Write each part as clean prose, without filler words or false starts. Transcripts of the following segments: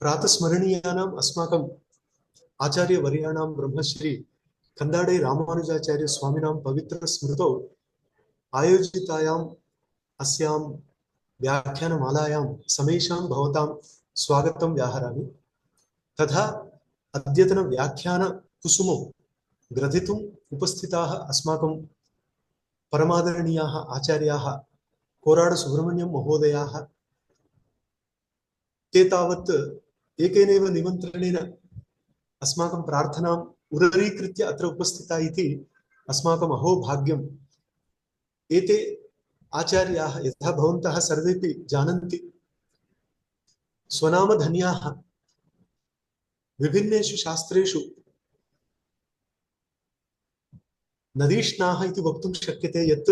प्रातस्मरणीयानाम् अस्माकम् आचार्यवर्याणां ब्रह्मश्री कन्दाडे रामानुजाचार्य स्वामिनां पवित्र स्मृतौ आयोजितायाम् अस्यां व्याख्यानमालायां समेषां भवतां स्वागतं व्याहरामि। तथा अद्यतन व्याख्यान कुसुमौ ग्रथितुम् उपस्थिताः अस्माकं परमादरणीयाः आचार्याः कोराड सुब्रह्मण्यं महोदयाः ते तावत् एकेनैव निमन्त्रणेन अस्माकं प्रार्थनाम् उदरीकृत्य अत्र उपस्थिता इति अस्माकम् अहोभाग्यम्। एते आचार्याः यथा भवन्तः सर्वेपि जानन्ति स्वनामधन्याः विभिन्नेषु शास्त्रेषु नदीष्णाः इति वक्तुं शक्यते यत्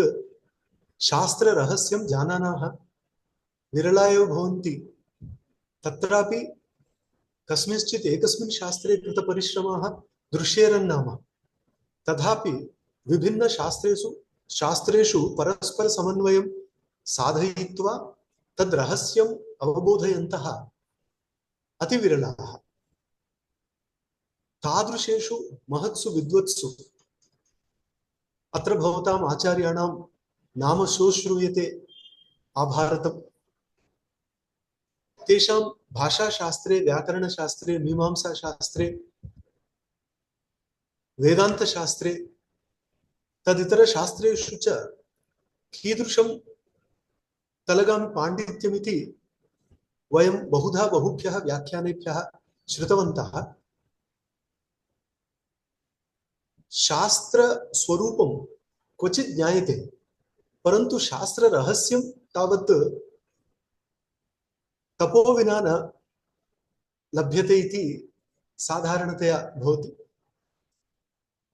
शास्त्ररहस्यं जानानाः विरला एव भवन्ति। तत्रापि कस्मिंश्चित् एकस्मिन् शास्त्रे कृतपरिश्रमाः दृश्येरन्नाम। तथापि विभिन्न शास्त्रेषु परस्पर समन्वयं साधयित्वा तद् रहस्यम् अवबोधयन्तः अतिविरलाः। तादृशेषु महत्सु विद्वत्सु अत्र भवताम् आचार्याणां नाम श्रूयते आभारतम्। तेषां भाषाशास्त्रे, व्याकरणशास्त्रे, मीमांसाशास्त्रे, वेदान्तशास्त्रे तदितरशास्त्रेषु च कीदृशं तलगामि पाण्डित्यमिति वयं बहुधा बहुभ्यः व्याख्यानेभ्यः श्रुतवन्तः। शास्त्र स्वरूपं क्वचित् ज्ञायते, परन्तु शास्त्र रहस्यं तावत् तपो विना न लभ्यते इति साधारणतया भवति।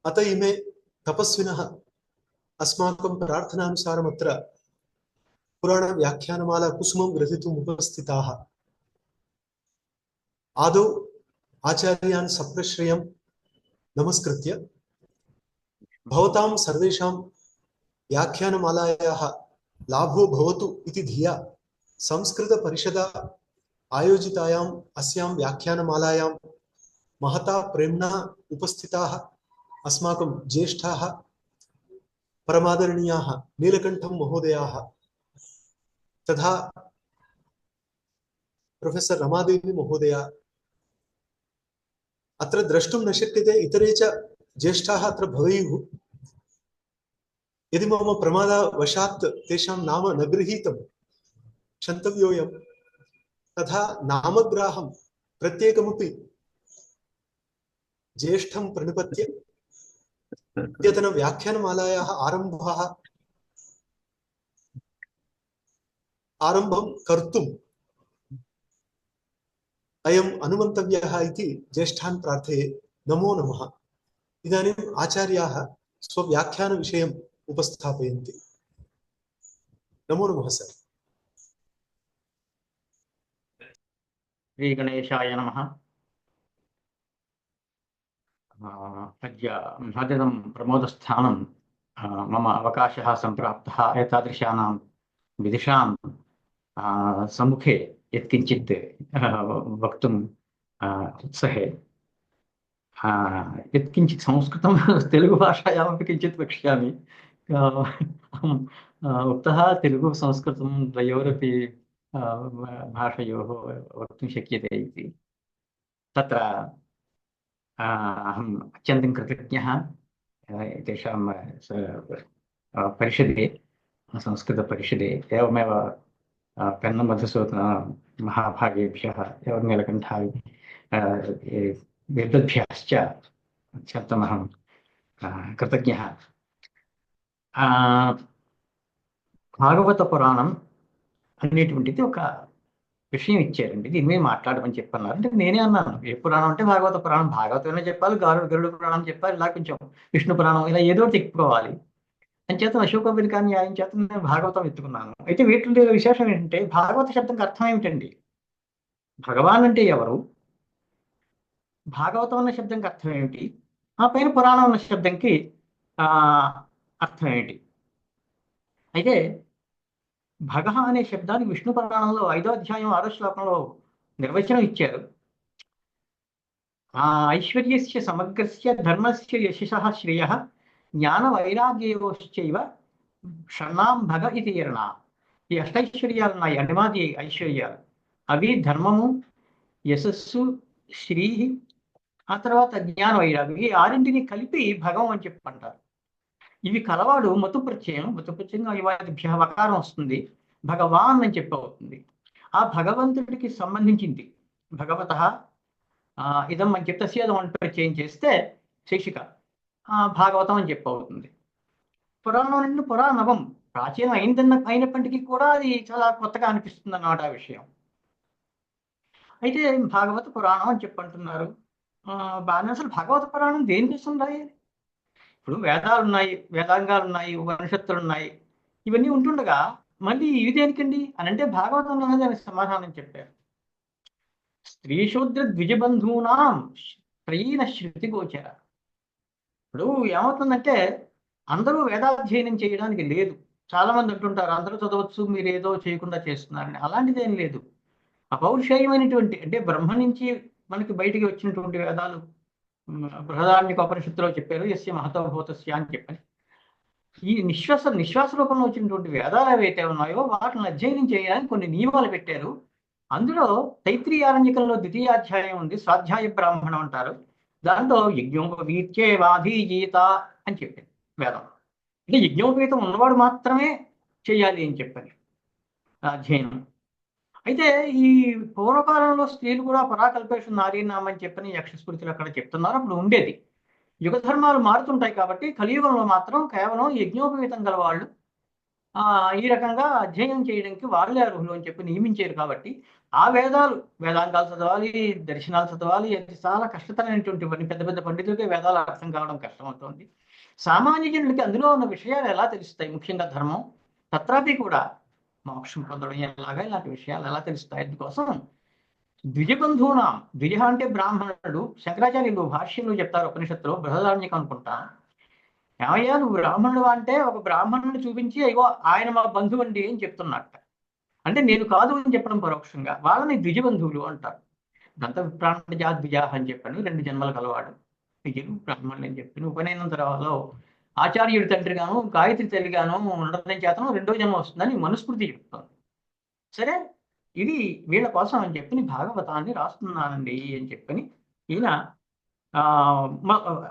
अत इमे तपस्विनः अस्माकं प्रार्थनानुसारम् अत्र पुराण व्याख्यानमाला कुसुमं ग्रथितुम् उपस्थिताः। आदौ आचार्यान् सप्रश्रयं नमस्कृत्य भवतां सर्वेषां व्याख्यानमालायाः लाभो भवतु इति धिया संस्कृतपरिषदा आयोजितायाम् अस्यां व्याख्यानमालायां महता प्रेम्णा उपस्थिताः अस्माकं ज्येष्ठाः परमादरणीयाः नीलकण्ठं महोदयाः तथा प्रोफेसर रमादेवी महोदया अत्र द्रष्टुं न शक्यते। इतरे च ज्येष्ठाः अत्र भवेयुः। यदि मम प्रमादवशात् तेषां नाम न गृहीतं क्षन्तव्योऽयं। तथा नामग्राहं प्रत्येकमपि ज्येष्ठं प्रणिपत्य अद्यतन व्याख्यानमालायाः आरम्भं कर्तुम् अयम् अनुमन्तव्यः इति ज्येष्ठान् प्रार्थये। नमो नमः। इदानीम् आचार्याः स्वव्याख्यानविषयम् उपस्थापयन्ति। नमो नमः सर। श्री गणेशाय नमः। अद्य महदिदं प्रमोदस्थानं मम अवकाशः सम्प्राप्तः एतादृशानां विदिषां सम्मुखे यत्किञ्चित् वक्तुम् उत्सहे यत्किञ्चित् संस्कृतं तेलुगुभाषायामपि किञ्चित् वक्ष्यामि। उक्तः तेलुगु संस्कृतं द्वयोरपि भाषयोः वक्तुं शक्यते इति। तत्र अहम् अत्यन्तं कृतज्ञः तेषां परिषदे, संस्कृतपरिषदे, एवमेव पेन्नमधुसूदन महाभागेभ्यः एवं नीलकण्ठाय विद्वद्भ्यश्च अत्यन्तमहं कृतज्ञः। భాగవత పురాణం అనేటువంటిది ఒక విషయం ఇచ్చారండి. దీని మీద మాట్లాడమని చెప్పన్నారు. అంటే నేనే అన్నాను, ఏ పురాణం అంటే భాగవత పురాణం, భాగవతమైనా చెప్పాలి, గరుడ పురాణం చెప్పాలి, ఇలా కొంచెం విష్ణు పురాణం, ఇలా ఏదో చెప్పుకోవాలి అని చేత అశోక వినికా న్యాయం చేత నేను భాగవతం ఎత్తుకున్నాను. అయితే వీటిలో విశేషం ఏంటంటే భాగవత శబ్దంకి అర్థం ఏమిటండి? భగవాన్ అంటే ఎవరు? భాగవతం అన్న శబ్దంకి అర్థం ఏమిటి? ఆ పైన పురాణం అన్న శబ్దంకి అర్థం ఏమిటి? అయితే భగ అనే శబ్దానికి విష్ణు పురాణంలో 5వ అధ్యాయం 6వ శ్లోకంలో నిర్వచనం ఇచ్చారు. ఐశ్వర్యస్య సమగ్రస్య ధర్మస్య యశసః శ్రేయః జ్ఞానవైరాగ్యయోశ్చైవ షణ్ణాం భగ ఇది ఎరణ. ఈ అష్టైశ్వర్యాలు ఉన్నాయి, అనిమాది ఐశ్వర్యాలు. అవి ధర్మము, యశస్సు, శ్రీ, ఆ తర్వాత జ్ఞాన వైరాగ్యం. ఈ ఆరింటిని కలిపి భగం అని చెప్పి అంటారు. ఇవి కలవాడు మతు ప్రత్యయం ఇవాదిభ్య వకారం వస్తుంది, భగవాన్ అని చెప్పి అవుతుంది. ఆ భగవంతుడికి సంబంధించింది భగవత ఇదం అని చెప్తే అదం అని ప్రత్యయం చేస్తే శీర్షిక భాగవతం అని చెప్పి అవుతుంది. పురాణం నుండి పురాణవం ప్రాచీనం అయినప్పటికీ కూడా అది చాలా కొత్తగా అనిపిస్తుంది అన్నమాట ఆ విషయం. అయితే భాగవత పురాణం అని చెప్పంటున్నారు. బాగా అసలు భాగవత పురాణం దేనికోసం రాయాలి? ఇప్పుడు వేదాలు ఉన్నాయి, వేదాంగాలు ఉన్నాయి, ఉపనిషత్తులు ఉన్నాయి, ఇవన్నీ ఉంటుండగా మళ్ళీ ఇవి దేనికండి అని అంటే భాగవతంలోనే దానికి సమాధానం చెప్పారు. స్త్రీశూద్ర ద్విజబంధూనాం త్రయీన శృతి గోచర. ఇప్పుడు ఏమవుతుందంటే అందరూ వేదాధ్యయనం చేయడానికి లేదు. చాలా మంది అంటుంటారు అందరూ చదవచ్చు, మీరు ఏదో చేయకుండా చేస్తున్నారని. అలాంటిదేం లేదు. అపౌరుషేయమైనటువంటి అంటే బ్రహ్మ నుంచి మనకి బయటికి వచ్చినటువంటి వేదాలు బృహదారణ్యక ఉపనిషత్తులో చెప్పారు, యస్య మహతో భూతస్య అని చెప్పని. ఈ నిశ్వాస రూపంలో వచ్చినటువంటి వేదాలు ఏవైతే ఉన్నాయో వాటిని అధ్యయనం చేయడానికి కొన్ని నియమాలు పెట్టారు. అందులో తైత్రీయారణ్యకంలో ద్వితీయాధ్యాయం ఉంది, స్వాధ్యాయ బ్రాహ్మణం అంటారు. దాంట్లో యజ్ఞోపవీత్యేవాధీజీత అని చెప్పింది వేదం. అంటే యజ్ఞోపవీతం ఉన్నవాడు మాత్రమే చేయాలి అని చెప్పని అధ్యయనం. అయితే ఈ పూర్వకాలంలో స్త్రీలు కూడా పరాకల్పేషు నారీనామని చెప్పని యక్షస్మృతులు అక్కడ చెప్తున్నారు. అప్పుడు ఉండేది. యుగ ధర్మాలు మారుతుంటాయి కాబట్టి కలియుగంలో మాత్రం కేవలం యజ్ఞోపవీతం గల వాళ్ళు ఈ రకంగా అధ్యయనం చేయడానికి వాళ్ళే అర్హులు అని చెప్పి నియమించారు. కాబట్టి ఆ వేదాంగాలు చదవాలి, దర్శనాలు చదవాలి. అది చాలా కష్టతరమైనటువంటి పని. పెద్ద పెద్ద పండితులకే వేదాలు అర్థం కావడం కష్టమవుతుంది. సామాన్య జనులకి అందులో ఉన్న విషయాలు ఎలా తెలుస్తాయి? ముఖ్యంగా ధర్మం, తత్రాపి కూడా మోక్షం పొందడం ఎలాగా, ఇలాంటి విషయాలు ఎలా తెలుస్తాయి? అందుకోసం ద్విజబంధూనాం, ద్విజ అంటే బ్రాహ్మణుడు. శంకరాచార్యులు భాష్యంలో చెప్తారు ఉపనిషత్తులో, బృహదారణ్యకం అనుకుంటా. ఏమయ్యా నువ్వు బ్రాహ్మణుడు అంటే ఒక బ్రాహ్మణుని చూపించి అయ్యో ఆయన మా బంధువు అండి అని చెప్తున్నట్ట. అంటే నేను కాదు అని చెప్పడం పరోక్షంగా. వాళ్ళని ద్విజబంధువులు అంటారు. దంత ప్రాణ ద్విజ అని చెప్పాను, 2 జన్మలు కలవాడు ద్విజులు బ్రాహ్మణులు అని చెప్పి. ఉపనయనం తర్వాత ఆచార్యుడి తండ్రిగాను గాయత్రి తల్లిగాను ఉండడం చేతను 2వ జన్మ వస్తుందని మనుస్మృతి చెప్తుంది. సరే, ఇది వీళ్ళ కోసం అని చెప్పి భాగవతాన్ని రాస్తున్నానండి అని చెప్పని ఈయన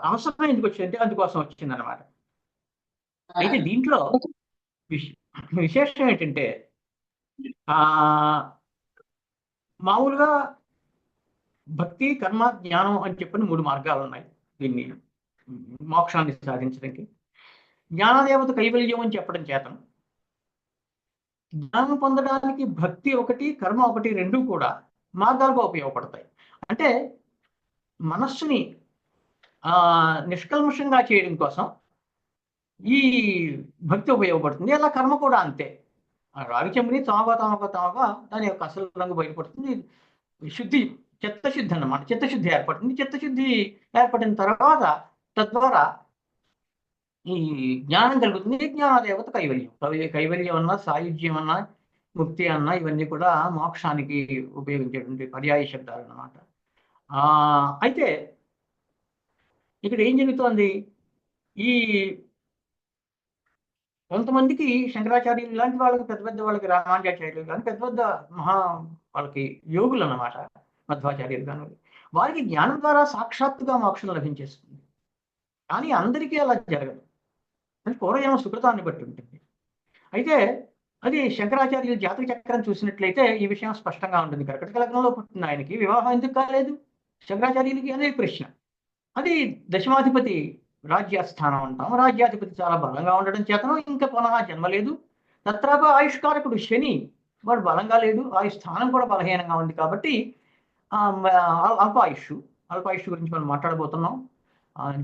అవసరం ఎందుకు వచ్చిందంటే అందుకోసం వచ్చిందనమాట. అయితే దీంట్లో విశేషం ఏంటంటే మామూలుగా భక్తి, కర్మ, జ్ఞానం అని చెప్పని 3 మార్గాలు ఉన్నాయి దీన్ని మోక్షాన్ని సాధించడానికి. జ్ఞానదేవత కైవల్యం అని చెప్పడం చేతను జ్ఞానం పొందడానికి భక్తి ఒకటి, కర్మ ఒకటి, 2 కూడా మార్గాలుగా ఉపయోగపడతాయి. అంటే మనస్సుని నిష్కల్మషంగా చేయడం కోసం ఈ భక్తి ఉపయోగపడుతుంది. అలా కర్మ కూడా అంతే. రాగి చెంబుని తామగా దాని యొక్క అసలు రంగు బయటపడుతుంది. శుద్ధి, చిత్తశుద్ధి అన్నమాట. చిత్తశుద్ధి ఏర్పడుతుంది. చిత్తశుద్ధి ఏర్పడిన తర్వాత తద్వారా ఈ జ్ఞానం కలుగుతుంది. జ్ఞానదేవత కైవల్యం. కైవల్యం అన్నా, సాయుధ్యం అన్నా, ముక్తి అన్నా ఇవన్నీ కూడా మోక్షానికి ఉపయోగించేటువంటి పర్యాయ శబ్దాలు అన్నమాట. అయితే ఇక్కడ ఏం జరుగుతోంది? ఈ కొంతమందికి శంకరాచార్యులు ఇలాంటి వాళ్ళకి, పెద్ద పెద్ద వాళ్ళకి, రామానుజాచార్యులు కానీ పెద్ద పెద్ద వాళ్ళకి యోగులు అన్నమాట, మధ్వాచార్యులు కానీ, వారికి జ్ఞానం ద్వారా సాక్షాత్తుగా మోక్షం లభించేస్తుంది. కానీ అందరికీ అలా జరగదు. అది పూర్వజన్మ సుకృతాన్ని బట్టి ఉంటుంది. అయితే అది శంకరాచార్యులు జాతక చక్రం చూసినట్లయితే ఈ విషయం స్పష్టంగా ఉంటుంది. కర్కటక లగ్నంలో పుట్టిన ఆయనకి వివాహం ఎందుకు కాలేదు శంకరాచార్యులకి అనేది ప్రశ్న. అది దశమాధిపతి రాజ్యస్థానం అంటాం. రాజ్యాధిపతి చాలా బలంగా ఉండడం చేతను ఇంకా పునః జన్మ లేదు. తత్రాప ఆయుష్కారకుడు శని, వాడు బలంగా లేడు. ఆయుష్ స్థానం కూడా బలహీనంగా ఉంది. కాబట్టి అల్పాయుష్ గురించి మనం మాట్లాడబోతున్నాం.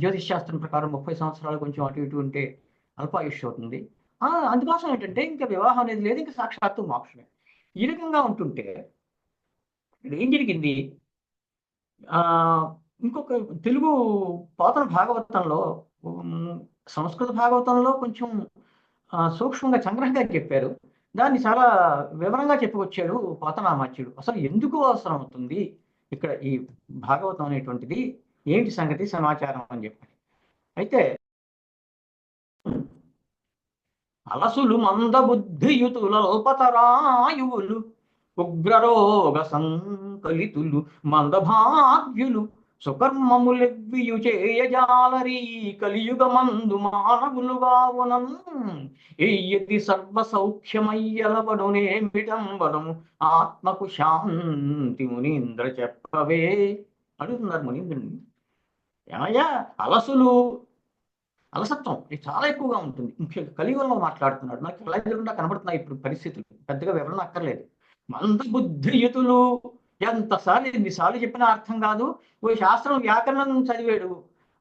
జ్యోతిష్ శాస్త్రం ప్రకారం 30 సంవత్సరాలు కొంచెం అటు ఇటు ఉంటే అల్పాయుష్ అవుతుంది. అందుకోసం ఏంటంటే ఇంకా వివాహం అనేది లేదు, ఇంకా సాక్షాత్తు మోక్షమే. ఈ రకంగా ఉంటుంటే ఏం జరిగింది? ఇంకొక తెలుగు పోతన భాగవతంలో, సంస్కృత భాగవతంలో కొంచెం సూక్ష్మంగా సంగ్రహంగా చెప్పారు. దాన్ని చాలా వివరంగా చెప్పుకొచ్చాడు పోతనామాచ్యుడు. అసలు ఎందుకు అవసరం అవుతుంది ఇక్కడ ఈ భాగవతం అనేటువంటిది ఏంటి సంగతి సమాచారం అని చెప్పి. అయితే అలసులు మందబుద్ధియుతులల్పతరాయువులు ఉగ్రరోగ సంకలితులు మందభాగ్యులు సుకర్మములెవ్వియు చేయజాలరీ కలియుగమందు మానవులు గావునం ఎయ్యతి సర్వ సౌఖ్యమయ్యలబడునేమిటంబడము ఆత్మకు శాంతి మునీంద్ర చెప్పవే అడుగుతున్నారు మునీంద్రుని. ఏమయ్యా అలసులు, అలసత్వం ఇది చాలా ఎక్కువగా ఉంటుంది. ముఖ్యంగా కలియుగంలో మాట్లాడుతున్నాడు. మనకి ఎలా ఎదురుకుండా కనబడుతున్నాయి ఇప్పుడు పరిస్థితులు, పెద్దగా వివరణ అక్కర్లేదు. మందబుద్ధియుతులు, ఎంతసార్లు ఎన్నిసార్లు చెప్పినా అర్థం కాదు. ఓ శాస్త్రం వ్యాకరణం చదివాడు,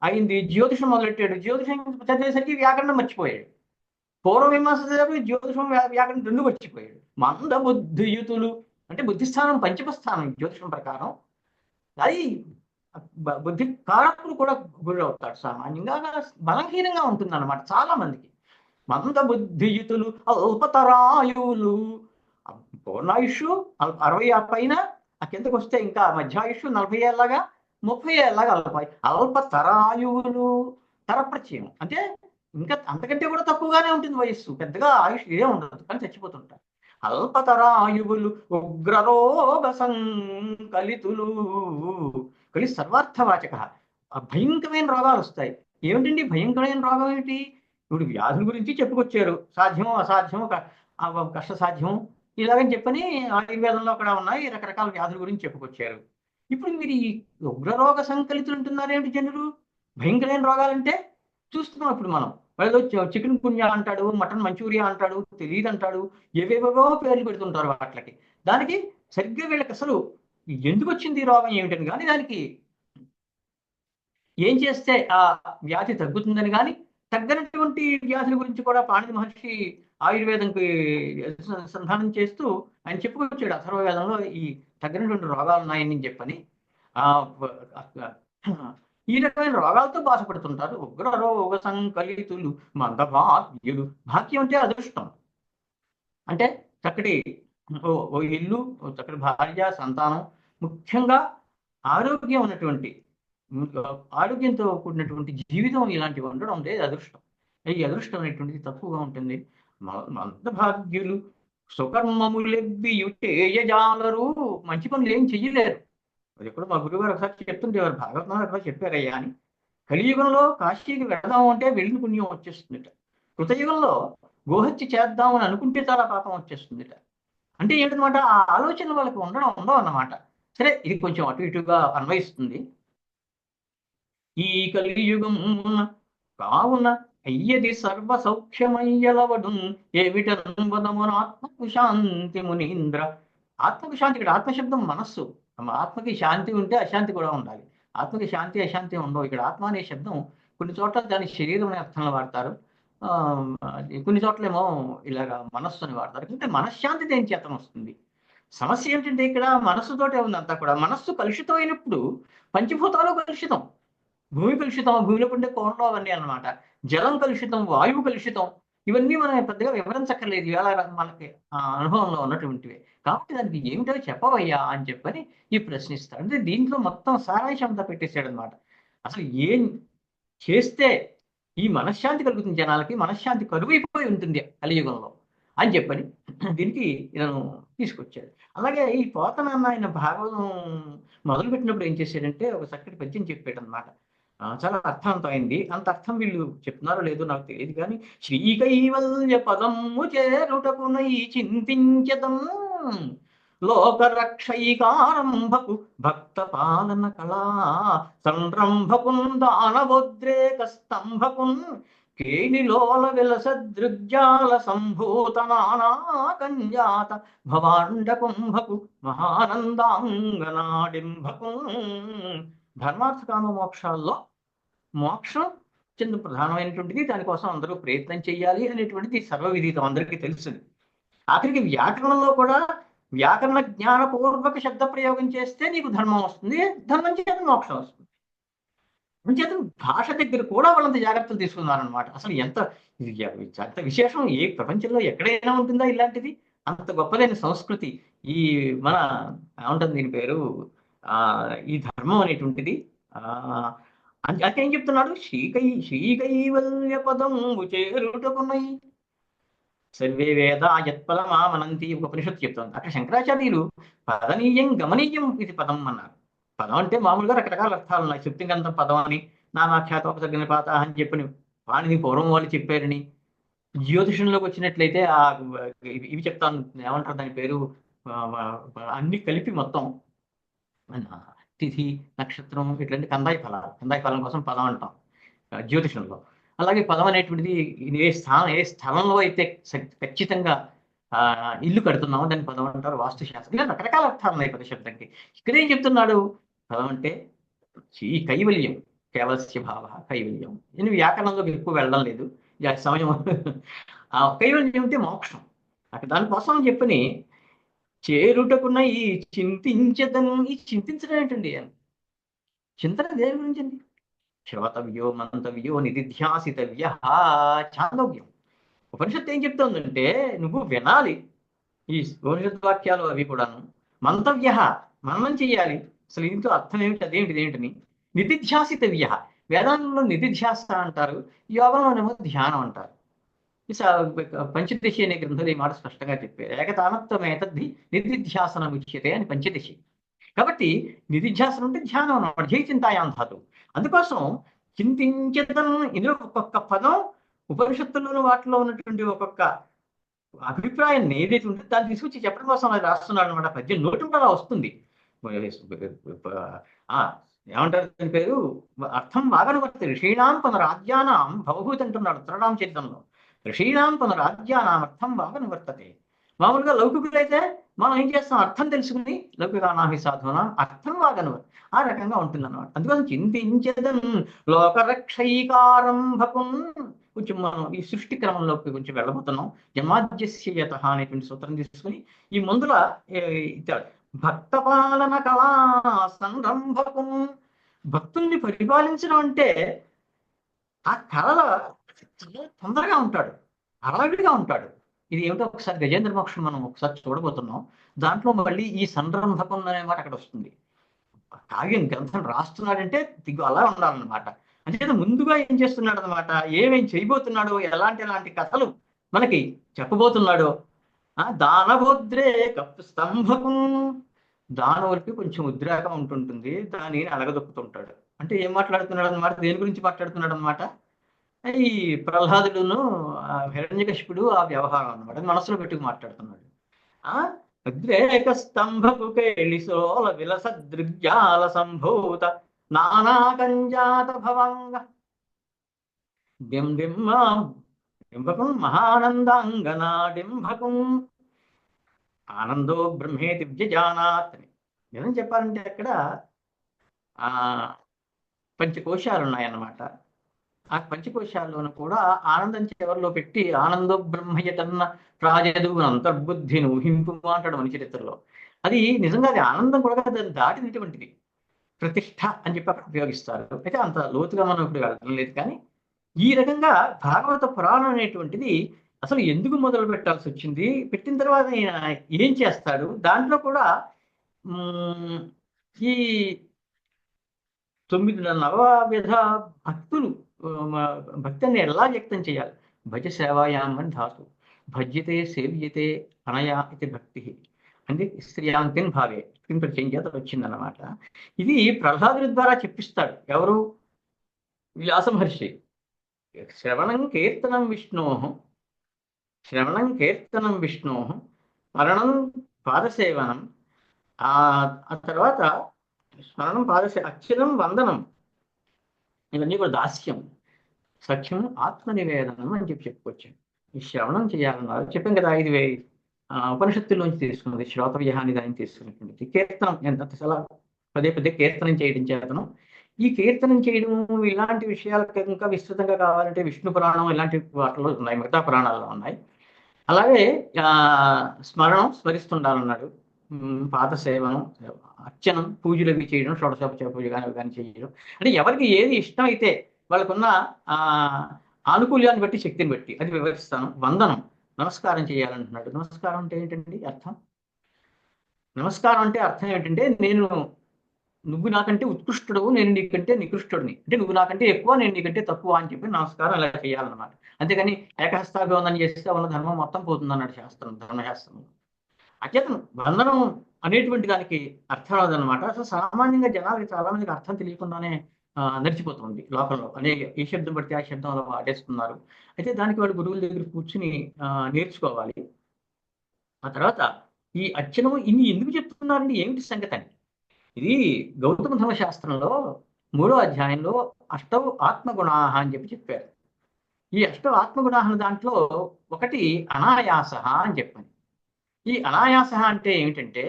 అయింది. జ్యోతిషం మొదలెట్టాడు, జ్యోతిషం చదివేసరికి వ్యాకరణం మర్చిపోయాడు. పూర్వమీమాంస చదివి జ్యోతిషం వ్యాకరణం రెండు మర్చిపోయాడు. మందబుద్ధియుతులు అంటే బుద్ధిస్థానం పంచమ స్థానం జ్యోతిషం ప్రకారం. అది బుద్ధి కారకులు కూడా గురవుతాడు. సామాన్యంగా బలహీనంగా ఉంటుంది అన్నమాట చాలా మందికి. మందబుద్ధియుతులు అల్పతరాయువులు, పూర్ణాయుష్ 60 పైన, ఆ కిందకు వస్తే ఇంకా మధ్యాయుష్ 40 ఏళ్ళగా 30 ఏళ్ళగా అల్పతరాయువులు. తరప్రత్యయం అంటే ఇంకా అంతకంటే కూడా తక్కువగానే ఉంటుంది వయస్సు, పెద్దగా ఆయుష్ ఇదే ఉండదు, కానీ చచ్చిపోతుంటారు. అల్పతరాయువులు ఉగ్రరోగ సంకలితులు. కలి సర్వార్థవాచక, భయంకరమైన రోగాలు వస్తాయి. ఏమిటండి భయంకరమైన రోగం ఏమిటి? ఇప్పుడు వ్యాధుల గురించి చెప్పుకొచ్చారు, సాధ్యమో అసాధ్యమో కష్ట సాధ్యము ఇలాగని చెప్పని ఆయుర్వేదంలో కూడా ఉన్నాయి, రకరకాల వ్యాధుల గురించి చెప్పుకొచ్చారు. ఇప్పుడు మీరు ఈ ఉగ్రరోగ సంకలితులు ఉంటున్నారేమిటి జనులు? భయంకరమైన రోగాలంటే చూస్తున్నాం ఇప్పుడు మనం. ఏదో చికెన్ గున్యా అంటాడు, మటన్ మంచూరియా అంటాడు, తెలియదు అంటాడు, ఏవేవో పేర్లు పెడుతుంటారు వాటికి. దానికి సరిగ్గా వీళ్ళకి అసలు ఎందుకు వచ్చింది ఈ రోగం ఏమిటని కానీ, దానికి ఏం చేస్తే ఆ వ్యాధి తగ్గుతుందని కానీ, తగ్గనటువంటి వ్యాధుల గురించి కూడా పాణిని మహర్షి ఆయుర్వేదంకి సంధానం చేస్తూ ఆయన చెప్పుకొచ్చాడు అథర్వవేదంలో, ఈ తగ్గినటువంటి రోగాలు ఉన్నాయని చెప్పని. ఈ రకమైన రోగాలతో బాధపడుతుంటారు. ఉగ్రరోగ సంకలితులు మందభాగ్యులు. భాగ్యం అంటే అదృష్టం, అంటే చక్కటి ఓ ఇల్లు, చక్కటి భార్య, సంతానం, ముఖ్యంగా ఆరోగ్యం ఉన్నటువంటి, ఆరోగ్యంతో కూడినటువంటి జీవితం, ఇలాంటివి ఉండడం అనేది అదృష్టం. ఈ అదృష్టం అనేటువంటిది తక్కువగా ఉంటుంది. మందభాగ్యులు సుకర్మములెవ్వియు చేయజాలరు, మంచి పనులు ఏం చెయ్యలేరు. అది ఎప్పుడు మా గురుగారు ఒకసారి చెప్తుండేవారు, భాగవతంలో ఎక్కడ చెప్పారయ్యా అని. కలియుగంలో కాశీకి వెళదాం అంటే వెళ్ళిన పుణ్యం వచ్చేస్తుందిట. కృతయుగంలో గోహత్య చేద్దామని అనుకుంటే చాలా పాపం వచ్చేస్తుందిట. అంటే ఏంటన్నమాట, ఆ ఆలోచన వాళ్ళకి ఉండవు అన్నమాట. సరే, ఇది కొంచెం అటు ఇటుగా అన్వయిస్తుంది. ఈ కలియుగం కావున అయ్యది సర్వ సౌఖ్యమయ్యలవడు ఏమిటనుబదమున ఆత్మకు శాంతి మునీంద్ర. ఆత్మకు శాంతి, ఇక్కడ ఆత్మశబ్దం మనస్సు. ఆత్మకి శాంతి ఉంటే అశాంతి కూడా ఉండాలి. ఆత్మకి శాంతి అశాంతి ఉండవు. ఇక్కడ ఆత్మ అనే శబ్దం కొన్ని చోట్ల దాని శరీరం అనే అర్థంలో వాడతారు, కొన్ని చోట్లేమో ఇలాగా మనస్సు అని వాడతారు. అంటే మనశ్శాంతి దేని చేతనం వస్తుంది. సమస్య ఏంటంటే ఇక్కడ మనస్సుతోటే ఉంది అంతా కూడా. మనస్సు కలుషితం అయినప్పుడు పంచభూతాలు కలుషితం. భూమి కలుషితం, భూమిలో ఉండే కోరలో అవన్నీ అన్నమాట. జలం కలుషితం, వాయువు కలుషితం, ఇవన్నీ మనం పెద్దగా వివరించక్కర్లేదు, ఇవాళ మనకి అనుభవంలో ఉన్నటువంటివి. కాబట్టి దానికి ఏమిటో చెప్పవయ్యా అని చెప్పని ఈ ప్రశ్నిస్తాడు. అంటే దీంట్లో మొత్తం సారాంశం అంతా పెట్టేశాడు అనమాట. అసలు ఏం చేస్తే ఈ మనశ్శాంతి కలుగుతుంది, జనాలకి మనశ్శాంతి కరువైపోయి ఉంటుంది కలియుగంలో అని చెప్పని దీనికి నేను తీసుకొచ్చాడు. అలాగే ఈ పోతనన్న ఆయన భాగవతం మొదలుపెట్టినప్పుడు ఏం చేశాడంటే ఒక చక్కటి పద్యం చెప్పాడు అనమాట. చాలా అర్థవంతమైంది. అంత అర్థం వీళ్ళు చెప్తున్నారో లేదో నాకు తెలియదు కానీ, శ్రీకైవల్య పదము చేరుటకునై చింతించదం లోకరక్షైకారంభకు భక్త పాలన కళా సంరంభకున్ దానవోద్రేక స్తంభకున్ కేలిలోల విలసదృగ్జాల సంభూత నానా కంజాత భవాండ కుంభకు మహానందాంగనాడింభకు. ధర్మార్థ కామ మోక్షాల్లో మోక్షం చెందు ప్రధానమైనటువంటిది, దానికోసం అందరూ ప్రయత్నం చేయాలి అనేటువంటిది సర్వవిదితం, అందరికీ తెలుస్తుంది. ఆఖరికి వ్యాకరణంలో కూడా వ్యాకరణ జ్ఞానపూర్వక శబ్ద ప్రయోగం చేస్తే నీకు ధర్మం వస్తుంది, ధర్మం చేత మోక్షం వస్తుంది. అంచేత భాష దగ్గర కూడా వాళ్ళంత జాగ్రత్తలు తీసుకున్నారనమాట. అసలు ఎంత విశేషం, ఏ ప్రపంచంలో ఎక్కడైనా ఉంటుందా ఇలాంటిది? అంత గొప్పదైన సంస్కృతి. ఈ మన ఏమంటుంది దీని పేరు, ఈ ధర్మం అనేటువంటిది అంటే ఏం చెప్తున్నాడు, శ్రీకైవల్య పదం చేరుటకున్నై సర్వే వేద యత్పదమామనంతి ఉపనిషత్తు చెప్తుంది. అక్కడ శంకరాచార్యులు పదనీయం గమనీయం ఇది పదం అన్నారు. పదం అంటే మామూలుగా రకరకాల అర్థాలు ఉన్నాయి. శుప్తింగంతం పదం అని, నానాఖ్యాతోపసర్గని పాత అని చెప్పని వాణిని పూర్వం వాళ్ళు చెప్పారని. జ్యోతిషంలోకి వచ్చినట్లయితే ఇవి చెప్తాను, ఏమంటారు దాని పేరు, అన్ని కలిపి మొత్తం తిథి నక్షత్రం ఇట్లాంటి కందాయ ఫలం కోసం పదం అంటాం జ్యోతిషంలో. అలాగే పదం అనేటువంటిది ఏ స్థలంలో అయితే ఖచ్చితంగా ఇల్లు కడుతున్నామో దాన్ని పదం అంటారు. వాస్తుశాస్త్రం ఇలా రకరకాల అర్థాలు ఉన్నాయి పద శబ్దంకి. ఇక్కడేం చెప్తున్నాడు, పదం అంటే ఈ కైవల్యం, కేవలస్య భావ కైవల్యం. నేను వ్యాకరణంలోకి ఎక్కువ వెళ్ళడం లేదు, సమయం. కైవల్యం అంటే మోక్షం. అక్కడ దానికోసం అని చెప్పని చేరుటకున్న ఈ చింతించదను. ఈ చింతించడం ఏంటండి, చింతన దేని గురించి అండి? శ్రోతవ్యో మంతవ్యో నిధిధ్యాసితవ్య చాందవ్యం. ఉపనిషత్తు ఏం చెప్తుందంటే నువ్వు వినాలి ఈ ఉపనిషత్ వాక్యాలు, అవి కూడాను. మంతవ్య, మననం చెయ్యాలి. అసలు ఇంట్లో అర్థం ఏమిటి, అదేంటిని. నిధిధ్యాసితవ్య, వేదాంతంలో నిధిధ్యాస అంటారు, యోగంలోనేమో ధ్యానం అంటారు. పంచదశి అనే గ్రంథంలో ఈ మాట స్పష్టంగా చెప్పారు. ఏకతానత్వమేతద్ధి నిధిధ్యాసనం ఉచ్యతే అని పంచదశి. కాబట్టి నిధిధ్యాసనం అంటే ధ్యానం అన్నమాట, జై చింతాయాం ధాతు. అందుకోసం చింతించదను. ఇందులో ఒక్కొక్క పదం ఉపనిషత్తుల్లోనూ వాటిలో ఉన్నటువంటి ఒక్కొక్క అభిప్రాయాన్ని ఏదైతే ఉంటుందో దాన్ని తీసుకొచ్చి చెప్పడం కోసం అది రాస్తున్నాడు అనమాట. పద్యం నోటి అలా వస్తుంది. ఏమంటారు దాని పేరు, అర్థం వాగనువర్తి ఋషీణాం పునరాజ్యానాం భవభూతి అంటున్నాడు ఉత్తరాం చరిత్రంలో. ఋషీణాం పునరాజ్యానాం అర్థం వాగనువర్తతే. మామూలుగా లౌకికులైతే మనం ఏం చేస్తాం, అర్థం తెలుసుకుని లౌకికానాహి సాధునా అర్థం వాగను ఆ రకంగా ఉంటుంది అన్నమాట. అందుకోసం చింతించదన్ లోకరక్షైకారంభకం. కొంచెం మనం ఈ సృష్టి క్రమంలోకి కొంచెం వెళ్ళబోతున్నాం. జన్మాద్యస్యత అనేటువంటి సూత్రం తీసుకుని ఈ ముందుల భక్తపాలన కళా సంరంభకం. భక్తుల్ని పరిపాలించడం అంటే ఆ కళల తొందరగా ఉంటాడు, అలవిడిగా ఉంటాడు. ఇది ఏమిటో ఒకసారి గజేంద్ర మోక్షం మనం ఒకసారి చూడబోతున్నాం. దాంట్లో మళ్ళీ ఈ సంరంభకం అనే మాట అక్కడ వస్తుంది. కావ్యం గ్రంథం రాస్తున్నాడంటే దిగు అలా ఉండాలన్నమాట. అంటే ముందుగా ఏం చేస్తున్నాడు అనమాట, ఏమేం చేయబోతున్నాడో, ఎలాంటి కథలు మనకి చెప్పబోతున్నాడో. దానవోద్రేక స్తంభకం. దానవులకి కొంచెం ఉద్రేకం ఉంటుంటుంది, దానిని అలగదొక్కుతుంటాడు. అంటే ఏం మాట్లాడుతున్నాడు అనమాట, దేని గురించి మాట్లాడుతున్నాడు అనమాట, ఈ ప్రహ్లాదుడును హిరణ్యకశిపుడు ఆ వ్యవహారం అనమాట, మనసులో పెట్టుకు మాట్లాడుతున్నాడు. ఉద్రేక స్తంభపు కేళిసోల విలస దృగ్జాల సంభూత నానాకంజాత భవంగ డింభకం మహానందాంగనాడింభకం ఆనందో బ్రహ్మేతి వ్యజానాత్ అని. నిజం చెప్పాలంటే అక్కడ పంచకోశాలు ఉన్నాయన్నమాట. ఆ పంచకోశాల్లోనూ కూడా ఆనందం చివరిలో పెట్టి ఆనందో బ్రహ్మయతన్న ప్రాజదు అంతర్బుద్ధిని ఊహింపు అంటాడు మన చరిత్రలో. అది నిజంగా అది ఆనందం కూడా దాన్ని దాటినటువంటిది. ప్రతిష్ట అని చెప్పి అక్కడ ఉపయోగిస్తారు. అయితే అంత లోతుగా మనం ఇప్పుడు వెళ్ళడం లేదు. కానీ ఈ రకంగా భాగవత పురాణం అనేటువంటిది అసలు ఎందుకు మొదలు పెట్టాల్సి వచ్చింది, పెట్టిన తర్వాత ఏం చేస్తాడు, దాంట్లో కూడా ఈ 9 నవవిధ భక్తులు భక్తిని ఎలా వ్యక్తం చేయాలి. భజ సేవాయాం అని ధాతు, భజ్యతే సేవ్యతే అనయా ఇది భక్తి అంటే స్త్రీయాంతిన్ భావే ప్రత్యేకత వచ్చిందన్నమాట. ఇది ప్రహ్లాదుడి ద్వారా చెప్పిస్తాడు. ఎవరు, వ్యాస మహర్షి. శ్రవణం కీర్తనం విష్ణో స్మరణం పాదసేవనం, ఆ తర్వాత స్మరణం అక్షరం వందనం, ఇవన్నీ కూడా దాస్యం, సఖ్యం, ఆత్మనివేదనం అని చెప్పుకోవచ్చు. ఈ శ్రవణం చేయాలన్నారు చెప్పాం కదా. 5 ఉపనిషత్తుల్లోంచి తీసుకున్నది, శ్రోతవ్య అని దాన్ని తీసుకున్నటువంటిది. కీర్తనం ఎంత పదే కీర్తనం చేయడం చేతనం. ఈ కీర్తనం చేయడం ఇలాంటి విషయాలకు ఇంకా విస్తృతంగా కావాలంటే విష్ణు పురాణం ఇలాంటి వాటిలో ఉన్నాయి, మిగతా పురాణాల్లో ఉన్నాయి. అలాగే స్మరిస్తుండాలన్నాడు. పాత సేవనం, అర్చనం, పూజలు అవి చేయడం, షోడశోపచార పూజ కానీ చేయడం. అంటే ఎవరికి ఏది ఇష్టం అయితే వాళ్ళకున్న ఆనుకూల్యాన్ని బట్టి, శక్తిని బట్టి అది వివరిస్తాను. వందనం, నమస్కారం చేయాలంటున్నాడు. నమస్కారం అంటే ఏంటండి అర్థం? నమస్కారం అంటే అర్థం ఏంటంటే నేను నువ్వు నాకంటే ఉత్కృష్టుడు, నేను నీకంటే నికృష్టుడిని, అంటే నువ్వు నాకంటే ఎక్కువ, నేను నీకంటే తక్కువ అని చెప్పి నమస్కారం అలా చేయాలన్నమాట. అంతేగాని ఏకహస్తాభివందనం చేస్తే ఉన్న ధర్మం మొత్తం పోతుంది అన్నాడు శాస్త్రం, ధర్మశాస్త్రం. అచేతనం బంధనం అనేటువంటి దానికి అర్థం అదనమాట. అసలు సామాన్యంగా జనాలకి చాలా మందికి అర్థం తెలియకుండానే నడిచిపోతుంది లోకంలో. అనేక ఏ శబ్దం పడితే ఆ శబ్దం అలా వాడేస్తున్నారు. అయితే దానికి వాడు గురువుల దగ్గర కూర్చుని నేర్చుకోవాలి. ఆ తర్వాత ఈ అర్చనము ఇన్ని ఎందుకు చెప్తున్నారండి, ఏమిటి సంగతి అని. ఇది గౌతమ ధర్మశాస్త్రంలో 3వ అధ్యాయంలో అష్టౌ ఆత్మగుణా అని చెప్పారు. ఈ అష్టౌ ఆత్మగుణా దాంట్లో ఒకటి అనాయాస అని చెప్పాను. ఈ అనాయాస అంటే ఏమిటంటే,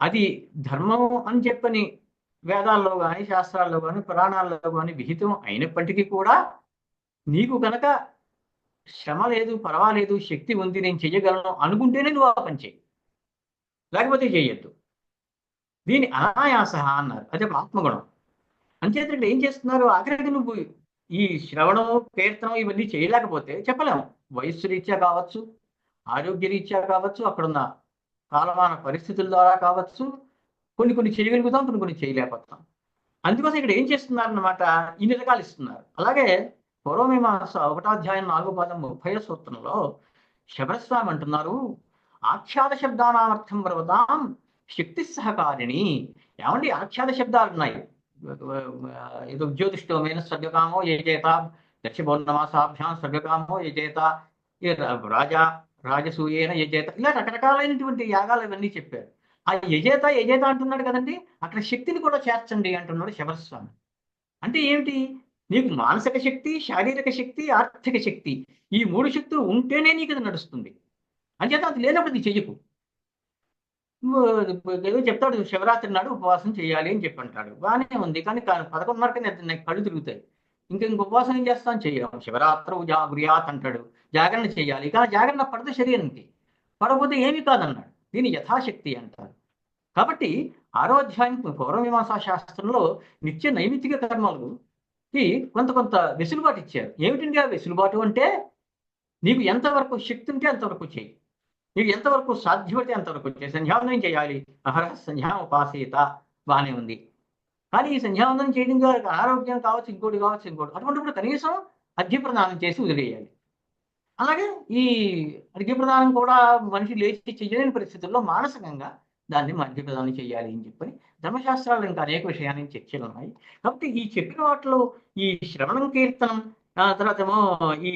అది ధర్మం అని చెప్పని వేదాల్లో కానీ, శాస్త్రాల్లో కానీ, పురాణాల్లో కానీ విహితం అయినప్పటికీ కూడా నీకు కనుక శ్రమ లేదు, పర్వాలేదు, శక్తి ఉంది, నేను చెయ్యగలను అనుకుంటేనే నువ్వు ఆ పని చేయి, లేకపోతే చేయొద్దు. దీని అనాయాస అన్నారు. అదే ఆత్మగుణం. అంచేత ఇక్కడ ఏం చేస్తున్నారు, ఆఖరికి నువ్వు ఈ శ్రవణం, కీర్తనం ఇవన్నీ చేయలేకపోతే చెప్పలేము. వయస్సు రీత్యా కావచ్చు, ఆరోగ్య రీత్యా కావచ్చు, అక్కడున్న కాలమాన పరిస్థితుల ద్వారా కావచ్చు, కొన్ని చేయగలుగుతాం, కొన్ని చేయలేకపోతాం. అందుకోసం ఇక్కడ ఏం చేస్తున్నారన్నమాట, ఇన్ని రకాలు ఇస్తున్నారు. అలాగే పూర్వమీమాంస 1వ అధ్యాయం 4వ పాదం 30వ సూత్రంలో శబరస్వామి అంటున్నారు, ఆఖ్యాత శబ్దానామర్థం బ్రవతాం శక్తి సహకారిణి. ఏమండి, ఆఖ్యాత శబ్దాలు ఉన్నాయి. ఏదో జ్యోతిష్టోమైన స్వర్గకామో ఏ చేత, దక్షిపౌర్ణమాసాభ్యాం స్వర్గకామో ఏ చేత, రాజా రాజసూయేన యజేత, ఇలా రకరకాలైనటువంటి యాగాలు ఇవన్నీ చెప్పారు. ఆ యజేత అంటున్నాడు కదండి, అక్కడ శక్తిని కూడా చేర్చండి అంటున్నాడు శబరస్వామి. అంటే ఏమిటి, నీకు మానసిక శక్తి, శారీరక శక్తి, ఆర్థిక శక్తి, ఈ 3 శక్తులు ఉంటేనే నీకు అది నడుస్తుంది. అంచేత అది లేనప్పుడు అది చెయ్యకు. ఏదో చెప్తాడు, శివరాత్రి నాడు ఉపవాసం చేయాలి అని చెప్పి అంటాడు, బాగానే ఉంది. కానీ 11:30కి నాకు కళ్ళు తిరుగుతాయి. ఇంక ఉపవాసం ఏం చేస్తాను, చెయ్యం. శివరాత్రి జాగృయాత్ అంటాడు, జాగరణ చేయాలి. కానీ జాగరణ పడితే శరీరానికి, పడకపోతే ఏమీ కాదన్నాడు. దీని యథాశక్తి అంటారు. కాబట్టి 6వ అధ్యాయం పూర్వమీమాంసా శాస్త్రంలో నిత్య నైమిత్తిక కర్మలకి కొంత వెసులుబాటు ఇచ్చారు. ఏమిటండి ఆ వెసులుబాటు అంటే, నీకు ఎంతవరకు శక్తి ఉంటే అంతవరకు చేయి, నీకు ఎంతవరకు సాధ్యపడితే అంతవరకు చేయి. సంధ్యావందనం చేయాలి, అహరహ సంధ్యా ఉపాసీత, బాగానే ఉంది. కానీ ఈ సంధ్యావందనం చేయడం ద్వారా అనారోగ్యం కావచ్చు, ఇంకోటి కావచ్చు, అటువంటిప్పుడు కనీసం అర్ఘ్యప్రదానం చేసి వదిలేయాలి. అలాగే ఈ అర్ఘ్యప్రదానం కూడా మనిషి లేచి చేయలేని పరిస్థితుల్లో మానసికంగా దాన్ని అర్ఘ్యప్రదానం చేయాలి అని చెప్పని ధర్మశాస్త్రాలు ఇంకా అనేక విషయాన్ని చర్చలు ఉన్నాయి. కాబట్టి ఈ చెప్పిన వాటిలో ఈ శ్రవణం, కీర్తనం, తర్వాత ఏమో ఈ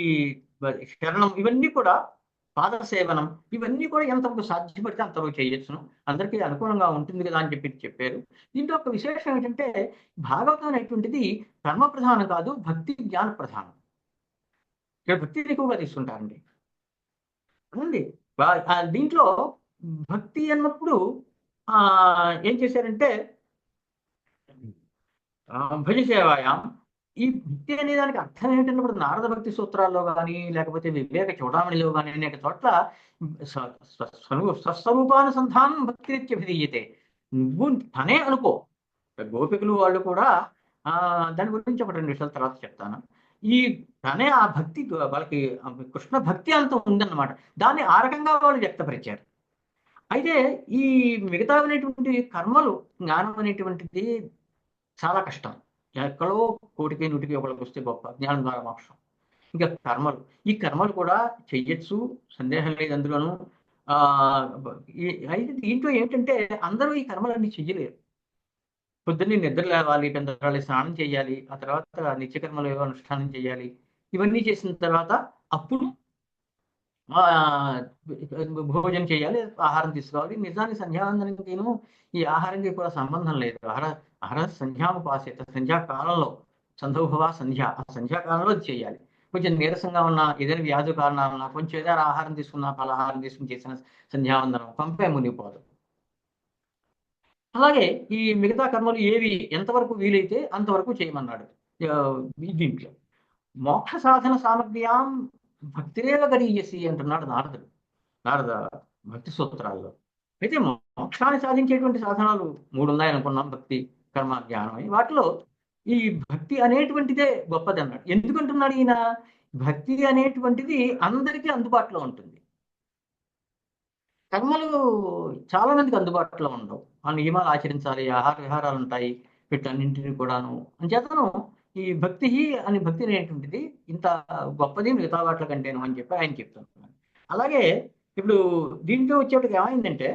శరణం, ఇవన్నీ కూడా పాదసేవనం, ఇవన్నీ కూడా ఎంతవరకు సాధ్యపడితే అంతవరకు చేయొచ్చును, అందరికీ అనుకూలంగా ఉంటుంది కదా అని చెప్పారు. దీంట్లో ఒక విశేషం ఏంటంటే, భాగవతం అనేటువంటిది కర్మ ప్రధానం కాదు, భక్తి జ్ఞాన ప్రధానం. ఇక్కడ భక్తిని ఎక్కువగా తీసుకుంటారండి. అవునండి. దీంట్లో భక్తి అన్నప్పుడు ఏం చేశారంటే, భజ సేవాయాం, ఈ భక్తి అనే దానికి అర్థం ఏంటన్నప్పుడు నారద భక్తి సూత్రాల్లో కానీ, లేకపోతే వివేక చూడామణిలో కానీ అనేక చోట్ల స్వస్వరూపానుసంధానం భక్తి రీత్యభిధీయతే. నువ్వు తనే అనుకో. గోపికలు వాళ్ళు కూడా దాని గురించి ఒక 2 నిమిషాల తర్వాత చెప్తాను. ఈ తనే ఆ భక్తి, వాళ్ళకి కృష్ణ భక్తి అంత ఉందన్నమాట. దాన్ని ఆ రకంగా వాళ్ళు వ్యక్తపరిచారు. అయితే ఈ మిగతా అనేటువంటి కర్మలు, జ్ఞానం అనేటువంటిది చాలా కష్టం. ఎక్కడో 1కి 100కి ఒకళ్ళకి వస్తే గొప్ప, జ్ఞానం ద్వారా మోక్షం. ఇంకా కర్మలు, ఈ కర్మలు కూడా చెయ్యొచ్చు, సందేహం లేదు అందులోనూ. అయితే దీంట్లో ఏంటంటే, అందరూ ఈ కర్మలన్నీ చెయ్యలేరు. పొద్దున్నే నిద్ర లేవాలి, పెద్దవాళ్ళు స్నానం చేయాలి, ఆ తర్వాత నిత్యకర్మలు ఏవో అనుష్ఠానం చేయాలి. ఇవన్నీ చేసిన తర్వాత అప్పుడు భోజనం చేయాలి, ఆహారం తీసుకోవాలి. నిజానికి సంధ్యావందనంకిను ఈ ఆహారానికి కూడా సంబంధం లేదు. అహర సంధ్యాముపాసేత, సంధ్యాకాలంలో సంధౌభవ సంధ్య, ఆ సంధ్యాకాలంలో చేయాలి. కొంచెం నీరసంగా ఉన్న, ఏదైనా వ్యాధి కారణాలన్నా, కొంచెం ఏదైనా ఆహారం తీసుకున్నా, ఫలాహారం తీసుకుని చేసిన సంధ్యావందనం పంపే మునిగిపోదు. అలాగే ఈ మిగతా కర్మలు ఏవి ఎంతవరకు వీలైతే అంతవరకు చేయమన్నాడు. దీంట్లో మోక్ష సాధన సామగ్ర్యాం భక్తిరేవ గరీయసి అంటున్నాడు నారద భక్తి సూత్రాల్లో. అయితే మోక్షాన్ని సాధించేటువంటి సాధనాలు 3 ఉన్నాయనుకున్నాం, భక్తి, కర్మ, జ్ఞానం అని. వాటిలో ఈ భక్తి అనేటువంటిదే గొప్పది అన్నాడు. ఎందుకంటున్నాడు ఈయన, భక్తి అనేటువంటిది అందరికీ అందుబాటులో ఉంటుంది. కర్మలు చాలా మందికి అందుబాటులో ఉండవు. ఆ నియమాలు ఆచరించాలి, ఆహార విహారాలు ఉంటాయి, వీటన్నింటినీ కూడాను. అంచేతను ఈ భక్తి అని భక్తి అనేటువంటిది ఇంత గొప్పది మిగతా వాటిల కంటేను అని చెప్పి ఆయన చెప్తున్నారు. అలాగే ఇప్పుడు దీంట్లో వచ్చేప్పటికి ఏమైందంటే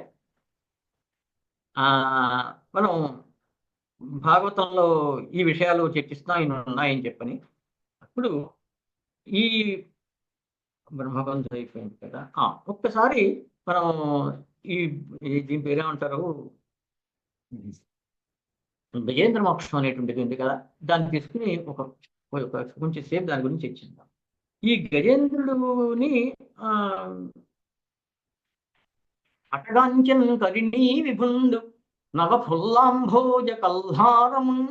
మనం భాగవతంలో ఈ విషయాలు చర్చిస్తున్నాం, ఇన్ని ఉన్నాయని చెప్పని. అప్పుడు ఈ బ్రహ్మబంధు అయిపోయింది కదా. ఒక్కసారి మనం ఈ దీని పేరేమంటారు, గజేంద్ర మోక్షం అనేటువంటిది ఉంది కదా, దాన్ని తీసుకుని కొంచెం సేపు దాని గురించి చర్చిద్దాం. ఈ గజేంద్రుడుని అటగాంచన్ కరిణీ విభుండు నవఫుల్లాంభోజ కల్హారమున్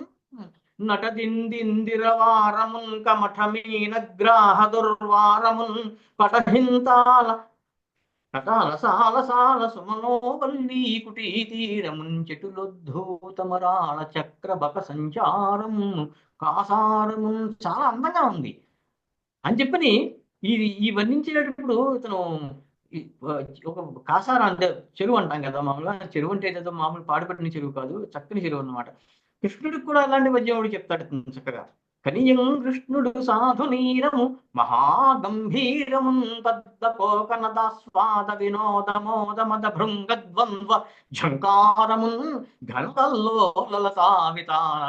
నటదిందిందిరవారమున్ కమఠమీనగ్రాహ దుర్వారమున్ పటహింతాల కటాలసాలసాల సుమనోవల్లీ కుటీతీరమున్ చెటులొద్ధూతమరాళ చక్ర బక సంచారం కాసారమున్ చాలా అందంగా ఉంది అని చెప్పని ఈ వర్ణించేటప్పుడు ఇతను ఒక కాసారం అంటే చెరువు అంటాం కదా మామూలుగా. చెరువు అంటే ఏదో మామూలు పాడుపట్టిన చెరువు కాదు, చక్కని చెరువు అన్నమాట. కృష్ణుడికి కూడా అలాంటి వద్యముడు చెప్తాడు చక్కగా. కనియం కృష్ణుడు సాధు నీరము మహాగంభీరము తద్దపోకనదాస్వాద వినోద మోద మద భృంగద్వంద్వ ఝంకారము ఘనకల్లోలతావితార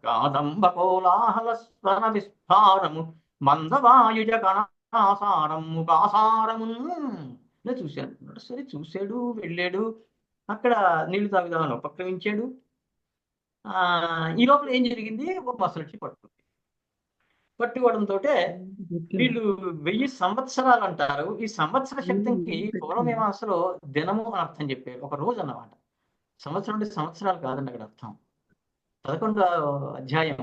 కాదంబ కోలాహల స్వర విస్ఫారము మందవాయుజ గణాసారము కాసారము చూశాడు. సరే చూశాడు, వెళ్ళాడు, అక్కడ నీళ్లు తాగుదామని ఉపక్రమించాడు. ఈ లోపల ఏం జరిగింది, ఒక మసలొచ్చి పట్టుకోవడంతో వీళ్ళు 1000 సంవత్సరాలు అంటారు. ఈ సంవత్సర శబ్దంకి పూర్వమీమాంసలో దినము అని అర్థం చెప్పారు, ఒక రోజు అన్నమాట. సంవత్సరం అంటే సంవత్సరాలు కాదండి అక్కడ అర్థం. 11వ అధ్యాయం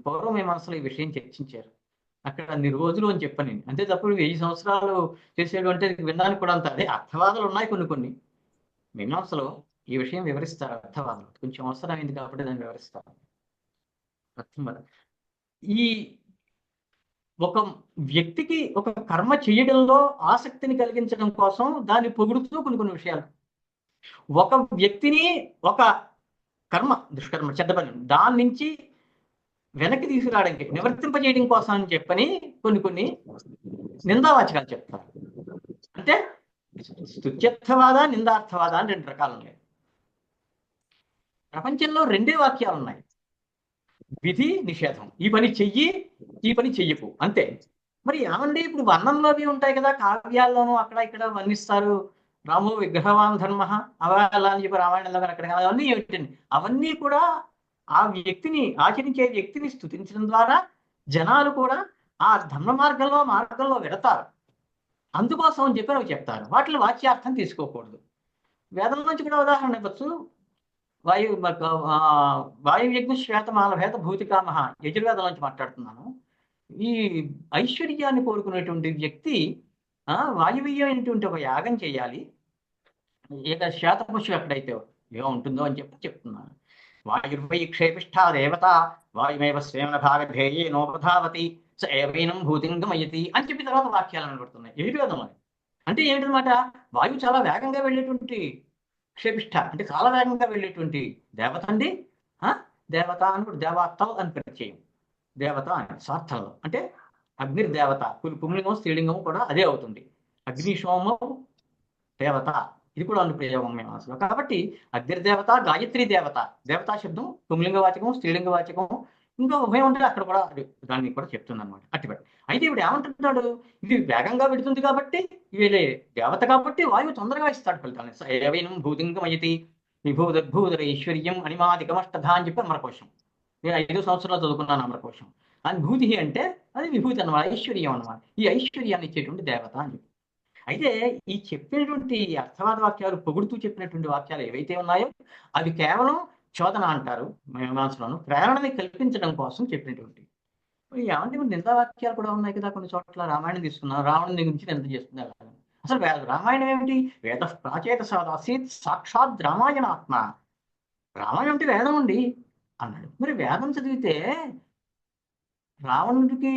పూర్వమీమాంసలో ఈ విషయం చర్చించారు. అక్కడ అన్ని రోజులు అని చెప్పని, అంతే తప్ప 1000 సంవత్సరాలు చేసేడు అంటే వినడానికి కూడా అంత అదే అర్థవాదాలు ఉన్నాయి కొన్ని మీమాంసలో ఈ విషయం వివరిస్తారు. అర్థవాదాలు కొంచెం అవసరమైంది కాబట్టి దాన్ని వివరిస్తారు. అర్థం ఈ ఒక వ్యక్తికి ఒక కర్మ చేయడంలో ఆసక్తిని కలిగించడం కోసం దాన్ని పొగుడుతూ కొన్ని విషయాలు, ఒక వ్యక్తిని ఒక కర్మ దుష్కర్మ చెడ్డ పని దాని నుంచి వెనక్కి తీసుకురావడానికి నివర్తింపజేయడం కోసం అని చెప్పని కొన్ని నిందావాచకాలు చెప్తారు. అంటే స్తుత్యర్థవాద నిందార్థవాద అని 2 రకాలు ఉన్నాయి. ప్రపంచంలో 2 వాక్యాలు ఉన్నాయి, విధి నిషేధం. ఈ పని చెయ్యి, ఈ పని చెయ్యకు, అంతే. మరి ఏమండి ఇప్పుడు వర్ణంలో అవి ఉంటాయి కదా, కావ్యాల్లోనూ అక్కడ ఇక్కడ వర్ణిస్తారు. రామో విగ్రహవాన్ ధర్మ అవాలా అని చెప్పి రామాయణంలో అక్కడ అవన్నీ ఏమిటండి, అవన్నీ కూడా ఆ వ్యక్తిని ఆచరించే వ్యక్తిని స్తుతించడం ద్వారా జనాలు కూడా ఆ ధర్మ మార్గంలో వెడతారు. అందుకోసం అని చెప్పి అవి చెప్తారు. వాటిని వాచ్యార్థం తీసుకోకూడదు. వేదం నుంచి కూడా ఉదాహరణ ఇవ్వచ్చు. వాయుయజ్ఞ శ్వేతమాల భేద భూతికామహ యజుర్వేదం నుంచి మాట్లాడుతున్నాను. ఈ ఐశ్వర్యాన్ని కోరుకునేటువంటి వ్యక్తి వాయువీయమైనటువంటి ఒక యాగం చేయాలి. ఇక శ్వేతపశు ఎక్కడైతే ఏమో ఉంటుందో అని చెప్పి చెప్తున్నాను. వాయుర్వై క్షేపిష్ఠా దేవత వాయుమేవ స్వేన భాగధేయే నోపధావతి స ఏవైనం భూతింగమయతి అని చెప్పి తర్వాత వాక్యాలు అనబడుతున్నాయి యజుర్వేదంలో. అంటే ఏమిటనమాట, వాయువు చాలా వేగంగా వెళ్ళేటువంటి క్షేపిష్ఠ అంటే చాలా వేగంగా వెళ్ళేటువంటి దేవత అండి. దేవత అని దేవతల్ అని ప్రత్యయం, దేవత అని స్వార్థంలో అంటే అగ్నిర్దేవత, పుంలింగం స్త్రీలింగం కూడా అదే అవుతుంది. అగ్నిశోమం దేవత, ఇది కూడా అనుప్రయోగం మేము అసలు. కాబట్టి అగ్నిర్దేవత, గాయత్రి దేవత, దేవతా శబ్దం పుంలింగవాచకం స్త్రీలింగవాచకం, ఇంకా ఉభయం ఉంటుంది అక్కడ కూడా, దాన్ని కూడా చెప్తుంది అనమాట. అట్టిపడి అయితే ఇప్పుడు ఏమంటున్నాడు, ఇది వేగంగా పెడుతుంది కాబట్టి వీళ్ళే దేవత కాబట్టి వాయువు తొందరగా ఇస్తాడు ఫలితాన్ని. ఏవైనం భూతింగమయతి విభూదద్భూదర ఐశ్వర్యం అనిమాదికమష్టధ అని చెప్పి అమరకోశం. నేను 5 సంవత్సరాలు చదువుకున్నాను అమరకోశం. అనుభూతి అంటే అది విభూతి అన్నమాట, ఐశ్వర్యం అన్నమాట. ఈ ఐశ్వర్యాన్ని ఇచ్చేటువంటి దేవత అని చెప్పి. అయితే ఈ చెప్పినటువంటి అర్థవాద వాక్యాలు పొగుడుతూ చెప్పినటువంటి వాక్యాలు ఏవైతే ఉన్నాయో అవి కేవలం చోదన అంటారు మీమాంసలోను, ప్రేరణని కల్పించడం కోసం చెప్పినటువంటి. ఏమంటే నిందా వాక్యాలు కూడా ఉన్నాయి కదా కొన్ని చోట్ల. రామాయణం తీసుకున్నాం, రావణుని గురించి నింద చేస్తున్నారు. అసలు రామాయణం ఏమిటి, వేద ప్రాచేత సీత్ సాక్షాత్ రామాయణాత్మ, రామాయణం అంటే వేదం అండి అన్నాడు. మరి వేదం చదివితే రావణుడికి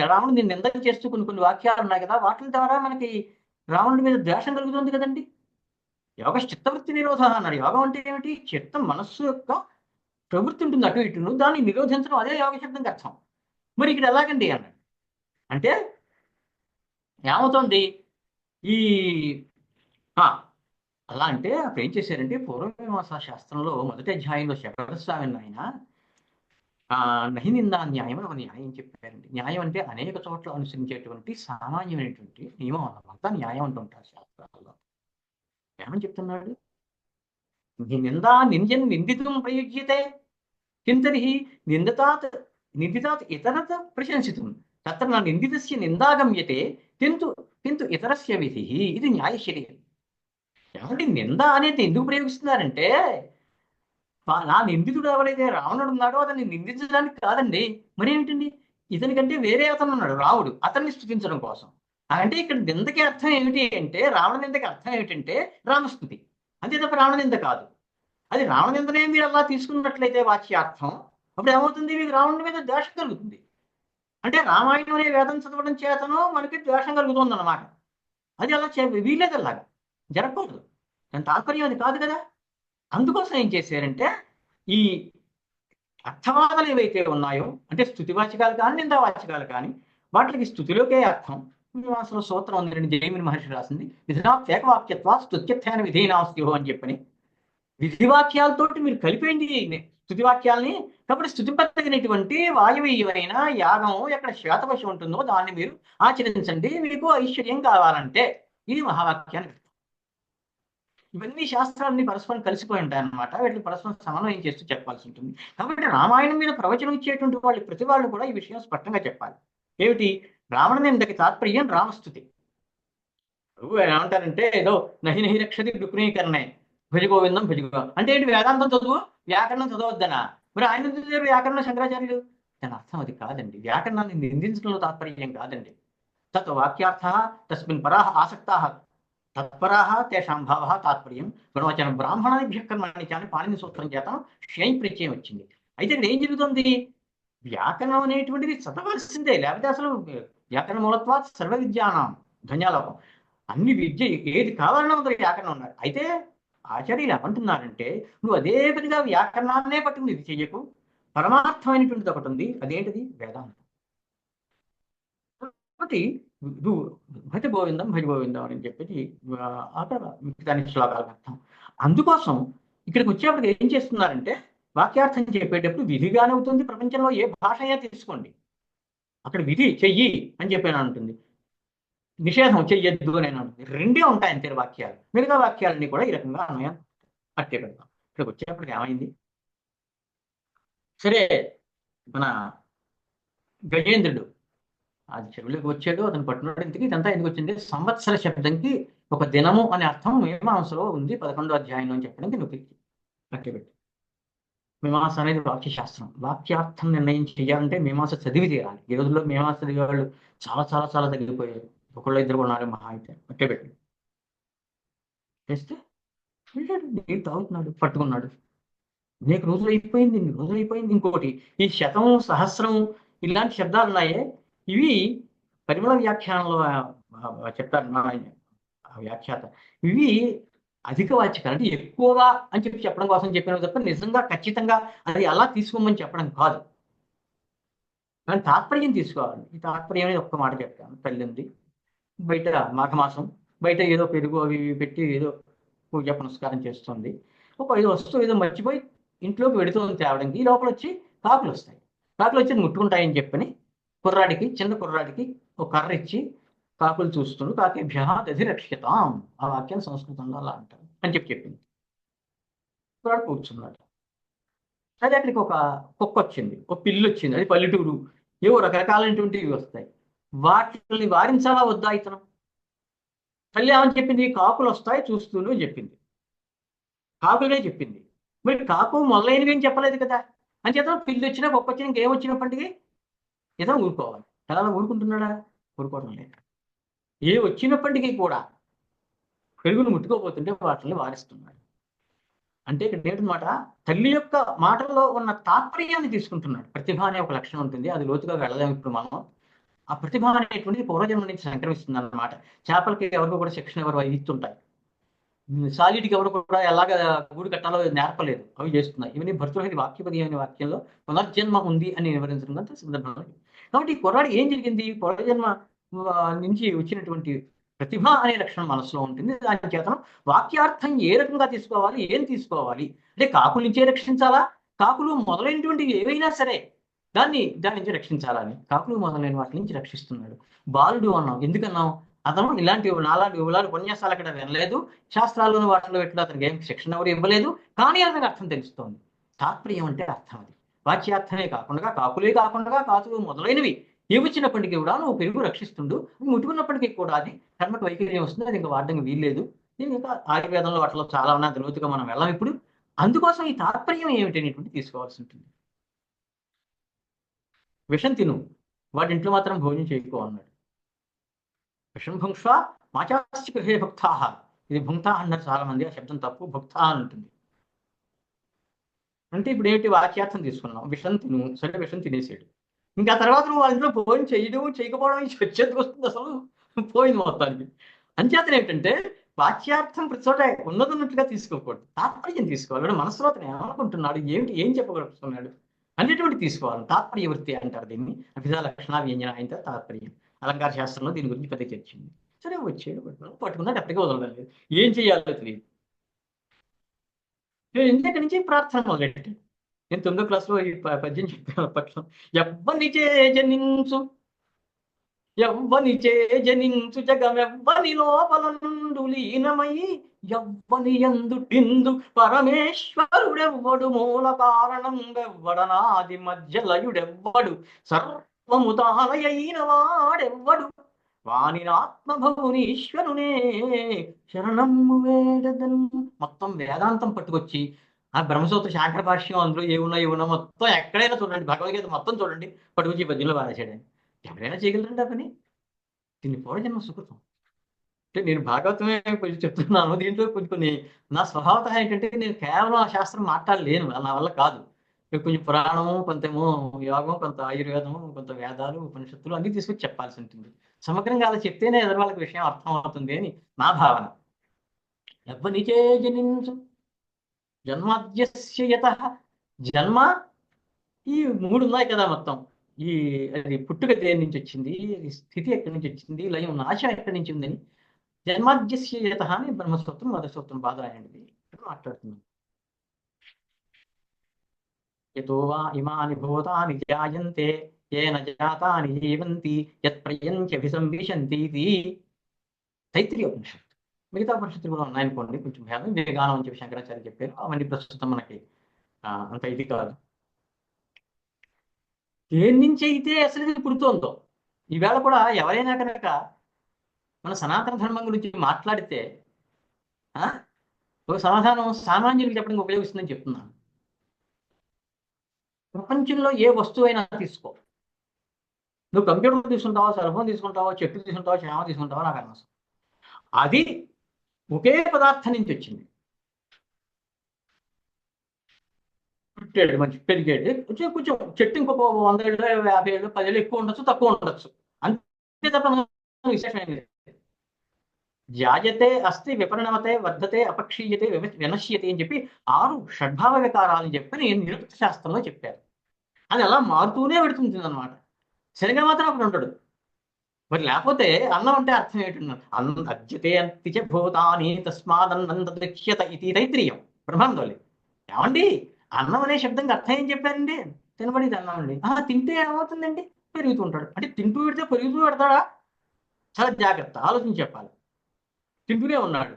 రావణుడు నింద చేస్తూ కొన్ని వాక్యాలు ఉన్నాయి కదా, వాటి ద్వారా మనకి రావణుడి మీద ద్వేషం కలుగుతుంది కదండి. యోగ చిత్తవృత్తి నిరోధ అన్నారు. యోగం అంటే ఏమిటి? చిత్తం, మనస్సు యొక్క ప్రవృత్తి ఉంటుంది అటు ఇటును, దాన్ని నిరోధించడం, అదే యోగ శబ్దంకి అర్థం. మరి ఇక్కడ ఎలాగండి అన్నాడు. అంటే ఏమవుతుంది ఈ అలా అంటే అప్పుడు ఏం చేశారంటే పూర్వమీమాంసా శాస్త్రంలో మొదటి అధ్యాయంలో శబరస్వామి ఆయన నహి నిందా న్యాయం అని ఒక న్యాయం చెప్పారండి. న్యాయం అంటే అనేక చోట్ల అనుసరించేటువంటి సామాన్యమైనటువంటి నియమం అన్నమాట. న్యాయం అంటుంటారు శాస్త్రాల్లో. ఏమని చెప్తున్నాడు? నిందా నింజన్ నిందితుం ప్రయుజ్యతే కింతర్హి నిందితాత్ ఇతరత ప్రశంసితుం తత్ర నా నిందితస్య నిందాగమ్యతే కింతు కింతు ఇతరస్య విధి. ఇది న్యాయశరీరం. ఏమంటే నింద అనేది ఎందుకు ప్రయోగిస్తున్నారంటే నా నిందితుడు ఎవరైతే రావణుడు ఉన్నాడో అతన్ని నిందించడానికి కాదండి. మరి ఏమిటండి, ఇతనికంటే వేరే అతను ఉన్నాడు రాముడు, అతన్ని స్తుతించడం కోసం. అంటే ఇక్కడ నిందకి అర్థం ఏమిటి అంటే, రావణ నిందకి అర్థం ఏమిటంటే రామస్తుతి, అంతే తప్ప రావణ నింద కాదు. అది రావణ నిందనే మీరు అలా తీసుకున్నట్లయితే వాచ్యార్థం, అప్పుడు ఏమవుతుంది? మీకు రావణుడి మీద ద్వేషం కలుగుతుంది. అంటే రామాయణం అనే వేదం చదవడం చేతనో మనకి ద్వేషం కలుగుతుంది అన్నమాట. అది అలా వీలేదు, అలాగా జరగకూడదు. దాని తాత్పర్యం అది కాదు కదా. అందుకోసం ఏం చేశారంటే ఈ అర్థవాదాలు ఏవైతే ఉన్నాయో, అంటే స్థుతివాచకాలు కానీ నిందావాచకాలు కానీ, వాటికి స్థుతిలోకే అర్థం. మీమాంసలో సూత్రం ఉందండి, జైమిని మహర్షి రాసింది, విధినా ఏకవాక్యత్వ స్తుత్యర్థాన విధేనాస్తిహో అని చెప్పని. విధివాక్యాలతోటి మీరు కలిపేయండి స్థుతివాక్యాలని. కాబట్టి స్థుతిపరచగినటువంటి వాయువీయమైన యాగం ఎక్కడ శ్వేతపశు ఉంటుందో దాన్ని మీరు ఆచరించండి, మీకు ఐశ్వర్యం కావాలంటే. ఇది మహావాక్యాన్ని. ఇవన్నీ శాస్త్రాలన్నీ పరస్పరం కలిసిపోయి ఉంటాయి అన్నమాట. వీటిని పరస్పరం సమన్వయం చేస్తూ చెప్పాల్సి ఉంటుంది. కాబట్టి రామాయణం మీద ప్రవచనం ఇచ్చేటువంటి వాళ్ళు ప్రతి వాళ్ళు కూడా ఈ విషయం స్పష్టంగా చెప్పాలి. ఏమిటి? రావణ నిందకి తాత్పర్యం రామస్తుతి. ఏమంటారంటే ఏదో నహి నహి రక్షతి రుక్మీకరణే భజగోవిందం భజగోవిందం అంటే ఏంటి? వేదాంతం చదువు, వ్యాకరణం చదవద్దనా? మరి ఆయన వ్యాకరణ శంకరాచార్యులు. దాని అర్థం అది కాదండి. వ్యాకరణాన్ని నిందించడంలో తాత్పర్యం కాదండి. తత్ వాక్యార్థ తస్మిన్ పరాహ ఆసక్తాః తత్పరాహ తేషాం భావ తాత్పర్యం గుణవచన బ్రాహ్మణానిభ్య కర్మణి అని పాణిని సూత్రం చేత శ్రేణి ప్రత్యయం వచ్చింది. అయితే ఇక్కడ ఏం జరుగుతుంది? వ్యాకరణం అనేటువంటిది చదవాల్సిందే, లేకపోతే అసలు వ్యాకరణ మూలత్వాత్ సర్వ విద్యానాం ధన్యాలోకం. అన్ని విద్య ఏది కావాలన్నా ఉందో వ్యాకరణం ఉన్నారు. అయితే ఆచార్యులు ఏమంటున్నారంటే, నువ్వు అదే పనిగా వ్యాకరణాన్నే పట్టుకుని ఇది చెయ్యకు, పరమార్థమైనటువంటిది ఒకటి ఉంది, అదేంటిది? వేదాంతం. కాబట్టి భజ గోవిందం భజ గోవిందం అని చెప్పేసి అక్కడ దానికి శ్లోకాలకు అర్థం. అందుకోసం ఇక్కడికి వచ్చేప్పటికి ఏం చేస్తున్నారంటే, వాక్యార్థం చెప్పేటప్పుడు విధిగానే అవుతుంది. ప్రపంచంలో ఏ భాష అయినా తీసుకోండి, అక్కడ విధి చెయ్యి అని చెప్పాను ఉంటుంది, నిషేధం చెయ్యొద్దు అని ఉంటుంది. రెండే ఉంటాయి అంతే వాక్యాలు. మిగతా వాక్యాలన్నీ కూడా ఈ రకంగా అన్వయం అట్టే పెడతాం. ఇక్కడికి వచ్చేప్పటికి ఏమైంది? సరే, మన గజేంద్రుడు అది చెరువులోకి వచ్చాడు, అతను పట్టున్నాడు. ఇంతకీ ఇదంతా ఎందుకు వచ్చింది? సంవత్సర శబ్దంకి ఒక దినము అనే అర్థం మీమాంసలో ఉంది, 11వ అధ్యాయంలో అని చెప్పడానికి నువ్వు అట్టేపెట్టి. మీమాంస అనేది వాక్యశాస్త్రం. వాక్యార్థం నిర్ణయం చేయాలంటే మీమాంస చదివి తీరాలి. ఈ రోజుల్లో మీమాంస చదివే వాళ్ళు చాలా చాలా చాలా తగ్గిపోయారు. ఒకళ్ళు ఇద్దరు ఉన్నారు మహా అయితే. అట్టేపెట్టి చేస్తే నీళ్ళు తాగుతున్నాడు, పట్టుకున్నాడు. అనేక రోజులు అయిపోయింది, ఇన్ని రోజులు అయిపోయింది. ఇంకోటి, ఈ శతం సహస్రం ఇలాంటి శబ్దాలు ఉన్నాయే, ఇవి పరిమళ వ్యాఖ్యానంలో చెప్తారు వ్యాఖ్యాత. ఇవి అధిక వాచ్యాలు, అంటే ఎక్కువగా అని చెప్పి చెప్పడం కోసం చెప్పినవి తప్ప నిజంగా ఖచ్చితంగా అది అలా తీసుకోమని చెప్పడం కాదు. కానీ తాత్పర్యం తీసుకోవాలి. ఈ తాత్పర్యం అనేది ఒక్క మాట చెప్తాను. తల్లి ఉంది బయట, మాఘమాసం బయట ఏదో పెరుగు అవి పెట్టి ఏదో పూజ పునస్కారం చేస్తుంది. ఒక ఏదో వస్తువు ఏదో మర్చిపోయి ఇంట్లోకి వెడుతుంది తేవడానికి, ఈ లోపల వచ్చి కాకులు వస్తాయి. కాకులు వచ్చి ముట్టుకుంటాయని చెప్పని కుర్రాడికి, చిన్న కుర్రాడికి ఒక కర్ర ఇచ్చి కాకులు చూస్తుండు, కాకేభ్య దధిరక్ష్యతాం, ఆ వాక్యం సంస్కృతంలో అలా అంటారు అని చెప్పింది. కుర్రాడు కూర్చున్నాడు. అదే అక్కడికి ఒక కుక్క వచ్చింది, ఒక పిల్లి వచ్చింది, అది పల్లెటూరు, ఏవో రకరకాలైనటువంటివి వస్తాయి. వాటిని వారించాలా వద్దా? ఇతను తల్లి ఏమని చెప్పింది? కాకులు వస్తాయి చూస్తూను అని చెప్పింది. కాకులనే చెప్పింది. మరి కాకు మొదలైనవి ఏం చెప్పలేదు కదా. అని చేత పిల్లి వచ్చినా కుక్క వచ్చినా ఇంకేం వచ్చినప్పటికీ ఇతను ఊరుకోవాలి. ఎలా ఊరుకుంటున్నాడా? ఊరుకోవడం లేదు. ఏ వచ్చినప్పటికీ కూడా పెరుగును ముట్టుకోపోతుంటే వాటిని వారిస్తున్నాడు. అంటే ఇక్కడ ఏంటన్నమాట, తల్లి యొక్క మాటల్లో ఉన్న తాత్పర్యాన్ని తీసుకుంటున్నాడు. ప్రతిభ అనే ఒక లక్షణం ఉంటుంది, అది లోతుగా వెళ్ళలేము ఇప్పుడు మనం. ఆ ప్రతిభ అనేటువంటిది పూర్వజన్మ నుంచి సంక్రమిస్తుంది అన్నమాట. చేపలకి ఎవరికో కూడా శిక్షణ ఎవరు ఇస్తుంటాయి. సాలిడ్కి ఎవరు కూడా ఎలాగ గూడు కట్టాలో నేర్పలేదు, అవి చేస్తున్నాయి. ఇవన్నీ భర్తృహరి వాక్యపది అనే వాక్యంలో పునర్జన్మ ఉంది అని వివరించడం కంటే సందర్భంలో. కాబట్టి ఈ కుర్రాడు ఏం జరిగింది, పూర్వజన్మ నుంచి వచ్చినటువంటి ప్రతిభ అనే లక్షణం మనసులో ఉంటుంది. దాని చేతనం వాక్యార్థం ఏ రకంగా తీసుకోవాలి, ఏం తీసుకోవాలి అంటే కాకుల నుంచే రక్షించాలా, కాకులు మొదలైనటువంటి ఏవైనా సరే దాని నుంచి రక్షించాలని కాకులు మొదలైన వాటి నుంచి రక్షిస్తున్నాడు. బాలుడు అన్నాం, ఎందుకన్నాం, అతను ఇలాంటి నాలాంటి ఉపన్యాసాలు అక్కడ వినలేదు, శాస్త్రాల్లోని వాటిలో ఎట్లా అతనికి ఏం శిక్షణ ఎవరు ఇవ్వలేదు, కానీ అతనికి అర్థం తెలుస్తోంది. తాత్పర్యం అంటే అర్థం అది. వాచ్యార్థమే కాకుండా కాకులే కాకుండా కాకులు మొదలైనవి ఏమొచ్చినప్పటికీ కూడా నువ్వు పెరుగు రక్షిస్తుండు, ముట్టుకున్నప్పటికీ కూడా అది కర్మకు వైకల్యం వస్తుంది, అది ఇంకా వాడడానికి వీల్లేదు. దీని ఇంకా ఆయుర్వేదంలో వాటిలో చాలా ఉన్నాయి, లోతుగా మనం వెళ్ళాం ఇప్పుడు. అందుకోసం ఈ తాత్పర్యం ఏమిటనేటువంటి తీసుకోవాల్సి ఉంటుంది. విషం తిను, వాడి ఇంట్లో మాత్రం భోజనం చేయకో అన్నాడు. విషం భుంక్ష్వ మాచాస్య గృహే భుక్తా. ఇది భుంక్తా అన్నారు చాలా మంది, ఆ శబ్దం తప్పు, భుక్తా అని ఉంటుంది. అంటే ఇప్పుడు ఏంటి, వాక్యార్థం తీసుకున్నాం, విషం తిను, సరే విషం తినేసాడు. ఇంకా తర్వాత నువ్వు వాళ్ళ ఇంట్లో భోజనం చేయడం చేయకపోవడం చర్చకు వస్తుంది, అసలు పోయింది మొత్తానికి. అంచేతన ఏంటంటే వాక్యార్థం ప్రతి చోట ఉన్నదన్నట్టుగా తీసుకోకూడదు, తాత్పర్యం తీసుకోవాలి. మనసులో అతను ఏమనుకుంటున్నాడు, ఏం చెప్పగలుగుతున్నాడు అనేటువంటి తీసుకోవాలి. తాత్పర్య వృత్తి అంటారు దీన్ని. అభిధా లక్షణ వ్యంజన అయిన తాత్పర్యం. అలంకార శాస్త్రంలో దీని గురించి పెద్ద చర్చ ఉంది. సరే వచ్చాడు, పట్టుకున్నాడు, ఎప్పటికీ వదలలేదు. ఏం చేయాలో తెలియదు. ఇంతక నుంచి ప్రార్థన మొదలెట్టాడు. నేను 9వ క్లాస్లో ఈ పద్యం చెప్పాను అప్పట్లో. ఎవ్వనిచే జనించు జగమెవ్వని లోపల నుండు లీనమై ఎవ్వని యందు పరమేశ్వరుడెవ్వడు, మూల కారణం వెవ్వడనాది మధ్యలయుడెవ్వడు, సర్వము తానయైన వాడెవ్వడు, వాని ఆత్మభవునీశ్వరునే శరణము వేడదన్. మొత్తం వేదాంతం పట్టుకొచ్చి ఆ బ్రహ్మసూత్ర శాంకర భాష్యం అందులో ఏమున్నా మొత్తం ఎక్కడైనా చూడండి, భగవద్గీత మొత్తం చూడండి, పట్టుకొచ్చి పద్యంలో వారేసాడని. ఎవరైనా చేయగలరండి ఆ పని? దీన్ని పూర్వజన్మ సుకృతం. అంటే నేను భాగవతమే కొంచెం చెప్తున్నాను, దీంట్లో కొన్ని నా స్వభావత ఏంటంటే నేను కేవలం ఆ శాస్త్రం మాట్లాడలేను, నా వల్ల కాదు. కొంచెం పురాణము, కొంతేమో యోగం, కొంత ఆయుర్వేదము, కొంత వేదాలు, ఉపనిషత్తులు అన్ని తీసుకొచ్చి చెప్పాల్సి ఉంటుంది. సమగ్రంగా అలా చెప్తేనే ఎదురు వాళ్ళకి విషయం అర్థం అవుతుంది అని నా భావన. ఎవ్వనిచే జనించు జన్మాద్యస్య యతః. జన్మ ఈ 3 ఉన్నాయి కదా మొత్తం. ఈ అది పుట్టుక దేని నుంచి వచ్చింది, స్థితి ఎక్కడి నుంచి వచ్చింది, లయం నాశం ఎక్కడి నుంచి ఉందని జన్మాద్యస్య యతః అని బ్రహ్మసూత్రం మొదటి సూత్రం బాధరాయండి మాట్లాడుతున్నాం. యతో వా ఇమాని భూతాని జాయంతే ఏన జాతాని జీవంతి యత్ప్రయంత్యభిసంవిశంతి. తైత్రీయ ఉపనిషత్తు. మిగతా ఉపనిషత్తులు కూడా ఉన్నాయనుకోండి, కొంచెం భేదం. వివేగానం అని చెప్పి శంకరాచార్య చెప్పారు, అవన్నీ ప్రస్తుతం మనకి అంత ఇది కాదు. దేని నుంచి అయితే అసలు ఇది పుడుతోందో, ఈవేళ కూడా ఎవరైనా కనుక మన సనాతన ధర్మం గురించి మాట్లాడితే ఒక సమాధానం సామాన్యులకు చెప్పడానికి ఉపయోగిస్తుందని చెప్తున్నాను. ప్రపంచంలో ఏ వస్తువైనా తీసుకో, నువ్వు కంప్యూటర్ తీసుకుంటావో, సెల్ ఫోన్ తీసుకుంటావో, చెట్టు తీసుకుంటావో, క్షేమ తీసుకుంటావో నాకు అనవసరం. అది ఒకే పదార్థం నుంచి వచ్చింది. పుట్టాడు, మంచి పెరిగాడు, కొంచెం చెట్టు ఇంకొక 100 ఏళ్ళు, 50 ఏళ్ళు, 10 ఏళ్ళు ఎక్కువ ఉండొచ్చు, తక్కువ ఉండొచ్చు, అంతే తప్ప విశేషమైన జాయతే అస్తి విపరిణమతే వర్ధతే అపక్షీయతే వినశ్యతే అని చెప్పి 6 షడ్భావ వికారాలని చెప్పి నేను నిరుక్త శాస్త్రంలో చెప్పాను. అది అలా మారుతూనే పెడుతుంది అనమాట. శనిగా మాత్రం అక్కడ ఉంటాడు. మరి లేకపోతే అన్నం అంటే అర్థం ఏంటన్నాడు, అద్యతే అంతిచ భూతాని తస్మాదన్నంతృచ్యత ఇది తైత్రీయం బ్రహ్మాండోలి. ఏమండి, అన్నం అనే శబ్దంకి అర్థం ఏం చెప్పారండి? తినబడిది అన్నం అండి. తింటే ఏమవుతుందండి? పెరుగుతుంటాడు. అంటే తింటూ పెడితే పెరుగుతూ పెడతాడా? చాలా జాగ్రత్త ఆలోచించి చెప్పాలి. తింటూనే ఉన్నాడు,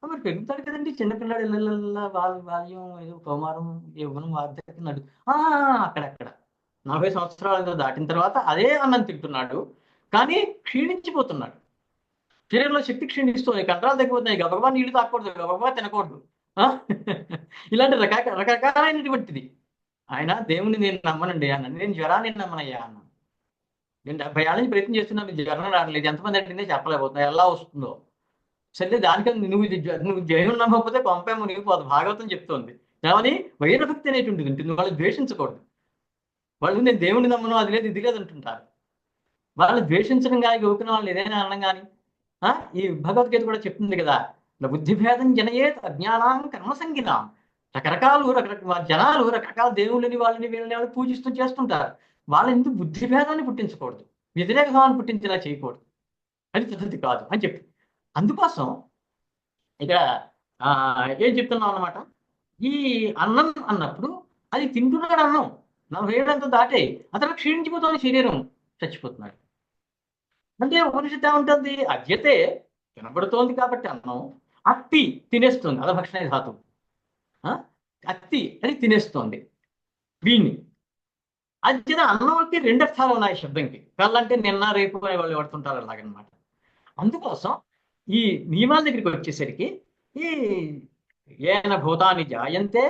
మరి పెరుగుతాడు కదండి. చిన్నపిల్లాడు ఇళ్ళ బాల్యం, ఏదో కౌమారం, యవ్వనం, వార్ధక్యం అక్కడక్కడ 40 సంవత్సరాలు దాటిన తర్వాత అదే అన్నం తింటున్నాడు, కానీ క్షీణించిపోతున్నాడు. శరీరంలో శక్తి క్షీణిస్తుంది, కండరాలు తగ్గిపోతున్నాయి, గబగబా నీళ్లు తాకూడదు, గబగబా తినకూడదు, ఇలాంటి రకరకాలైనటువంటిది. ఆయన దేవుని నేను నమ్మనండి అన్నాడు. నేను జ్వరాన్ని నమ్మనయ్యా అన్నాను. నేను 70 ఏళ్ళ నుంచి ప్రయత్నం చేస్తున్నా, జ్వరం రావట్లేదు, ఎంతమంది అంటే చెప్పలేకపోతున్నా, ఎలా వస్తుందో. సరే దానికన్నా నువ్వు జయం నమ్మకపోతే పంపే మునిగిపోదు, భాగవతం చెప్తోంది. ఏమని? వైరభక్తి అనేటువంటిది ఉంటుంది, వాళ్ళు ద్వేషించకూడదు. వాళ్ళు నేను దేవుని నమ్మను, అది లేదు ఇది లేదు అంటుంటారు. వాళ్ళని ద్వేషించడం కానీ గోకిన వాళ్ళు ఏదైనా అనడం కానీ ఈ భగవద్గీత కూడా చెప్తుంది కదా, బుద్ధిభేదం జనయేత్ అజ్ఞానాం కర్మ సంగినాం. రకరకాల జనాలు రకరకాల దేవుళ్ళని వాళ్ళని వీళ్ళని పూజిస్తూ చేస్తుంటారు. వాళ్ళ ఎందుకు బుద్ధిభేదాన్ని పుట్టించకూడదు, వ్యతిరేక భావాన్ని పుట్టించేలా చేయకూడదు, అది పద్ధతి కాదు అని చెప్పి. అందుకోసం ఇక్కడ ఏం చెప్తున్నాం అన్నమాట, ఈ అన్నం అన్నప్పుడు అది తింటున్నాడు అన్నం 47 దాటే అతను క్షీణించిపోతుంది, శరీరం చచ్చిపోతున్నాడు. అంటే ఉపనిషత్తు ఏముంటుంది, అద్యతే తినబడుతోంది కాబట్టి అన్నం, అత్తి తినేస్తుంది, అదభక్షణ ధాతువు. అత్తి అది తినేస్తోంది వీణ్ణి. అద్యత అన్నంకి 2 అర్థాలు ఉన్నాయి శబ్దంకి. కళ్ళంటే నిన్న రేపు అనే వాళ్ళు పడుతుంటారు అలాగనమాట. అందుకోసం ఈ నియమాల దగ్గరికి వచ్చేసరికి ఈ ఏన భూతాన్ని జాయంతే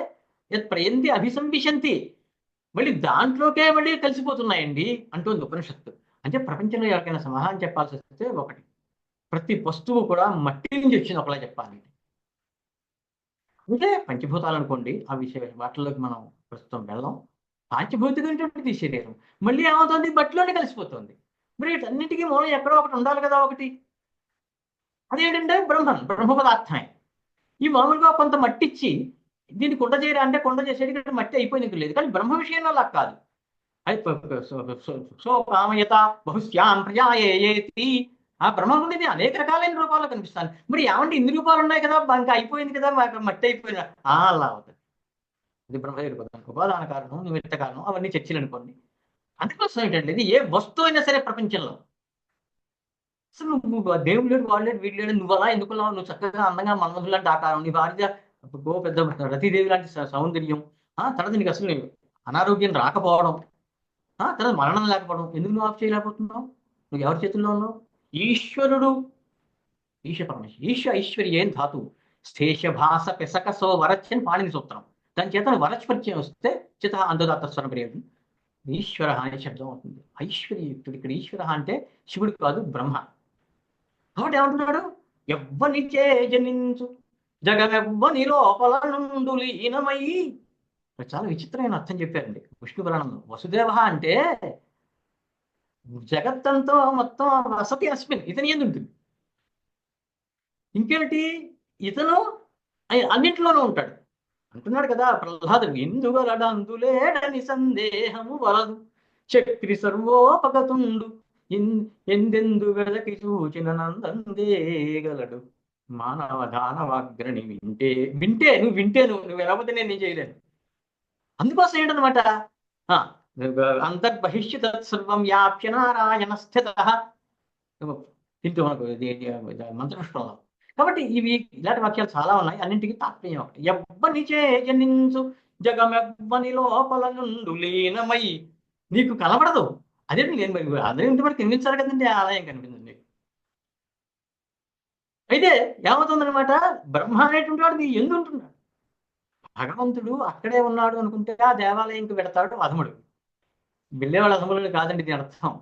యత్ ప్రయంతి అభిసంవిశంతి, మళ్ళీ దాంట్లోకే మళ్ళీ కలిసిపోతున్నాయండి అంటుంది ఉపనిషత్తు. అంటే ప్రపంచంలో ఎవరికైనా సమాధానం చెప్పాల్సి వస్తే ఒకటి, ప్రతి వస్తువు కూడా మట్టి నుంచి వచ్చింది ఒకలా చెప్పాలి. అంటే పంచభూతాలు అనుకోండి, ఆ విషయం వాటిలోకి మనం ప్రస్తుతం వెళ్దాం. పాంచభౌతికమైనటువంటి శరీరం మళ్ళీ ఏమవుతుంది, బట్టిలోనే కలిసిపోతుంది. మరి వీటన్నిటికీ మూలం ఎక్కడో ఒకటి ఉండాలి కదా, ఒకటి అదేంటంటే బ్రహ్మ పదార్థమే. ఈ మామూలుగా కొంత మట్టి ఇచ్చి దీన్ని కుండ చేయరా అంటే కుండ చేసేది మట్టి అయిపోయినది లేదు, కానీ బ్రహ్మ విషయంలో అలా కాదు. సో కామయత బహుశ్యాం ప్రజాయేతి, ఆ బ్రహ్మం ఉండేది అనేక రకాలైన రూపాల్లో కనిపిస్తాను. మరి ఏమంటే ఇన్ని రూపాలు ఉన్నాయి కదా, ఇంకా అయిపోయింది కదా, మట్టి అయిపోయింది అలా అవుతుంది. ఇది బ్రహ్మ ఉపాదాన కారణం, నిమిత్త కారణం, అవన్నీ చర్చలు అనుకోండి. అందుకోసం ఏంటంటే ఇది ఏ వస్తువు అయినా సరే ప్రపంచంలో అసలు నువ్వు దేవుడు లేడు, వాడు లేడు, వీడు లేడు, నువ్వు అలా ఎందుకున్నావు, నువ్వు చక్కగా అందంగా మన్మధుడు లాంటి ఆకారం, నీ భార్య పెద్ద రతీదేవి లాంటి సౌందర్యం, తర్వాత నీకు అసలు అనారోగ్యం రాకపోవడం, తర్వాత మరణం లేకపోవడం, ఎందుకు నువ్వు ఆఫ్ చేయలేకపోతున్నావు? నువ్వు ఎవరి చేతుల్లో ఉన్నావు? ఈశ్వరుడు, ఐశ్వర్యేన్ ధాతు స్థేష భాస పెసక సో వరచ్చని పాణిని సూత్రం. దాని చేత వరచ్ పరిచయం వస్తే చిత అందదాత స్వరం ప్రియుడు ఈశ్వర అనే శబ్దం అవుతుంది. ఐశ్వర్యయుక్తుడు. ఇక్కడ ఈశ్వర అంటే శివుడు కాదు, బ్రహ్మ. కాబట్టి ఏమంటున్నాడు, ఎవ్వని జనించు జగమెవ్వని లోపల నుండు లీనమయ్యి. చాలా విచిత్రమైన అర్థం చెప్పారండి విష్ణు పురాణంలో. వసుదేవ అంటే జగత్తంతో మొత్తం వసతి అస్మిన్, ఇతని ఎందు ఉంటుంది. ఇంకేంటి, ఇతను అన్నింటిలోనూ ఉంటాడు అంటున్నాడు కదా ప్రహ్లాదుడు. ఎందువలడందులేడని సందేహము వలదు, చక్రి సర్వోపగతుండు ఎందెందు వెదకి సూచిన నందందేగలడు, మానవ దానవాగ్రణి వింటే నువ్వు వెళ్ళకపోతే నేను చేయలేను. అందుకోసం ఏంటనమాట, అంతర్బహిష్య సర్వం వ్యాప్య నారాయణ స్థిత తింటూ మనకు మంత్రపుష్పంలో. కాబట్టి ఇవి ఇలాంటి వాక్యాలు చాలా ఉన్నాయి, అన్నింటికి తాత్పర్యం ఒకటి. ఎవ్వని జనించు జగమెవ్వని లోపల నుండు లీనమై. నీకు కనబడదు, అదే నేను అందరూ ఇంటి వరకు కనిపించారు కదండి, ఆలయం కనిపించింది. అయితే ఏమవుతుందనమాట, బ్రహ్మ అనేటువంటి వాడు నీ ఎందు ఉంటున్నాడు. భగవంతుడు అక్కడే ఉన్నాడు అనుకుంటే ఆ దేవాలయంకి వెడతాడు అధముడు. వెళ్ళేవాళ్ళు అధములని కాదండి దీని అర్థం.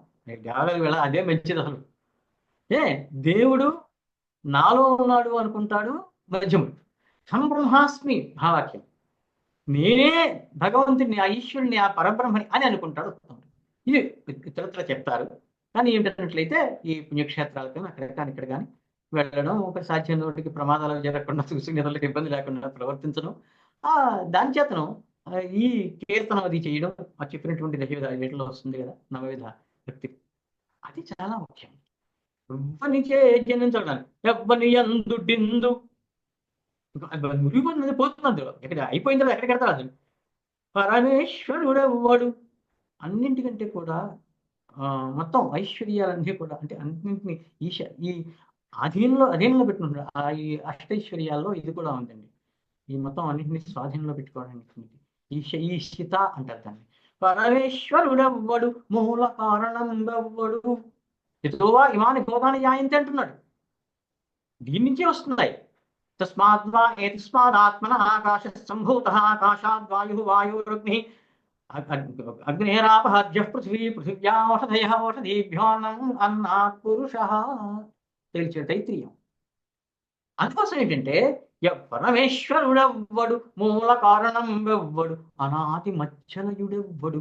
దేవాలయం వెళ్ళ అదే మంచిది అసలు. దేవుడు నాలో ఉన్నాడు అనుకుంటాడు మధ్యముడు. సంబ్రహ్మాస్మి మహావాక్యం, నేనే భగవంతుడిని, ఆ ఈశ్వరుని, ఆ పరబ్రహ్మని అని అనుకుంటాడు ఉత్తముడు. ఇది ఇతరత్ర చెప్తారు. కానీ ఏంటన్నట్లయితే ఈ పుణ్యక్షేత్రాలకు అక్కడ కానీ ఇక్కడ కానీ వెళ్ళడం, ఒక సాధ్యమైనటికి ప్రమాదాలు జరగకుండా, చూసినతలకు ఇబ్బంది లేకుండా ప్రవర్తించడం, దాని చేతను ఈ కీర్తనం అది చేయడం, ఆ చెప్పినటువంటి దశవిధ వీటిలో వస్తుంది కదా నవవిధ భక్తి, అది చాలా ముఖ్యం. ఎవ్వనిచే జనించడానికి ఎవ్వని అందుడిందు మురిగిపోతుంది, పోతుంది. ఎక్కడ అయిపోయిన తర్వాత ఎక్కడికి వెళ్తాడు అసలు. పరమేశ్వరుడెవ్వడు అన్నింటికంటే కూడా మొత్తం ఐశ్వర్యాలన్నీ కూడా, అంటే అన్నింటినీ ఈ అధీనంలో పెట్టుకుంటాడు. ఈ అష్టైశ్వర్యాల్లో ఇది కూడా ఉందండి. ఈ మొత్తం అన్నింటినీ స్వాధీనంలో పెట్టుకోవడానికి ఈశిత అంటారు దాన్ని. పరమేశ్వరుడెవ్వడు మూల కారణం ఎవ్వడు ఎదువా ఇమాని భోగాన్ని జాయంతి అంటున్నాడు. దీని నుంచే వస్తున్నాయి. తస్మాత్మన ఆకాశ సంభూత ఆకాశాద్ వాయు వాయురగ్ని అగ్నేరాపహద్య పృథివీ పృథివ్యా ఓషధయ ఓషధీభ్యోన్నం అన్నాత్ పురుష తెలిసిన తైత్రీయం. అందుకోసం ఏంటంటే పరమేశ్వరుడెవ్వడు మూల కారణం ఎవ్వడు అనాది మచ్చలయుడెవ్వడు.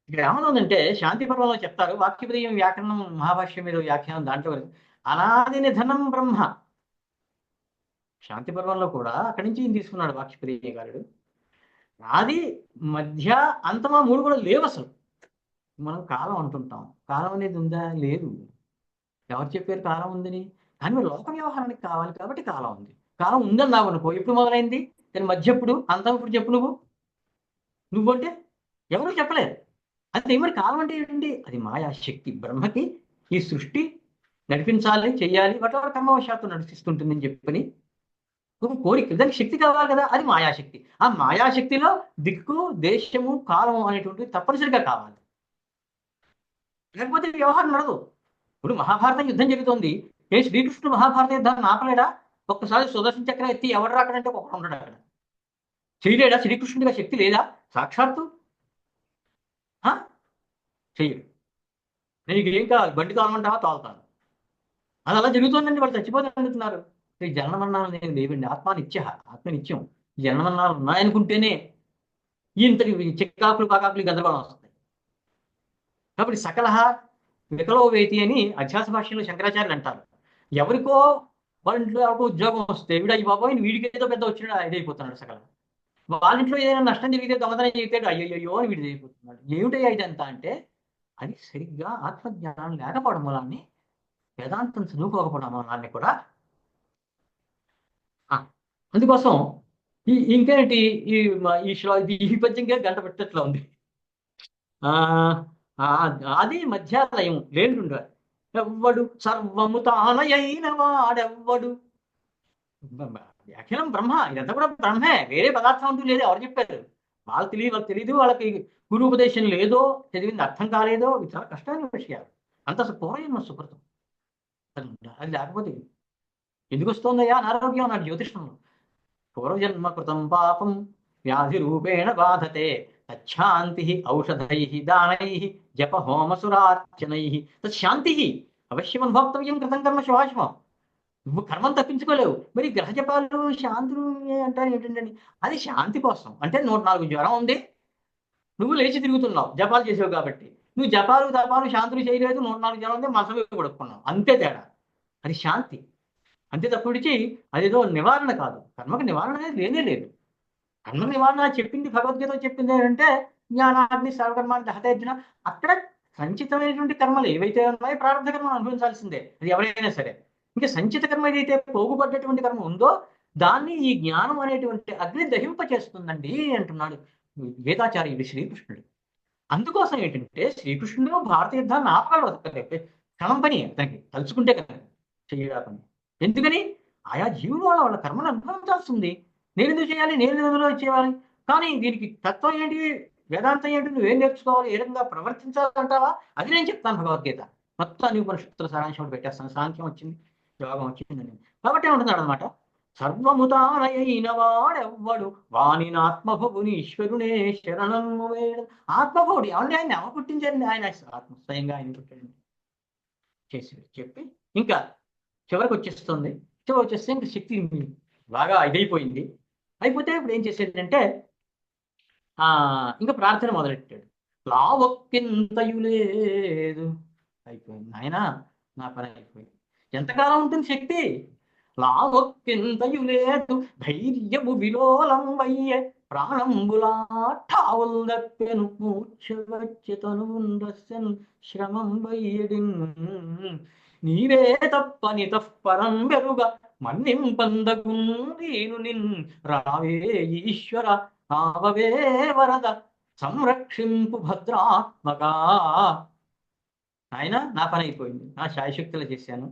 ఇక్కడ ఏమనుందంటే శాంతి పర్వంలో చెప్తారు, వాక్యప్రియం వ్యాకరణం మహాభాష్యం మీద వ్యాఖ్యానం దాంట్లో అనాది నిధనం బ్రహ్మ. శాంతి పర్వంలో కూడా అక్కడి నుంచి ఈయన తీసుకున్నాడు వాక్యప్రియ గారుడు. ఆది మధ్య అంతమా మూడు కూడా లేవు అసలు. మనం కాలం అంటుంటాం, కాలం అనేది ఉందా? లేదు. ఎవరు చెప్పారు కాలం ఉందని? కానీ మరి లోక వ్యవహారానికి కావాలి కాబట్టి కాలం ఉంది. కాలం ఉందన్నావు అనుకో, ఎప్పుడు మొదలైంది? దాని మధ్య ఎప్పుడు, అంతం ఇప్పుడు చెప్పు నువ్వు అంటే ఎవరు చెప్పలేరు. అది మరి కాలం అంటే ఏంటండి? అది మాయాశక్తి. బ్రహ్మకి ఈ సృష్టి నడిపించాలి, చెయ్యాలి, వాటి కర్మవశాత్తు నడిపిస్తుంటుందని చెప్పని ఒక కోరిక, దానికి శక్తి కావాలి కదా, అది మాయాశక్తి. ఆ మాయాశక్తిలో దిక్కు, దేశము, కాలము అనేటువంటివి తప్పనిసరిగా కావాలి. లేకపోతే వ్యవహారం నడదు. ఇప్పుడు మహాభారతం యుద్ధం జరుగుతోంది, ఏ శ్రీకృష్ణుడు మహాభారత యుద్ధాన్ని ఆపలేడా? ఒక్కసారి సుదర్శన చక్రం ఎత్తి ఎవరు రాకడంటే ఒకడు ఉండడు అక్కడ. చేయలేడా? శ్రీకృష్ణుడిగా శక్తి లేదా సాక్షాత్తు? ఆ? చెయ్యడు. నీకు ఏం కావాలి? బండి తోలమంటావా? తోలుతాను. అది అలా జరుగుతోందండి. వాళ్ళు చచ్చిపోతే అంటున్నారు. ఈ జన్మమరణాలు నేను లేవండి. ఆత్మ ఆత్మనిత్యం. జన్మమరణాలు ఉన్నాయనుకుంటేనే ఇంతటి చిక్కాకులు పాకాకులు గందరగోళం వస్తాయి. కాబట్టి సకల వికలో వేతి అని అధ్యాస భాషలో శంకరాచార్యులు అంటారు. ఎవరికో వాళ్ళ ఇంట్లో ఎవరికో ఉద్యోగం వస్తే వీడు అయ్యి బాబోయ్ వీడికి ఏదో పెద్ద వచ్చినా ఇదైపోతున్నాడు సకలం. వాళ్ళ ఇంట్లో ఏదైనా నష్టం జరిగితే దొంగతనం చేస్తాడు, అయ్యో అని వీడు అయిపోతున్నాడు. ఏమిటయ్యా ఇదంతా అంటే అది సరిగ్గా ఆత్మజ్ఞానం లేకపోవడం మూలాన్ని, వేదాంతం చదువుకోకపోవడం మూలాన్ని కూడా. ఆ, అందుకోసం ఇంకేంటి ఈ ఈ పద్యంగా గంట పెట్టట్లా ఉంది. ఆ ఆ, అది మధ్యాలయం లేనుండ ఎవ్వడు సర్వము తానయైన వాడెవ్వడు. అఖిలం బ్రహ్మ, ఇదంతా కూడా బ్రహ్మే, వేరే పదార్థం అంటూ లేదు. ఎవరు చెప్పారు? వాళ్ళకి తెలియదు, వాళ్ళకి గురుపదేశం లేదో, చదివింది అర్థం కాలేదో, ఇవి చాలా కష్టమైన విషయాలు. అంత పూర్వజన్మ సుకృతం. అది లేకపోతే ఎందుకు వస్తుందయ్యా అనారోగ్యం అన్నాడు జ్యోతిష్మంలో. పూర్వజన్మ కృతం పాపం వ్యాధి రూపేణ బాధతే తచ్చాంతి ఔషధై దానై జప హోమసురార్చనై తశాంతి అవశ్యం అనుభోక్తవ్యం కృతం కర్మ శుభాశుభం. నువ్వు కర్మం తప్పించుకోలేవు. మరి గ్రహ జపాలు శాంతులు అంటారు ఏంటండి? అది శాంతి కోసం. అంటే 104 జ్వరం ఉంది, నువ్వు లేచి తిరుగుతున్నావు జపాలు చేసావు కాబట్టి. నువ్వు జపాలు తపాలు శాంతులు చేయలేదు, 104 జ్వరం ఉంది, మనసు పడుకున్నావు, అంతే తేడా. అది శాంతి. అంతే తప్పిడిచి అదేదో నివారణ కాదు. కర్మకు నివారణ అనేది లేనే లేదు. కర్మ నివారణ చెప్పింది భగవద్గీత చెప్పింది ఏంటంటే జ్ఞానాగ్ని సర్వకర్మాన్ని దహతేర్జున. అక్కడ సంచితమైనటువంటి కర్మలు ఏవైతే ఉన్నాయో ప్రారంభ కర్మను అనుభవించాల్సిందే, అది ఎవరైనా సరే. ఇంకా సంచిత కర్మ ఏదైతే పోగుపడ్డటువంటి కర్మ ఉందో దాన్ని ఈ జ్ఞానం అనేటువంటి అగ్ని దహింప చేస్తుందండి అంటున్నాడు గీతాచార్యుడు శ్రీకృష్ణుడు. అందుకోసం ఏంటంటే శ్రీకృష్ణుడు భారత యుద్ధాన్ని ఆపగలడు. క్షణం పని అతనికి తలుచుకుంటే కదా చెయ్యడా పని. ఎందుకని ఆయా జీవులు వాళ్ళ కర్మను అనుభవించాల్సి ఉంది. నేను ఎందుకు చేయాలి, నేను ఎందులో చేయాలి? కానీ దీనికి తత్వం ఏంటి, వేదాంతం ఏంటి, నువ్వేం నేర్చుకోవాలి, ఏ విధంగా ప్రవర్తించాలంటావా? అది నేను చెప్తాను భగవద్గీత. మొత్తం అన్ని ఉపనిషత్తుల సారాంశం పెట్టేస్తాను. సాంఖ్యం వచ్చింది, యోగం వచ్చిందని. కాబట్టి ఏమంటున్నాడు అనమాట, సర్వముతానయైన వాడెవ్వడు వాణినాత్మభవుని ఈశ్వరునే శరణము వేడు. ఆత్మభవుడు ఏమంటే ఆయన ఎవరు పుట్టించారండి? ఆయన ఆత్మ స్వయంగా ఆయన పుట్టాడండి. చేసి చెప్పి ఇంకా చివరికి వచ్చేస్తుంది. చివరి వచ్చేస్తే ఇంకా శక్తి బాగా ఇదైపోయింది. అయిపోతే ఇప్పుడు ఏం చేసేటంటే ఇంకా ప్రార్థన మొదలెట్టాడు. లావొక్కింతయు లేదు. అయిపోయింది నాయన, నా పని అయిపోయింది. ఎంతకాలం ఉంటుంది శక్తి? లావొక్కింతయు లేదు ధైర్యము విలోలం వయ్యే ప్రాణంబులా ఠావుల్ దప్పెను మూర్ఛ వచ్చి తనుండస్సెన్ శ్రమం వయ్యడిన్ నీవే తప్పని తప్పరం వెరుగ మన్నింపందగుందీను నిన్ రావే ఈశ్వర ఆవవే వరద సంరక్షింపు భద్రాత్మగా. ఆయన నా పని అయిపోయింది, నా శాయశక్తులు చేశాను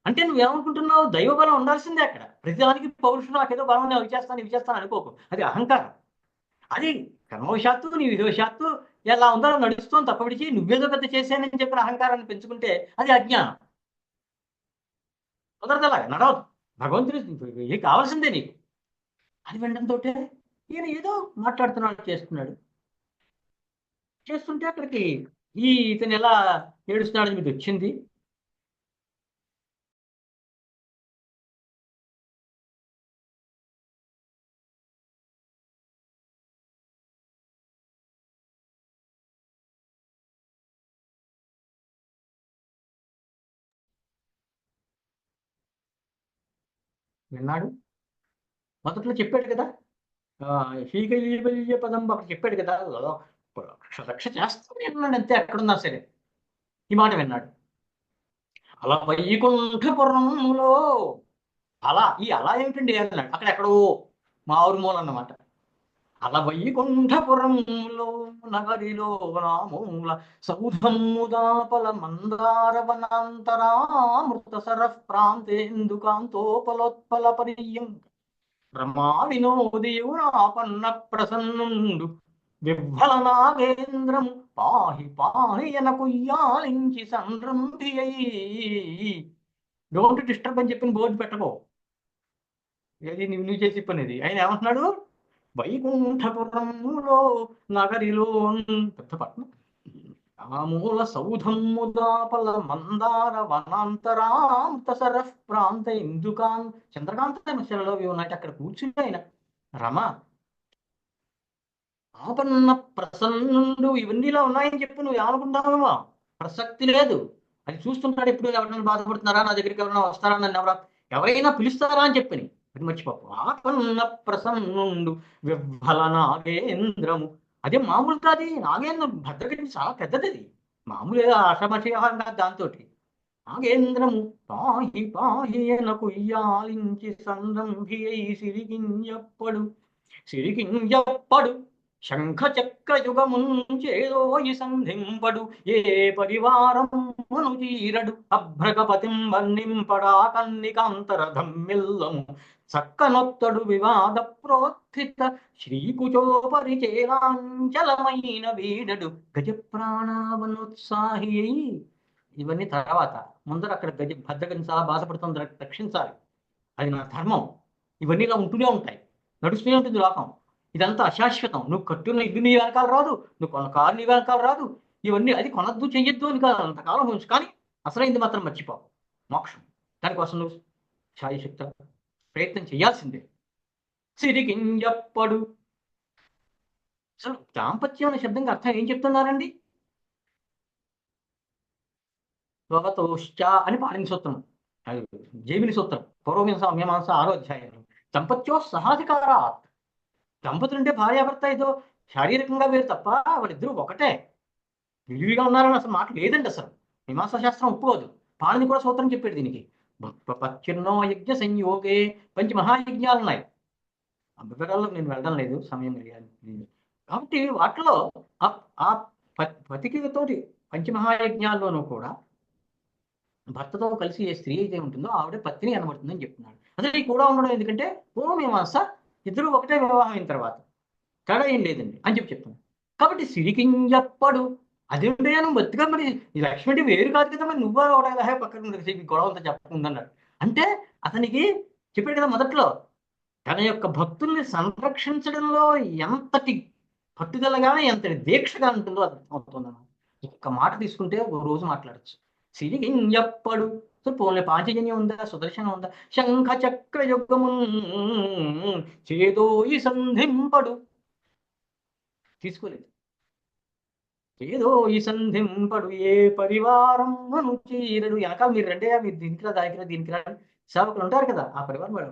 అంటే నువ్వేమనుకుంటున్నావు? దైవబలం ఉండాల్సిందే అక్కడ. ప్రతిదానికి పౌరుషుడు నాకేదో బలం, నేను ఇవి చేస్తాను అనుకోకు, అది అహంకారం. అది కర్మవశాత్తు నీ విధివశాత్తు ఎలా ఉందో నడుస్తాం తప్ప విడిచి నువ్వేదో పెద్ద చేశానని చెప్పిన అహంకారాన్ని పెంచుకుంటే అది అజ్ఞానం. కుదరదలాగా నడవదు. భగవంతుడు ఏ కావాల్సిందే నీకు. అది వినడంతో ఈయన ఏదో మాట్లాడుతున్నాడు, చేస్తుంటే అక్కడికి ఇతను ఎలా ఏడుస్తున్నాడని మీద వచ్చింది. విన్నాడు. మొదట్లో చెప్పాడు కదా, శ్రీకైవల్య పదం అక్కడ చెప్పాడు కదా, రక్ష చేస్తానే అన్నాడు అంతే, ఎక్కడున్నా సరే ఈ మాట విన్నాడు. అలా వైకుంఠపురంలో అలా ఈ అలా ఏమిటండి అన్నాడు. అక్కడ ఎక్కడో మారుమూల అన్నమాట. అలా వైకుంఠపురంలో నగరిలో రామూల సౌధముదాపల మందారవనాంతరామృత సరః ప్రాంతేందుకాంతోపలోత్పల పర్యం రమా వినోదియునాపన్న ప్రసన్నుండు విహ్వల నాగేంద్రము పాహి పాహి కుయ్యాలించి సంరంభి అయి. డోంట్ డిస్టర్బ్ అని చెప్పిన బోర్డు పెట్టకో, ఏది నువ్వు చేసి పనిది. ఆయన ఏమంటున్నాడు, వైకుంఠపురంలో నగరిలో పెద్ద పట్నం ఆమూల సౌధముదాపల మందార వనాంతరాంత సరః ప్రాంత ఇందుకాన్ చంద్రకాంత శిలలో ఉన్నాయి. అక్కడ కూర్చుని ఆయన రమ ఆపన్న ప్రసన్నుడు ఇవన్నీలా ఉన్నాయని చెప్పి నువ్వు ఏమనుకుంటావేమో, ప్రసక్తి లేదు. అది చూస్తుంటాడు. ఎప్పుడు ఎవరైనా బాధపడుతున్నారా, నా దగ్గరికి ఎవరైనా వస్తారా, నన్ను ఎవరైనా పిలుస్తారా అని చెప్పని అది మర్చిపోకు. ఆపన్న ప్రసన్నుండు విహ్వల నాగేంద్రము, అదే మామూలు కాదు. నాగేంద్రం భద్రగిరి చాలా పెద్దది, అది మామూలు ఆషామాషి వ్యవహారం కాదు. దాంతో నాగేంద్రము పాహి పాహి కుయ్యాలించి సంరంభి అయి సిరికింజప్పడు శంఖ చక్ర యుగముంచేదోయి సంధింపడు ఏ పరివారమును చీరడు అభ్రగపతిం వర్ణింపడా కన్నికాంతరధమ్మిల్లము చక్కనొత్తడు వివాద ప్రోత్థిత శ్రీకుచోపరిచేలాంచలమైన వీడడు గజప్రాణావనోత్సాహి. ఇవన్నీ తర్వాత, ముందర అక్కడ భద్రగిరిని చాలా బాధపడుతుంది, రక్షించాలి, అది నా ధర్మం. ఇవన్నీ ఇలా ఉంటూనే ఉంటాయి, నడుస్తూనే ఉంటుంది లోకం. ఇదంతా అశాశ్వతం. నువ్వు కట్టున్న ఇల్లు నీ వెనకాల రాదు, నువ్వు కొన్న కారు నీ వెనకాల రాదు. ఇవన్నీ అది కొనద్దు, చెయ్యొద్దు అని కాదు, అంతకాలం ఉంచు. కానీ అసలైంది మాత్రం మర్చిపోవు, మోక్షం. దానికోసం నువ్వు శాయశక్త ప్రయత్నం చేయాల్సిందే. సిరికింజప్పడు. అసలు దాంపత్యం అనే శబ్దంగా అర్థం ఏం చెప్తున్నారండి? స్వగతోశ్చ అని పాణిని సూత్రం, జైమిని సూత్రం, పూర్వమీమాంస 6వ అధ్యాయంలో. దంపత్యో సహాధికారాత్. దంపతులు అంటే భార్యాభర్త ఏదో శారీరకంగా వేరు తప్ప వాళ్ళిద్దరూ ఒకటే, విడివిగా ఉన్నారని అసలు మాట లేదండి. అసలు మీమాంసా శాస్త్రం ఒప్పుకోదు. పాణిని కూడా సూత్రం చెప్పాడు దీనికి. పచ్చిన్నో యజ్ఞ సంయోగే, పంచమహాయజ్ఞాలు ఉన్నాయి. ఆ వివరాల్లో నేను వెళ్ళడం లేదు, సమయం లేదు. కాబట్టి వాటిలో ఆ పతికితోటి పంచమహాయజ్ఞాల్లోనూ కూడా భర్తతో కలిసి ఏ స్త్రీ అయితే ఉంటుందో ఆవిడ పత్ని అనబడుతుందని చెప్తున్నాడు. అసలు ఈ కూడా ఉండడం ఎందుకంటే పూర్వమీమాంస ఇద్దరు ఒకటే వివాహం అయిన తర్వాత తేడా ఏం లేదండి అని చెప్తున్నాడు. కాబట్టి సిరికింజప్పడు అదేంటే నువ్వు బతిగా, మరి ఈ లక్ష్మి వేరు కాదు కదా, మరి నువ్వు ఒకటే పక్కన గొడవ అంతా చెప్పకుందన్నాడు. అంటే అతనికి చెప్పాడు కదా మొదట్లో, తన యొక్క భక్తుల్ని సంరక్షించడంలో ఎంతటి పట్టుదలగానే ఎంతటి దీక్షగా ఉంటుందో అది అవుతుందన్నమాట. ఒక్క మాట తీసుకుంటే ఒక రోజు మాట్లాడచ్చు. సిరికింజప్పడు. సో పోలే పాంచజన్యం ఉందా, సుదర్శనం ఉందా, శంఖ చక్ర యుగము చేదోయి సంధింపడు, తీసుకోలేదు. చేదోయి సంధింపడు ఏ పరివారం చీరడు. వెనకాల మీరు రెండే, మీరు దీనికి దానికి దీనికి సేవకులు ఉంటారు కదా, ఆ పరివారం వాళ్ళు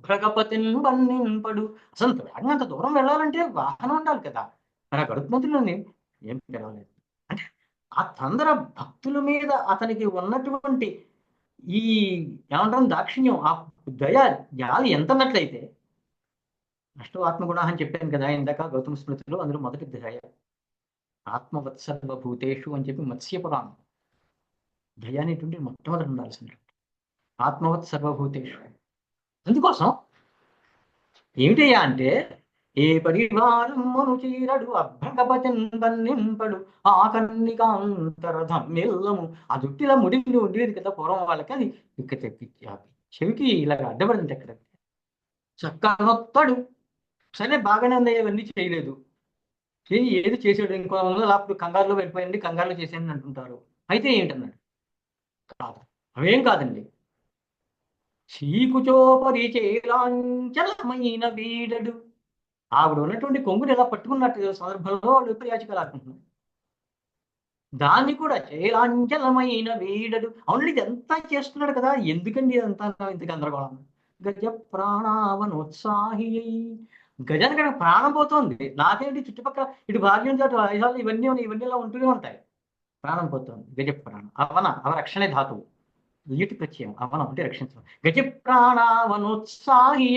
భ్రగపతిని వర్ణింపడు. అసలు వేగంగా అంత దూరం వెళ్ళాలంటే వాహనం ఉండాలి కదా, మరి ఆ గడుపుమంతులని ఏం పిలవలేదు. అంటే ఆ తొందర భక్తుల మీద అతనికి ఉన్నటువంటి ఈ ఏమంటాం దాక్షిణ్యం, ఆ దయ జాలి ఎంత అన్నట్లయితే, అష్టో ఆత్మగుణ అని చెప్పాను కదా ఇందాక గౌతమ స్మృతిలో, అందులో మొదటి దయ. ఆత్మవత్ సర్వభూతేషు అని చెప్పి మత్స్యపురాణం. దయ అనేటువంటి మొట్టమొదటి ఉండాల్సింది, ఆత్మవత్ సర్వభూతేషు. అందుకోసం ఏమిటయ్యా అంటే, ఏ పరివారమును చీరడు అభ్రగపతిన్ వర్ణింపడు ఆకన్నికాంతరధమ్మిల్లము. ఆ జుట్టిలా ముడికి ఉండేది కదా పూర్వం వాళ్ళకి, అది ఇక్కడ చెవికి ఇలాగ అడ్డపడింది అక్కడ. చక్కనొత్తడు. సరే బాగానే ఉంది, ఇవన్నీ చేయలేదు, ఏది చేసాడు, ఇంకో లేకపోతే కంగారులో వెళ్ళిపోయింది, కంగారులో చేసాడని అంటుంటారు. అయితే ఏంటన్నాడు, కాదు అవేం కాదండి. శ్రీకుచోపరిచేలాంచలమైన వీడడు. ఆవిడ ఉన్నటువంటి కొంగుని ఎలా పట్టుకున్నట్టు సందర్భంలో వాళ్ళు విపర్యాచకాలు ఆడుకుంటున్నారు. దాన్ని కూడా చైలాంచలమైన వీడడు. అవునండి, ఇదంతా చేస్తున్నాడు కదా, ఎందుకండి ఇదంతా ఇంత గందరగోళం? గజ ప్రాణావనోత్సాహి. గజానికి అక్కడ ప్రాణం పోతుంది. నాకేంటి చుట్టుపక్కల ఇటు భాగ్యం అటు వైశాలు ఇవన్నీ ఇలా ఉంటూనే ఉంటాయి. ప్రాణం పోతుంది. గజ ప్రాణం అవన అవరక్షణే ధాతువు. లీటి ప్రత్యయం అవనం అంటే రక్షించడం. గజ ప్రాణావనోత్సాహి.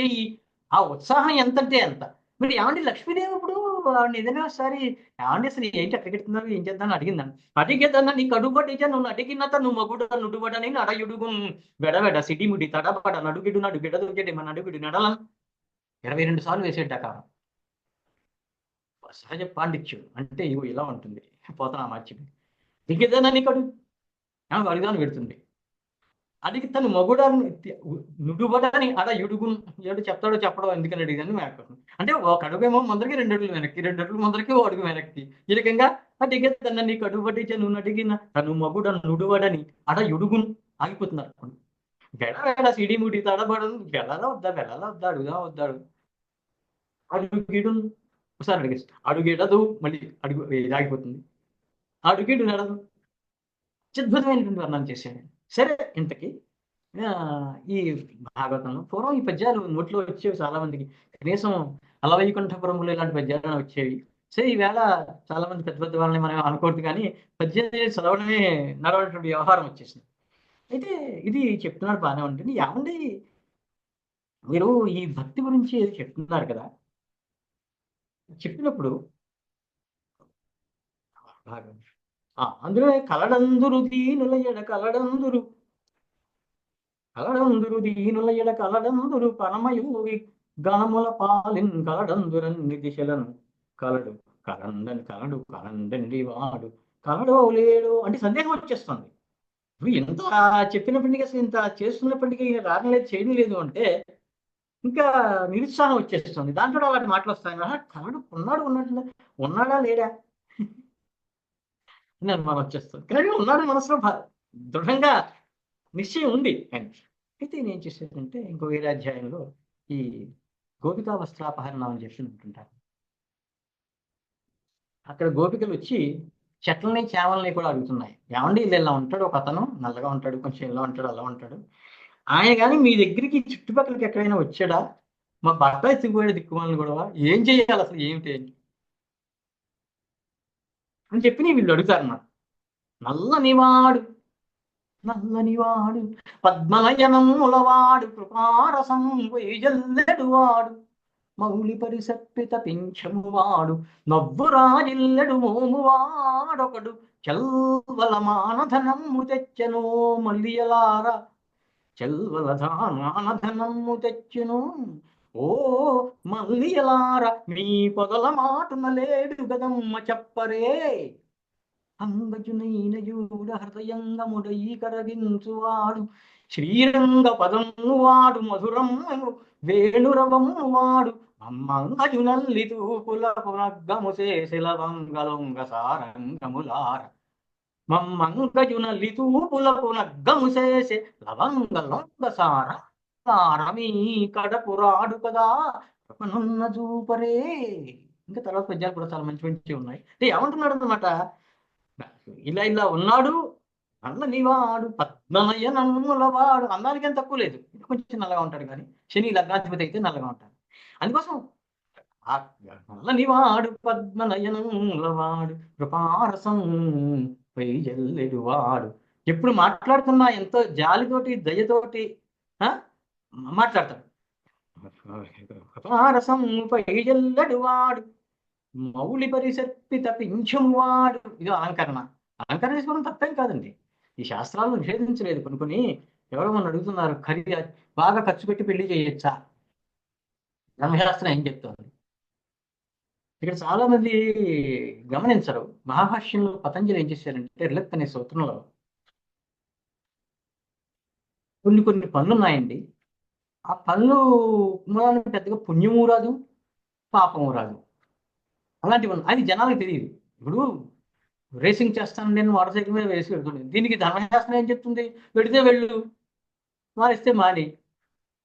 ఆ ఉత్సాహం ఎంతంటే ఎంత. మీరు ఏమంటే లక్ష్మీదేవి ఇప్పుడు ఆవిడ ఏదైనా ఒకసారి ఏమండి అసలు ఏంటి ఎక్కడికి వెళ్తున్నారు ఏం చేద్దామని అడిగిందని. అడిగేదన్నా నీ కడుబడిచా నువ్వు అడిగినంత నువ్వు మగుడు నుడుబడని నడయుడుగు వెడవెడ సిడిముడి తడబడ నడుగిడు నడు గిడదుగెడి మన నడుగుడు నడలం 22 సార్లు వేసేట కాలం. సహజ పాండిత్యం అంటే ఇగో ఇలా ఉంటుంది. పోతనా మార్చిపోయి దిగేదన్నా నీ కడు అడిగాను పెడుతుంది. అడిగి తను మగుడాన్ని నుడుబడని అడ ఎడుగు ఏడు చెప్తాడో చెప్పడో ఎందుకని అడిగాను నాకు. అంటే ఒక అడుగేమో ముందరికి 2 అడుగులు వెనక్కి, 2 అడుగులు ముందరికి ఓ అడుగు వెనక్కి. ఈ రకంగా అడిగే తన నీకు అడుగు పట్టించే నువ్వు అడిగిన తను మగుడ నుడుబడని అడ ఎడుగును ఆగిపోతున్నారు. వెడ సిడిముడి తడబడను వెళ్ళలా వద్దా అడుగుదా వద్దాడు అడుగిడు ఒకసారి అడిగేస్తాడు. అడుగెడదు మళ్ళీ అడుగు ఆగిపోతుంది. అడుగిడు నడదు. అత్యద్భుతమైనటువంటి వర్ణన చేశాడు. సరే ఇంతకీ ఈ భాగవతంలో పూర్వం ఈ పద్యాలు నోట్లో వచ్చేవి చాలా మందికి. కనీసం అలవైకుంఠపురములు ఇలాంటి పద్యాలు వచ్చేవి. సరే ఈవేళ చాలా మంది పెద్ద పెద్ద వాళ్ళని మనం అనుకోవద్దు, కానీ పద్యాలు చదవడమే నడవనటువంటి వ్యవహారం వచ్చేసింది. అయితే ఇది చెప్తున్నాడు బాగానే ఉంటుంది. ఏమండి మీరు ఈ భక్తి గురించి చెప్తున్నారు కదా, చెప్పినప్పుడు అందులో కలడందురు దీనుల ఎడ కలడందురు దీనుల ఎడ కలడందురు పరమయోగి గణముల పాలిన్ కలడందురన్ని దిశలను కలడు కలండండి వాడు కలడో లేడు అంటే సందేహం వచ్చేస్తుంది. నువ్వు ఎంత చెప్పినప్పటికీ అసలు ఇంత చేస్తున్నప్పటికీ రాగలేదు చేయడం లేదు అంటే ఇంకా నిరుత్సాహం వచ్చేస్తుంది. దాంట్లో అలాంటి మాటలు వస్తాయి. కలడు ఉన్నాడా లేడా అని అనుమానం వచ్చేస్తుంది. కానీ ఉన్నాడు మనసులో దృఢంగా నిశ్చయం ఉంది. అయితే నేను చేసేదంటే ఇంకో వేరే అధ్యాయంలో ఈ గోపికా వస్త్రాపహరణం అని చెప్పి ఉంటుంటారు. అక్కడ గోపికలు వచ్చి చెట్లని చేమల్ని కూడా అడుగుతున్నాయి. ఏమండి వీళ్ళు ఇలా ఉంటాడు, ఒక అతను నల్లగా ఉంటాడు, కొంచెం ఇలా ఉంటాడు, అలా ఉంటాడు, ఆయన కానీ మీ దగ్గరికి చుట్టుపక్కలకి ఎక్కడైనా వచ్చాడా, మా బట్ట ఎత్తుకుపోయాడు దిక్కుమాలని గొడవ, ఏం చేయాలి అసలు ఏమిటి అని చెప్పి వీళ్ళు అడుగుతారు అన్నమాట. నల్లనివాడు పద్మలయనములవాడు కృపారసం వైజల్లెడువాడు మౌలి పరిసప్పిత పింఛమువాడు నవ్వురాజిల్లెడు మోమువాడొకడు చల్వల మానధనమ్ము తెచ్చను మల్లియలార మానధనమ్ము తెచ్చును ఓ మల్లియలార మీ పొదల మాటున లేడు గదమ్మ చెప్పరే అంగజునైన యూడ హృదయంగముడై కరగించువాడు శ్రీరంగ పదము వాడు మధురం వేణురవము వాడు అమ్మంగజునల్లి తూపుల పునగ్గము చేసిలవంగలొంగ సారంగములార మమ్మంగజునల్లి తూపుల పునగ్గము చేసే లవంగలొంగ సారమీ కడపురాడు కదా ప్రపనున్న చూపరే. ఇంకా తర్వాత పద్యాలు కూడా చాలా మంచి మంచి ఉన్నాయి. అంటే ఏమంటున్నాడు అనమాట, ఇలా ఉన్నాడు నల్లనివాడు పద్మనయనములవాడు. అందానికి ఏం తక్కువ లేదు, కొంచెం నల్లగా ఉంటాడు, కానీ శని లగ్నాధిపతి అయితే నల్లగా ఉంటాడు. అందుకోసం నల్లనివాడు పద్మనయనములవాడు కృపారసం వైజల్లెడు వాడు. ఎప్పుడు మాట్లాడుతున్నా ఎంతో జాలితోటి దయతోటి మాట్లాడతాడు. కృపారసం వైజల్లెడు వాడు మౌలి పరిసర్పిత పింఛము వాడు. ఇది అలంకరణ తీసుకోవడం తప్పేం కాదండి, ఈ శాస్త్రాలను నిషేధించలేదు. కొన్ని ఎవరో మనం అడుగుతున్నారు, బాగా ఖర్చు పెట్టి పెళ్లి చేయొచ్చా, ధర్మశాస్త్రం ఏం చెప్తుంది? ఇక్కడ చాలా మంది గమనించరు. మహాభాష్యంలో పతంజలి ఏం చేశారంటే రిలక్ అనే సూత్రంలో కొన్ని పనులు ఉన్నాయండి. ఆ పనులు పెద్దగా పుణ్యము రాదు, పాపము రాదు, అలాంటివి అది జనాలకు తెలియదు. ఇప్పుడు రేసింగ్ చేస్తాను నేను మోటార్ సైకిల్ మీద వేసి పెడుతుంది, దీనికి ధర్మశాస్త్రం ఏం చెప్తుంది? పెడితే వెళ్ళు, మారిస్తే మాని.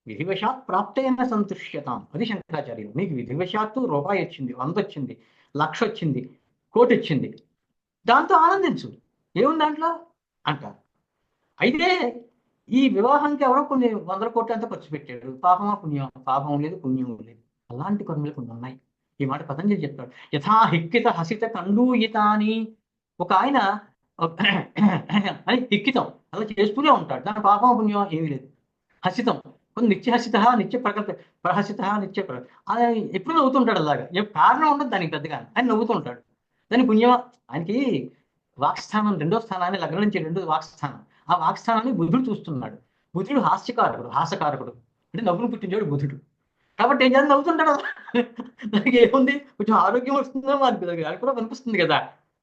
విధివశాత్ ప్రాప్తైన సంతుష్యతాం, అది శంకరాచార్యులు. నీకు విధివశాత్తు రూపాయి వచ్చింది, 100 వచ్చింది, 1,00,000 వచ్చింది, 1,00,00,000 వచ్చింది, దాంతో ఆనందించు, ఏముంది దాంట్లో అంటారు. అయితే ఈ వివాహానికి ఎవరో కొన్ని వందల కోట్లు అంతా ఖర్చు పెట్టాడు, పాపమా పుణ్యం, పాపం లేదు పుణ్యం లేదు, అలాంటి కర్మలు కొన్ని ఉన్నాయి. ఈ మాట పతంజలి చెప్తాడు. యథా హిక్కిత హసిత కండూయితాని, ఒక ఆయన అని హిక్కితం అలా చేస్తూనే ఉంటాడు, దాని పాపం పుణ్యం ఏమీ లేదు. హసితం కొన్ని నిత్యహసిత నిత్య ప్రకృతి ప్రహసిత నిత్య అది ఎప్పుడు నవ్వుతుంటాడు అలాగా, ఏ కారణం ఉండదు దానికి పెద్దగా, ఆయన నవ్వుతుంటాడు. దాని పుణ్యం ఆయనకి వాక్స్థానం రెండో స్థానాన్ని లగ్నం నుంచి రెండో వాక్స్థానం, ఆ వాక్స్థానాన్ని బుధుడు చూస్తున్నాడు. బుధుడు హాస్యకారకుడు, హాసకారకుడు, అంటే నవ్వును పుట్టించాడు బుధుడు. కాబట్టి ఏం చేయాలి, నవ్వుతుంటాడు అలా. దానికి ఏముంది, కొంచెం ఆరోగ్యం వస్తుందో మనకి అది కూడా కనిపిస్తుంది కదా.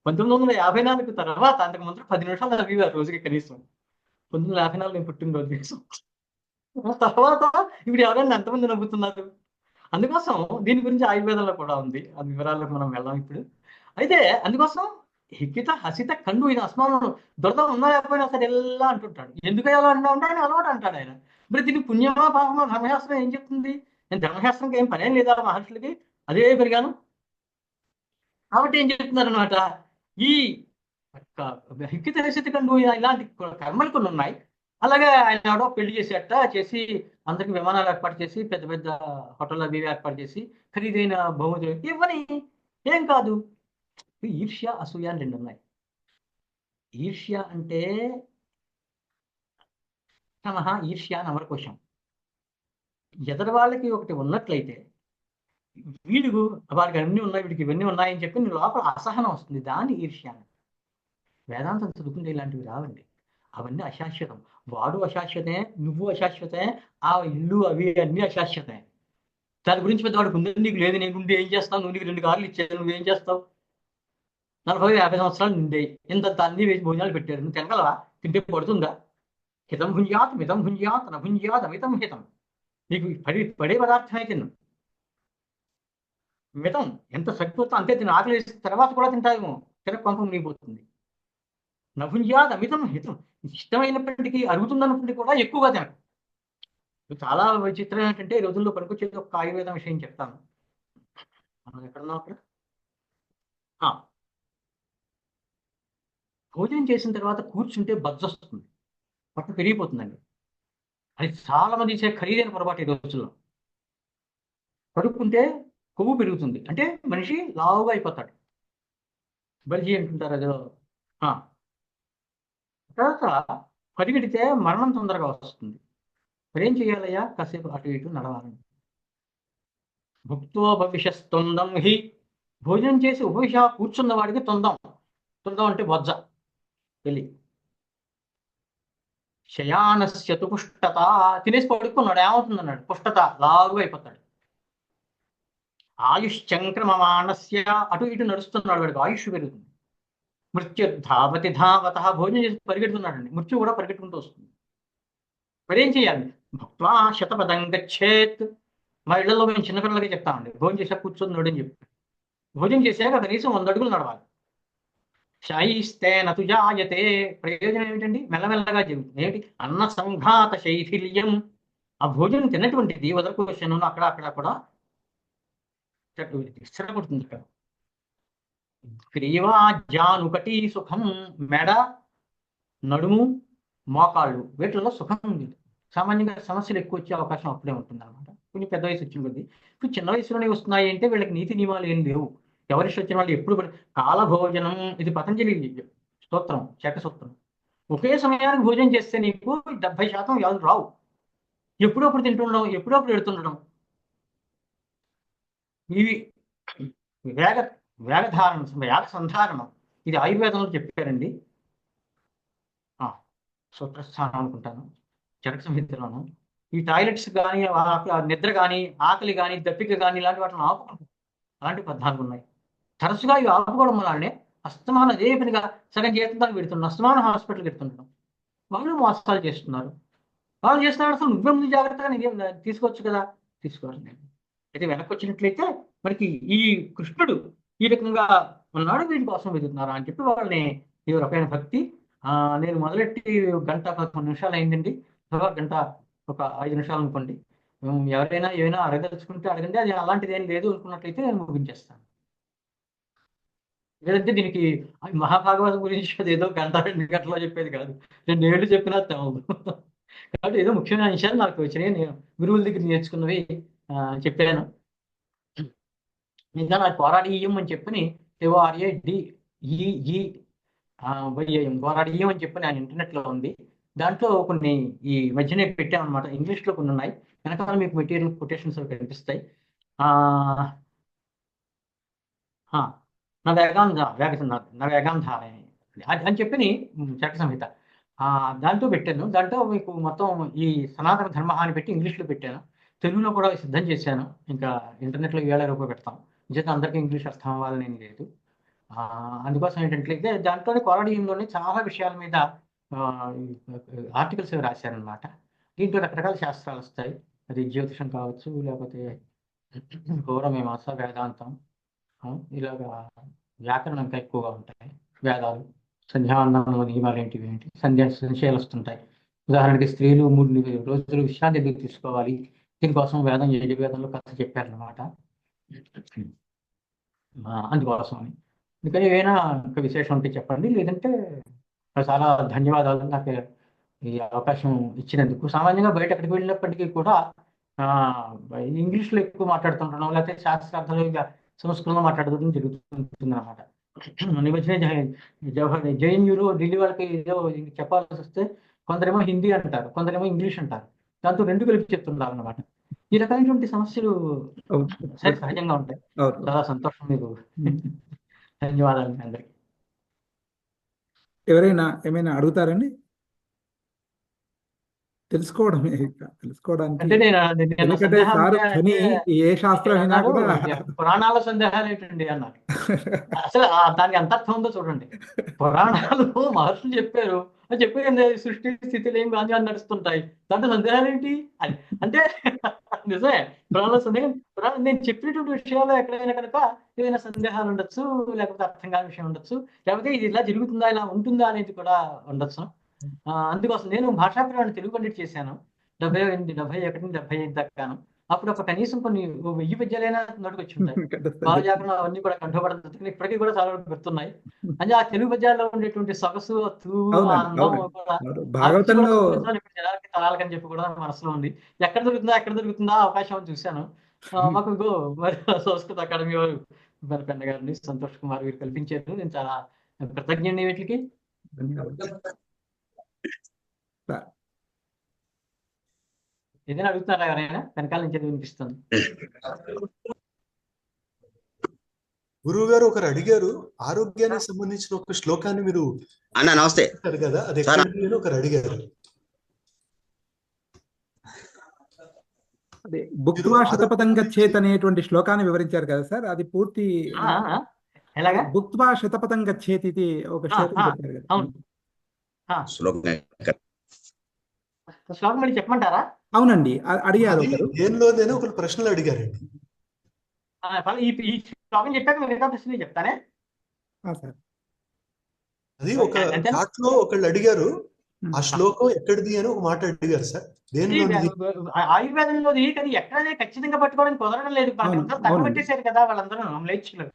1954 తర్వాత అంతకు ముందు 10 నిమిషాలు నవ్వేవారు రోజుకి కనీసం. 1954 నేను పుట్టినరోజు కనీసం. తర్వాత ఇప్పుడు ఎవరైనా ఎంతమంది నవ్వుతున్నారు. అందుకోసం దీని గురించి ఆయుర్వేదంలో కూడా ఉంది, ఆ వివరాలకు మనం వెళ్ళాం ఇప్పుడు. అయితే అందుకోసం హిక్కిత హసిత కండు ఇది అస్మానం దురద ఉన్నా లేకపోయినా సరే ఎలా అంటుంటాడు. ఎందుకు ఎలా అంటా ఉంటే ఆయన అలవాటు అంటాడు ఆయన. మరి దీనికి పుణ్యమా పాపమా ధర్మశాస్త్రం ఏం చెప్తుంది? నేను ధర్మశాస్త్రంకి ఏం పనేం లేదా మహర్షులకి, అదే పెరిగాను. కాబట్టి ఏం చెప్తున్నారు అనమాట, ఈ హిక్కిత హసిత కండు ఇలాంటి కర్మలు కొన్ని ఉన్నాయి. అలాగే ఆయన ఎవడో పెళ్లి చేసేట చేసి అందరికి విమానాలు ఏర్పాటు చేసి పెద్ద పెద్ద హోటల్ అవి ఏర్పాటు చేసి ఖరీదైన బహుమతులు ఇవ్వని, ఏం కాదు. ఈర్ష్య అసూయ అని రెండు ఉన్నాయి. ఈర్ష్య అంటే తమహ ఈర్ష్య అని అమరకోశం. ఎదటి వాళ్ళకి ఒకటి ఉన్నట్లయితే వీడు వాడికి అన్ని ఉన్నాయి వీడికి ఇవన్నీ ఉన్నాయని చెప్పి నీ లోపల అసహనం వస్తుంది, దాన్ని ఈర్ష్య అని. వేదాంతం చదువుకుంటే ఇలాంటివి రావండి, అవన్నీ అశాశ్వతం. వాడు అశాశ్వతే, నువ్వు అశాశ్వతే, ఆ ఇల్లు అవి అన్నీ అశాశ్వతే. దాని గురించి పెద్దవాడికి ఉంది, నీకు లేదు, నేను ఉండి ఏం చేస్తావు, నువ్వు నీకు 2 కార్లు ఇచ్చాను నువ్వేం చేస్తావు, 40-50 సంవత్సరాలు నిండే ఇంత అన్ని వేసి భోజనాలు పెట్టారు, నువ్వు తినగలవా, తింటే పడుతుందా? హితం భుంజాత్ మితం భుంజాత్ న భుంజాత్ అమితం హితం. నీకు పడే పదార్థమే తిను, మితం ఎంత సరిపోతుందో అంతే తిను, ఆకలి వేసిన తర్వాత కూడా తింటావేమో, తినక కొంప మునిగిపోతుంది. నభుంజాత్ అమితం హితం, ఇష్టమైనప్పటికీ అరుగుతున్నప్పటికీ కూడా ఎక్కువగా తినకు. చాలా విచిత్రం ఏంటంటే ఈ రోజుల్లో పనికొచ్చేది ఒక ఆయుర్వేదం విషయం చెప్తాను. మనం ఎక్కడున్నాం అక్కడ, భోజనం చేసిన తర్వాత కూర్చుంటే బజ్జొస్తుంది, పట్టు పెరిగిపోతుందండి. అది చాలా మంది చేసే ఖరీదైన పొరపాటు ఈ రోజుల్లో. పడుకుంటే కొవ్వు పెరుగుతుంది అంటే మనిషి లావుగా అయిపోతాడు, బల్జీ అంటుంటారు అదో. తర్వాత పరిగెడితే మరణం తొందరగా వస్తుంది. మరి ఏం చేయాలయ్యా, కాసేపు అటు ఇటు నడవాలని. భుక్తో భవిష్యస్తొందం హి, భోజనం చేసి ఉపవిష కూర్చున్న వాడికి తొందం, తొందం అంటే బొజ్జ వెళ్ళి. శయానస్యతు పుష్టత, తినేసి పడుకున్నాడు ఏమవుతుంది అన్నాడు, పుష్టత లావుగా అయిపోతాడు. ఆయుశ్చంక్రమమానస్య, అటు ఇటు నడుస్తున్నాడు వాడికి ఆయుష్ పెరుగుతుంది. మృత్యుర్ధావతి ధావత, భోజనం చేసి పరిగెడుతున్నాడండి, మృత్యు కూడా పరిగెట్టుకుంటూ వస్తుంది. మరి ఏం చేయాలి, భక్వా శతపదం గచ్చేత్. మా ఇళ్లలో మేము చిన్నపిల్లలకి చెప్తామండి, భోజనం చేసాక కూర్చొని నోడని చెప్పి, భోజనం చేశాక కనీసం 100 అడుగులు నడవాలి. శైస్తే నతు జాయతే, ప్రయోజనం ఏమిటండి, మెల్లమెల్లగా జరుగుతుంది. ఏమిటి, అన్న సంఘాత శైథిల్యం, ఆ భోజనం తిన్నటువంటిది వదలకోశను అక్కడ అక్కడ కూడా స్థిరపడుతుంది. ఇక్కడ గ్రీవా జానుకటి సుఖం, మెడ నడుము మోకాళ్ళు వీటిల్లో సుఖం ఉంది. సామాన్యంగా సమస్యలు ఎక్కువ వచ్చే అవకాశం అప్పుడే ఉంటుంది అనమాట, కొంచెం పెద్ద వయసు వచ్చిన కొద్ది. ఇప్పుడు చిన్న వయసులోనే వస్తున్నాయి అంటే వీళ్ళకి నీతి నియమాలు ఏం లేవు. ఎవరిష్ట వచ్చిన వాళ్ళు ఎప్పుడు కాల భోజనం, ఇది పతంజలి స్తోత్రం, చక సూత్రం. ఒకే సమయానికి భోజనం చేస్తే నీకు 70% వ్యాధులు రావు. ఎప్పుడప్పుడు తింటుండడం, ఎప్పుడప్పుడు ఎడుతుండడం, ఇవి వేగధారణం, వేగ సంధారణం, ఇది ఆయుర్వేదంలో చెప్పారండి. సూత్రస్థానం అనుకుంటాను, చరక సంహితలోను. ఈ టాయిలెట్స్ కానీ, నిద్ర కానీ, ఆకలి కానీ, దప్పిక కానీ ఇలాంటి వాటిని ఆపుకుంటాం. అలాంటి 14 ఉన్నాయి. తరచుగా ఇవి ఆపుకోవడం వల్లనే అస్తమానం అదే పనిగా సగం జీవితానికి పెడుతున్నాం, అస్తమానం హాస్పిటల్కి పెడుతుంటాం. వాళ్ళు మోసాలు చేస్తున్నారు. వాళ్ళు చేస్తున్నారు, అసలు నువ్వే ముందు జాగ్రత్తగా నీకేం తీసుకోవచ్చు కదా, తీసుకోవాలి. అయితే వెనక్కి వచ్చినట్లయితే మనకి ఈ కృష్ణుడు ఈ రకంగా ఉన్నాడు, వీటి కోసం వెతుకుతున్నారా అని చెప్పి వాళ్ళని ఈ రకమైన భక్తి. నేను మొదలెట్టి గంట 11 నిమిషాలు అయిందండి, గంట ఒక 5 నిమిషాలు అనుకోండి. ఎవరైనా ఏమైనా అడగదలుచుకుంటే అడగండి, అది అలాంటిది ఏం లేదు అనుకున్నట్లయితే నేను ముగించేస్తాను. లేదంటే దీనికి మహాభాగవతం గురించి అది ఏదో గంట 2 గంటలో చెప్పేది కాదు, 2 ఏళ్ళు చెప్పినా తెలవదు. కాబట్టి ఏదో ముఖ్యమైన విషయాలు నాకు వచ్చినాయి, నేను గురువుల దగ్గర నేర్చుకున్నవి చెప్పాను. ఇంకా నాకు పోరాడియం అని చెప్పని ORADEEYM పోరాడియం అని చెప్పని ఇంటర్నెట్లో ఉంది. దాంట్లో కొన్ని ఈ మధ్యనే పెట్టామన్నమాట, ఇంగ్లీష్లో కొన్ని ఉన్నాయి. వెనకాల మీకు మెటీరియల్ కొటేషన్స్ కనిపిస్తాయి. నవేగాం ధారాయణ అని చెప్పి చట్ట సంహిత దాంట్లో పెట్టాను. దాంట్లో మీకు మొత్తం ఈ సనాతన ధర్మ అని పెట్టి ఇంగ్లీష్లో పెట్టాను. తెలుగులో కూడా సిద్ధం చేశాను. ఇంకా ఇంటర్నెట్లో 7 రూపాయలు పెడతాం. నిజంగా అందరికీ ఇంగ్లీష్ అర్థం అవ్వాలని ఏం లేదు. అందుకోసం ఏంటంటే దాంట్లోనే కొరడీయంలోనే చాలా విషయాల మీద ఆర్టికల్స్ రాశారనమాట. దీంట్లో రకరకాల శాస్త్రాలు వస్తాయి. అది జ్యోతిషం కావచ్చు, లేకపోతే ఘోరమీమాంస, వేదాంతం, ఇలాగా వ్యాకరణం ఇంకా ఎక్కువగా ఉంటాయి. వేదాలు, సంధ్యావందనంలో నియమాలు ఏంటివి ఏంటి, సంశయాలు వస్తుంటాయి. ఉదాహరణకి స్త్రీలు 3 రోజులు విశ్రాంతి ఎందుకు తీసుకోవాలి, దీనికోసం యజుర్వేదంలో కథ చెప్పారనమాట. అందుకోసం అని. అందుకని ఏమైనా ఒక విశేషం ఉంటే చెప్పండి, లేదంటే చాలా ధన్యవాదాలు నాకు ఈ అవకాశం ఇచ్చినందుకు. సామాన్యంగా బయట ఎక్కడికి వెళ్ళినప్పటికీ కూడా ఇంగ్లీష్లో ఎక్కువ మాట్లాడుతుంటున్నాం, లేకపోతే శాస్త్రార్థాలు ఇక సంస్కృతంలో మాట్లాడడం జరుగుతుంటుంది అనమాట. ఈ మధ్యనే JNUలో ఢిల్లీ వాళ్ళకి ఏదో చెప్పాల్సి వస్తే కొందరేమో హిందీ అంటారు, కొందరేమో ఇంగ్లీష్ అంటారు. దాంతో 2 కలిపి చెప్తుంటారు అనమాట. ఈ రకమైనటువంటి సమస్యలు సహజంగా ఉంటాయి. చాలా సంతోషం మీకు. ధన్యవాదాలు మీ అందరికి. ఎవరైనా ఏమైనా అడుగుతారండి? తెలుసుకోవడానికి అంటే ఎందుకంటే సార్ కానీ ఏ శాస్త్రం అయినా కూడా పురాణాల సందేహాలు ఏంటండి అన్నారు. అసలు దానికి ఎంత అర్థం ఉందో చూడండి. పురాణాలు మహర్షులు చెప్పారు, అది చెప్పేది సృష్టి స్థితిలో ఏం గాంధీ నడుస్తుంటాయి, దాంట్లో సందేహాలు ఏంటి అని. అంటే నిజమే, పురాణాల సందేహం, నేను చెప్పినటువంటి విషయాల్లో ఎక్కడైనా కనుక ఏదైనా సందేహాలు ఉండొచ్చు, లేకపోతే అర్థం కాని విషయం ఉండొచ్చు, లేకపోతే ఇది ఇలా జరుగుతుందా, ఇలా ఉంటుందా అనేది కూడా ఉండొచ్చు. అందుకోసం నేను భాషా ప్రమాణం తెలుగు పండిట్ చేశాను 78, 71, 75 దాకాను. అప్పుడు ఒక కనీసం కొన్ని 1000 పద్యాలైనా నోటికి వచ్చి ఉంటాయి. భావజాగరణ అవన్నీ కూడా కంఠోపడుతుంది, ఇప్పటికీ కూడా చాలా గుర్తున్నాయి. అంటే ఆ తెలుగు పద్యాల్లో ఉండేటువంటి సొగసు, అందం కూడా జనాలకి తరాలకని చెప్పి కూడా మనసులో ఉంది. ఎక్కడ దొరుకుతుందా అవకాశం అని చూశాను. మాకు మరి సంస్కృత అకాడమీ వారు పెన్న గారిని, సంతోష్ కుమార్ వీరు కల్పించారు. నేను చాలా కృతజ్ఞుని వీటికి. ఏదైనా అడుగుతున్నారా ఎవరైనా? వెనకాల నుంచి వినిపిస్తుంది. గురువు గారు ఒకరు అడిగారు, ఆరోగ్యానికి సంబంధించిన ఒక శ్లోకాన్ని మీరు నమస్తే కదా, అది ఒకరు అడిగారు. అదే భుక్త్వా శతపథం గచ్చేత్ అనేటువంటి శ్లోకాన్ని వివరించారు కదా సార్, అది పూర్తి భుక్త్వా శతపథం గచ్చేత్ ఇది ఒక శ్లోకం చెప్పారు కదా. శ్లోకం మళ్ళీ చెప్పమంటారా? అవునండి, అడిగారు దేనిలోనే ఒక ప్రశ్నలు అడిగారండి. ఈ శ్లోకం చెప్పాక మిగతా ప్రశ్నలు చెప్తానే. అది ఒక చాట్ లో ఒకళ్ళు అడిగారు, ఆ శ్లోకం ఎక్కడిది అని ఒక మాట అడిగారు సార్. ఆయుర్వేదంలోది, కానీ ఎక్కడనే ఖచ్చితంగా పట్టుకోవడానికి కుదరడం లేదు. తగ్గబట్టేశారు కదా వాళ్ళందరూ మ్లేచ్చులు.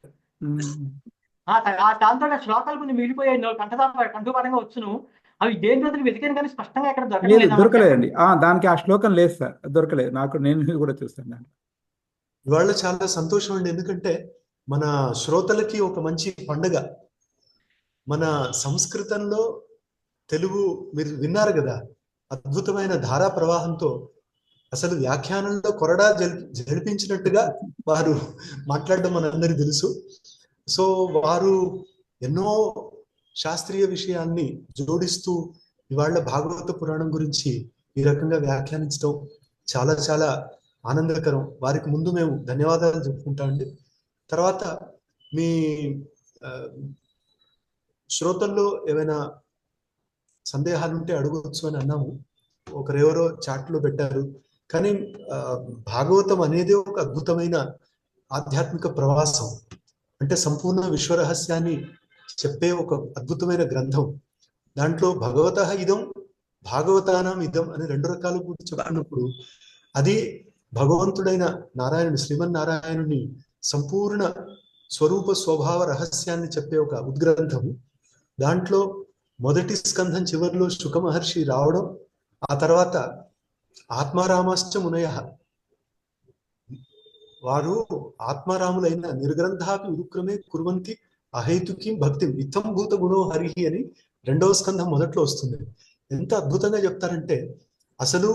దాంతో శ్లోకాలు కొన్ని మిగిలిపోయాయి, కంఠపాఠంగా వచ్చును. అవి దేని రోజులు వెతికాను కానీ స్పష్టంగా ఎక్కడ దొరకలేదండి. దానికి ఆ శ్లోకం లేదు సార్, దొరకలేదు నాకు. నేను కూడా చూస్తాను. ఇవాళ చాలా సంతోషం అండి, ఎందుకంటే మన శ్రోతలకి ఒక మంచి పండుగ. మన సంస్కృతంలో తెలుగు మీరు విన్నారు కదా, అద్భుతమైన ధారా ప్రవాహంతో అసలు వ్యాఖ్యానంలో కొరడా జరిపించినట్టుగా వారు మాట్లాడడం మనందరికీ తెలుసు. సో వారు ఎన్నో శాస్త్రీయ విషయాన్ని జోడిస్తూ ఇవాళ భాగవత పురాణం గురించి ఈ రకంగా వ్యాఖ్యానించడం చాలా చాలా ఆనందకరం. వారికి ముందు మేము ధన్యవాదాలు చెప్పుకుంటామండి. తర్వాత మీ శ్రోతల్లో ఏమైనా సందేహాలు ఉంటే అడగవచ్చు అని అన్నాము. ఒకరెవరో చాట్లో పెట్టారు, కానీ భాగవతం అనేది ఒక అద్భుతమైన ఆధ్యాత్మిక ప్రవాసం. అంటే సంపూర్ణ విశ్వరహస్యాన్ని చెప్పే ఒక అద్భుతమైన గ్రంథం. దాంట్లో భగవతః ఇదం, భాగవతానాం ఇదం అని 2 రకాలు కూడా చెప్పినప్పుడు అది భగవంతుడైన నారాయణుడు, శ్రీమన్నారాయణుని సంపూర్ణ స్వరూప స్వభావ రహస్యాన్ని చెప్పే ఒక ఉద్గ్రంథము. దాంట్లో మొదటి స్కంధం చివరిలో శుక మహర్షి రావడం, ఆ తర్వాత ఆత్మారామాశ్చ మునయ, వారు ఆత్మారాములైన నిర్గ్రంథాపి ఉరుక్రమే కుర్వంతి అహైతుకీం భక్తి ఇత్తం భూత గుణో హరిహి అని 2వ స్కంధం మొదట్లో వస్తుంది. ఎంత అద్భుతంగా చెప్తారంటే, అసలు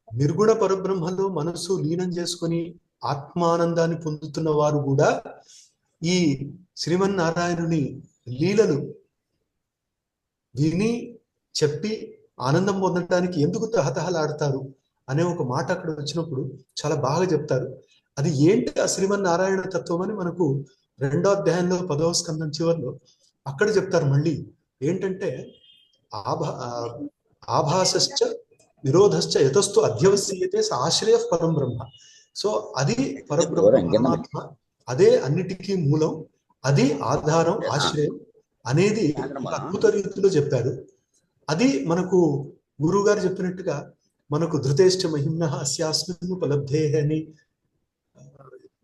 నిర్గుణ పరబ్రహ్మలో మనస్సు లీనం చేసుకొని ఆత్మానందాన్ని పొందుతున్న వారు కూడా ఈ శ్రీమన్నారాయణుని లీలలు విని చెప్పి ఆనందం పొందడానికి ఎందుకు తహతహలాడతారు అనే ఒక మాట అక్కడ వచ్చినప్పుడు చాలా బాగా చెప్తారు. అది ఏంటి ఆ శ్రీమన్నారాయణ తత్వం అని మనకు 2వ అధ్యాయంలో 10వ స్కంధం చివరిలో అక్కడ చెప్తారు. మళ్ళీ ఏంటంటే ఆభాసశ్చ నిరోధశ్చ యతస్తు అధ్యవసీయతే ఆశ్రయ పరం బ్రహ్మ. సో అది పరబ్రహ్మ పరమాత్మ, అదే అన్నిటికీ మూలం, అది ఆధారం, ఆశ్రయం అనేది అద్భుత రీతిలో చెప్పారు. అది మనకు గురువు గారు చెప్పినట్టుగా మనకు ధృతేశ్చ మహిమ్న అస్యాస్మిన్ ఉపలబ్ధే అని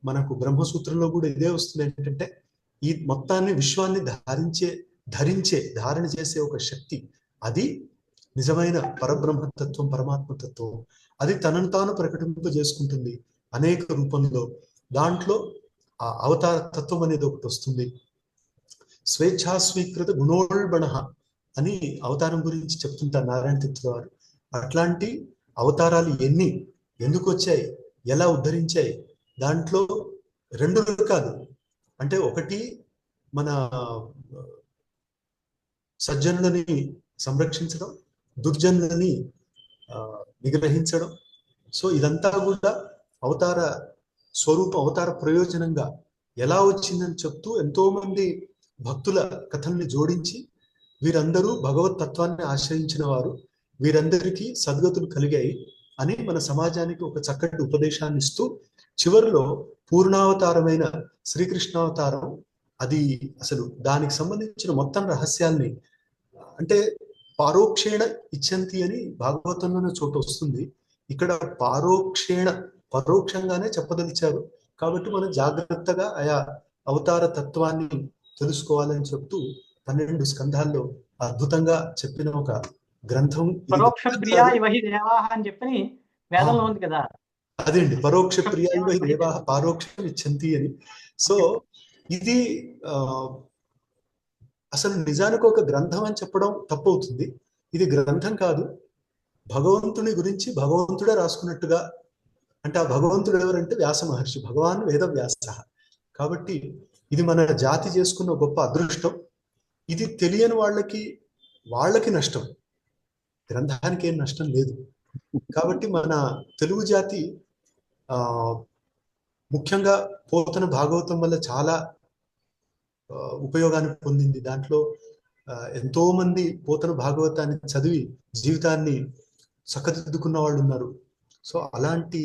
మనకు బ్రహ్మసూత్రంలో కూడా ఇదే వస్తుంది. ఏంటంటే ఈ మొత్తాన్ని విశ్వాన్ని ధారణ చేసే ఒక శక్తి, అది నిజమైన పరబ్రహ్మతత్వం, పరమాత్మతత్వం. అది తనను తాను ప్రకటింపజేసుకుంటుంది అనేక రూపంలో. దాంట్లో ఆ అవతార తత్వం అనేది ఒకటి వస్తుంది. స్వేచ్ఛాస్వీకృత గుణోల్బణ అని అవతారం గురించి చెప్తుంటారు నారాయణ తీర్థ వారు. అట్లాంటి అవతారాలు ఎందుకు వచ్చాయి, ఎలా ఉద్ధరించాయి, దాంట్లో 2 రకాలు. అంటే ఒకటి మన సజ్జనులని సంరక్షించడం, దుర్జనులని నిగ్రహించడం. సో ఇదంతా కూడా అవతార స్వరూపం, అవతార ప్రయోజనంగా ఎలా వచ్చిందని చెప్తూ ఎంతో మంది భక్తుల కథల్ని జోడించి వీరందరూ భగవత్ తత్వాన్ని ఆశ్రయించిన వారు, వీరందరికీ సద్గతులు కలిగాయి అని మన సమాజానికి ఒక చక్కటి ఉపదేశాన్ని ఇస్తూ చివరిలో పూర్ణావతారమైన శ్రీకృష్ణావతారం, అది అసలు దానికి సంబంధించిన మొత్తం రహస్యాల్ని, అంటే పారోక్షేణ ఇచ్చంతి అని భాగవతంలోనే చోటు వస్తుంది. ఇక్కడ పరోక్షంగానే చెప్పదలిచారు. కాబట్టి మనం జాగ్రత్తగా ఆయా అవతార తత్వాన్ని తెలుసుకోవాలని చెప్తూ 12 స్కంధాల్లో అద్భుతంగా చెప్పిన ఒక గ్రంథం. పరోక్ష ప్రియా ఇవహి దేవాహ అని చెప్పి వేదంలో ఉంది కదా. అదేండి, పరోక్ష ప్రియా ఇవహి దేవాహ పారోక్షం ఇచ్చంతి అని. సో ఇది అసలు నిజానికి ఒక గ్రంథం అని చెప్పడం తప్పవుతుంది. ఇది గ్రంథం కాదు, భగవంతుని గురించి భగవంతుడే రాసుకున్నట్టుగా. అంటే ఆ భగవంతుడు ఎవరంటే వ్యాస మహర్షి, భగవాన్ వేద వ్యాస. కాబట్టి ఇది మన జాతి చేసుకున్న గొప్ప అదృష్టం. ఇది తెలియని వాళ్ళకి నష్టం, గ్రంథానికి ఏం నష్టం లేదు. కాబట్టి మన తెలుగు జాతి ముఖ్యంగా పోతన భాగవతం వల్ల చాలా ఉపయోగాన్ని పొందింది. దాంట్లో ఎంతో మంది పోతన భాగవతాన్ని చదివి జీవితాన్ని చక్కదిద్దుకున్న వాళ్ళు ఉన్నారు. సో అలాంటి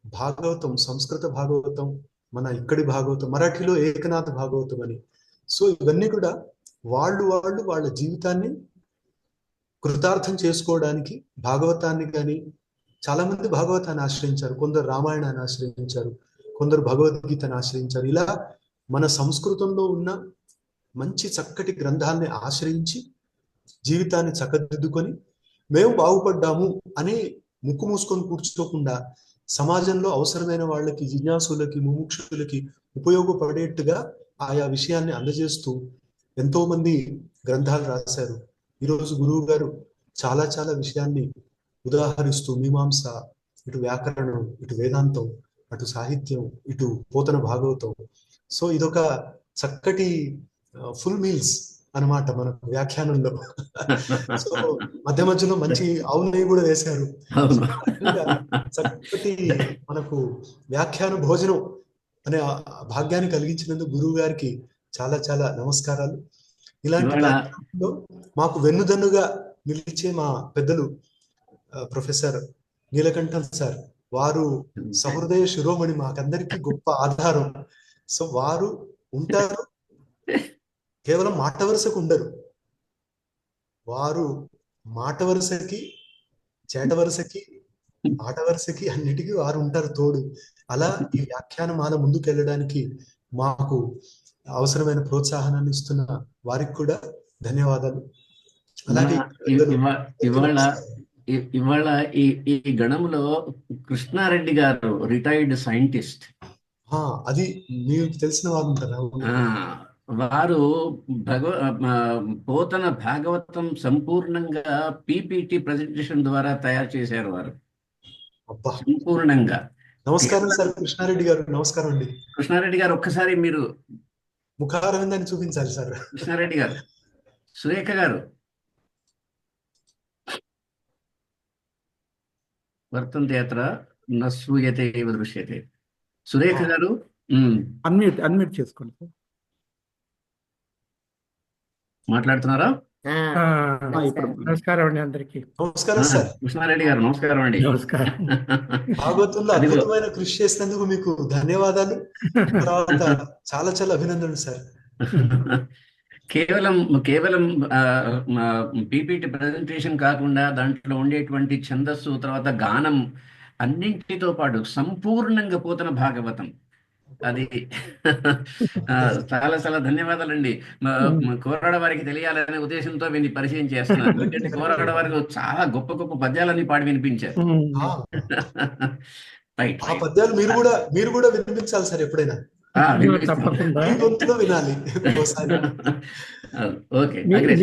భాగవతం, సంస్కృత భాగవతం, మన ఇక్కడి భాగవతం, మరాఠీలో ఏకనాథ భాగవతం అని. సో ఇవన్నీ కూడా వాళ్ళ జీవితాన్ని కృతార్థం చేసుకోవడానికి భాగవతాన్ని కానీ, చాలా మంది భాగవతాన్ని ఆశ్రయించారు, కొందరు రామాయణాన్ని ఆశ్రయించారు, కొందరు భగవద్గీతను ఆశ్రయించారు. ఇలా మన సంస్కృతంలో ఉన్న మంచి చక్కటి గ్రంథాన్ని ఆశ్రయించి జీవితాన్ని చక్కదిద్దుకొని మేము బాగుపడ్డాము అని ముక్కు మూసుకొని కూర్చోకుండా సమాజంలో అవసరమైన వాళ్ళకి, జిజ్ఞాసులకి, ముముక్షులకి ఉపయోగపడేట్టుగా ఆయా విషయాన్ని అందజేస్తూ ఎంతో మంది గ్రంథాలు రాశారు. ఈరోజు గురువు గారు చాలా చాలా విషయాన్ని ఉదాహరిస్తూ మీమాంస, ఇటు వ్యాకరణం, ఇటు వేదాంతం, అటు సాహిత్యం, ఇటు పోతన భాగవతం. సో ఇదొక చక్కటి ఫుల్ మీల్స్ అన్నమాట మనకు వ్యాఖ్యానంలో. సో మధ్య మధ్యలో మంచి ఆవు నెయ్యి కూడా వేశారు. చక్కటి మనకు వ్యాఖ్యాన భోజనం అనే భాగ్యాన్ని కలిగించినందుకు గురువు గారికి చాలా చాలా నమస్కారాలు. ఇలాంటి కార్యక్రమంలో మాకు వెన్నుదన్నుగా నిలిచే మా పెద్దలు ప్రొఫెసర్ నీలకంఠన్ సార్, వారు సహృదయ శిరోమణి, మాకందరికి గొప్ప ఆధారం. సో వారు ఉంటారు, కేవలం మాట వరుసకు ఉండరు, వారు మాట వరుసకి, చేట వరుసకి, ఆట వరుసకి, అన్నిటికీ వారు ఉంటారు తోడు. అలా ఈ వ్యాఖ్యానమాల ముందుకు వెళ్ళడానికి మాకు అవసరమైన ప్రోత్సాహాన్ని ఇస్తున్న వారికి కూడా ధన్యవాదాలు. అలాగే ఇవాళ ఈ ఈ గణంలో కృష్ణారెడ్డి గారు రిటైర్డ్ సైంటిస్ట్, అది మీకు తెలిసిన వారు ఉంటారా? వారు పోతన భాగవతం సంపూర్ణంగా పీపీటీ ప్రజెంటేషన్ ద్వారా తయారు చేశారు వారు సంపూర్ణంగా. నమస్కారం సార్ కృష్ణారెడ్డి గారు. నమస్కారం అండి. కృష్ణారెడ్డి గారు ఒక్కసారి మీరు ముఖారవిందాన్ని చూపించాలి సార్. కృష్ణారెడ్డి గారు, సురేఖ గారు వర్తంతి యాత్ర నశ్రూయతే ఇవ దృశ్యతే. సురేఖ గారు అన్మ్యూట్ చేసుకోండి సార్. మాట్లాడుతున్నారా? నమస్కారం అండి అందరికి. నమస్కారం సార్. కృష్ణారెడ్డి గారు నమస్కారం అండి. నమస్కారం. భాగవతంలో అద్భుతమైన కృషి చేసినందుకు మీకు ధన్యవాదాలు. తర్వాత చాలా చాలా అభినందనలు సార్. కేవలం పీపీటీ ప్రజెంటేషన్ కాకుండా దాంట్లో ఉండేటువంటి ఛందస్సు, తర్వాత గానం అన్నింటితో పాటు సంపూర్ణంగా పోతన భాగవతం అది చాలా చాలా ధన్యవాదాలండి. కోరాడ వారికి తెలియాలనే ఉద్దేశంతో వీరిని పరిచయం చేస్తున్నారు. ఎందుకంటే కోరాడ వారికి చాలా గొప్ప గొప్ప పద్యాలన్నీ పాడి వినిపించారు. ఆ పద్యాలు మీరు కూడా వినిపించాలి సార్ ఎప్పుడైనా. వినాలి.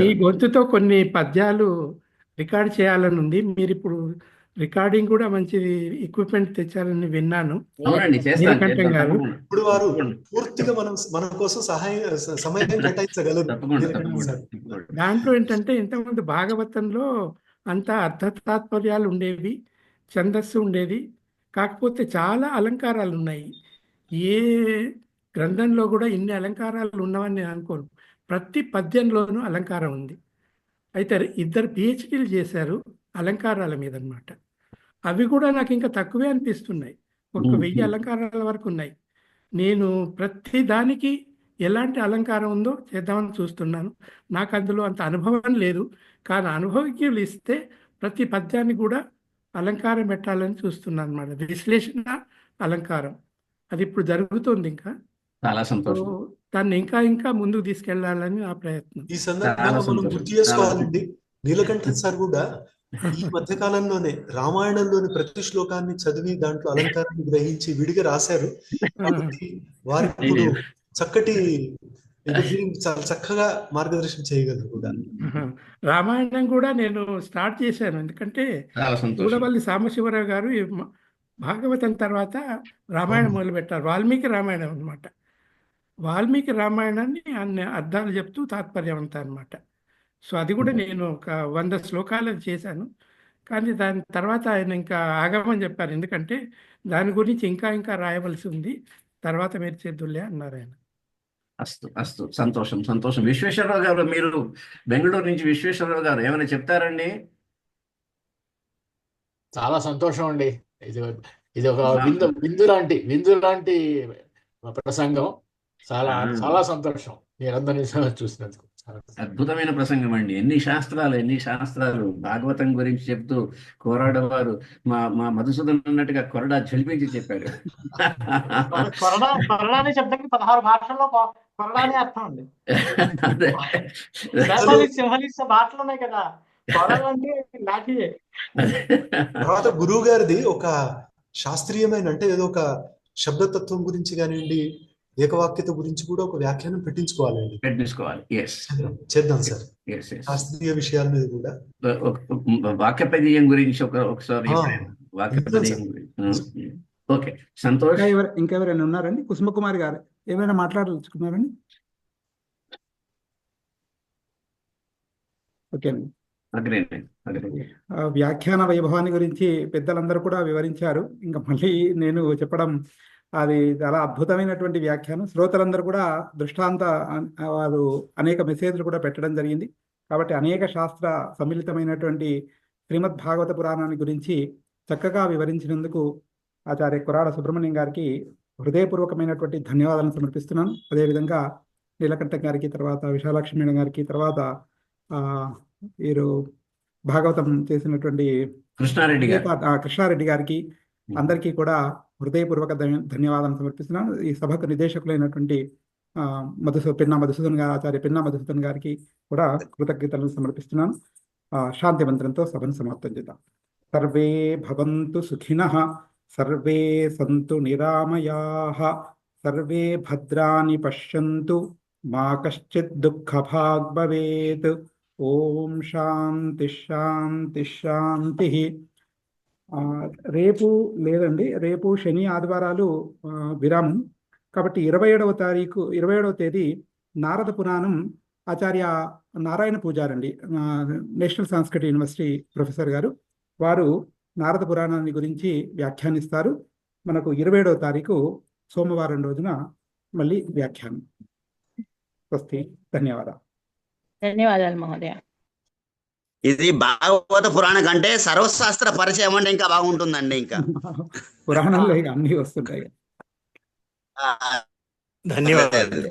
మీ గొంతుతో కొన్ని పద్యాలు రికార్డ్ చేయాలని ఉంది. మీరు ఇప్పుడు రికార్డింగ్ కూడా మంచి ఎక్విప్మెంట్ తెచ్చారని విన్నాను. నీలకంఠం గారు ఇప్పుడు వారు పూర్తిగా మన కోసం సమయం కేటాయించగలరు. దాంట్లో ఏంటంటే ఇంతకుముందు భాగవతంలో అంతా అర్థతాత్పర్యాలు ఉండేవి, ఛందస్సు ఉండేది. కాకపోతే చాలా అలంకారాలు ఉన్నాయి. ఏ గ్రంథంలో కూడా ఇన్ని అలంకారాలు ఉన్నవని నేను అనుకోను. ప్రతి పద్యంలోనూ అలంకారం ఉంది. అయితే 2 PhDలు చేశారు అలంకారాల మీద అన్నమాట. అవి కూడా నాకు ఇంకా తక్కువే అనిపిస్తున్నాయి. 1000 అలంకారాల వరకు ఉన్నాయి. నేను ప్రతి దానికి ఎలాంటి అలంకారం ఉందో చేద్దామని చూస్తున్నాను. నాకు అందులో అంత అనుభవం లేదు. కానీ అనుభవజ్ఞులు ఇస్తే ప్రతి పద్యాన్ని కూడా అలంకారం పెట్టాలని చూస్తున్నాను అన్నమాట. విశ్లేషణ, అలంకారం అది ఇప్పుడు జరుగుతుంది. ఇంకా చాలా సంతోషం. దాన్ని ఇంకా ముందుకు తీసుకెళ్లాలని నా ప్రయత్నం. ఈ సందర్భంగా మనం గుర్తు చేసుకోవాలండి, నీలకంఠన్ సార్ కూడా ఈ మధ్య కాలంలోనే రామాయణంలోని ప్రతి శ్లోకాన్ని చదివి దాంట్లో అలంకారాన్ని గ్రహించి విడిగా రాశారు. వారికి ఇప్పుడు చక్కటి చాలా చక్కగా మార్గదర్శనం చేయగలరు కూడా. రామాయణం కూడా నేను స్టార్ట్ చేశాను. ఎందుకంటే చూడవల్లి సాంబశివరావు గారు భాగవతం తర్వాత రామాయణం మొదలు పెట్టారు. వాల్మీకి రామాయణం అనమాట. వాల్మీకి రామాయణాన్ని అన్ని అర్థాలు చెప్తూ తాత్పర్యం అంతా అనమాట. సో అది కూడా నేను ఒక 100 శ్లోకాలు చేశాను. కానీ దాని తర్వాత ఆయన ఇంకా ఆగమని చెప్పారు. ఎందుకంటే దాని గురించి ఇంకా రాయవలసి ఉంది, తర్వాత మీరు చేద్దులే అన్నారు ఆయన. అస్తు సంతోషం సంతోషం. విశ్వేశ్వరరావు గారు, మీరు బెంగళూరు నుంచి విశ్వేశ్వరరావు గారు ఏమైనా చెప్తారండి? చాలా సంతోషం అండి. ఇది ఒక విందు లాంటి ప్రసంగం. చాలా సంతోషం మీరందరినీ చూసినందుకు. అద్భుతమైన ప్రసంగం అండి. ఎన్ని శాస్త్రాలు భాగవతం గురించి చెప్తూ కోరాడ వారు మా మధుసూదన్ అన్నట్టుగా కొరడా జలిపించి చెప్పాడు. కొరడాని శబ్దానికి 16 భాషల్లో కొరడాని అర్థం అండి. భాషలు ఉన్నాయి కదా, తర్వాత గురువు గారిది ఒక శాస్త్రీయమైన, అంటే ఏదో ఒక శబ్దతత్వం గురించి కానివ్వండి, ఏకవాక్యత గురించి కూడా ఒక వ్యాఖ్యానం పెట్టించుకోవాలి. చేద్దాం సార్. శాస్త్రీయ విషయాల మీద కూడా వాక్యపదీయం గురించి ఒకసారి వాక్యపదీయం గురించి. ఓకే, సంతోష్. ఇంకెవరైనా ఉన్నారండి? కుసుమకుమారి గారు ఏమైనా మాట్లాడదలుచుకున్నారండి? ఓకే అండి. వ్యాఖ్యాన వైభవాన్ని గురించి పెద్దలందరూ కూడా వివరించారు. ఇంకా మళ్ళీ నేను చెప్పడం, అది చాలా అద్భుతమైనటువంటి వ్యాఖ్యానం. శ్రోతలందరూ కూడా దృష్టాంత వారు అనేక మెసేజ్లు కూడా పెట్టడం జరిగింది. కాబట్టి అనేక శాస్త్ర సమ్మిళితమైనటువంటి శ్రీమద్ భాగవత పురాణాన్ని గురించి చక్కగా వివరించినందుకు ఆచార్య కొరాడ సుబ్రహ్మణ్యం గారికి హృదయపూర్వకమైనటువంటి ధన్యవాదాలను సమర్పిస్తున్నాను. అదేవిధంగా నీలకంఠం గారికి, తర్వాత విశాలాక్షి మేడం గారికి, తర్వాత వీరు భాగవతం చేసినటువంటి కృష్ణారెడ్డి గారికి అందరికీ కూడా హృదయపూర్వక ధన్యవాదాలు సమర్పిస్తున్నాను. ఈ సభకు నిర్దేశకులైనటువంటి పిన్నా మధుసూదన్ గారు, ఆచార్య పిన్నా మధుసూదన్ గారికి కూడా కృతజ్ఞతలను సమర్పిస్తున్నాను. శాంతి మంత్రంతో సభను సమాప్తం చేద్దాం. సర్వే భవంతు సుఖినః, సర్వే సంతు నిరామయాః, సర్వే భద్రాణి పశ్యంతు, మా కశ్చిత్ దుఃఖభాగ్ భవేత్. ఓం శాంతి శాంతి శాంతి. రేపు లేదండి, రేపు శని ఆదివారాలు విరామం. కాబట్టి 27వ తేదీ నారద పురాణం ఆచార్య నారాయణ పూజారి అండి, నేషనల్ సంస్కృత యూనివర్సిటీ ప్రొఫెసర్ గారు, వారు నారద పురాణాన్ని గురించి వ్యాఖ్యానిస్తారు. మనకు 27వ తారీఖు సోమవారం రోజున మళ్ళీ వ్యాఖ్యానం. స్వస్తి, ధన్యవాదాలు. ధన్యవాదాలు మహోదయ. ఇది భాగవత పురాణం కంటే సర్వశాస్త్ర పరిచయం అంటే ఇంకా బాగుంటుందండి. ఇంకా పురాణంలో ఇక అన్ని వస్తుంటాయి. ధన్యవాదాలు.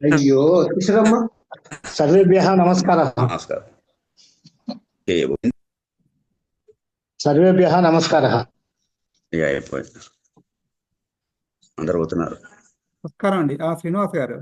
అయ్యో కిషోరమ్మ, సర్వేభ్యః నమస్కారः. నమస్కారం. సర్వేభ్యః నమస్కారः. ఇక అయిపోయింది, అందరు పోతున్నారు. నమస్కారం అండి. శ్రీనివాస్ గారు.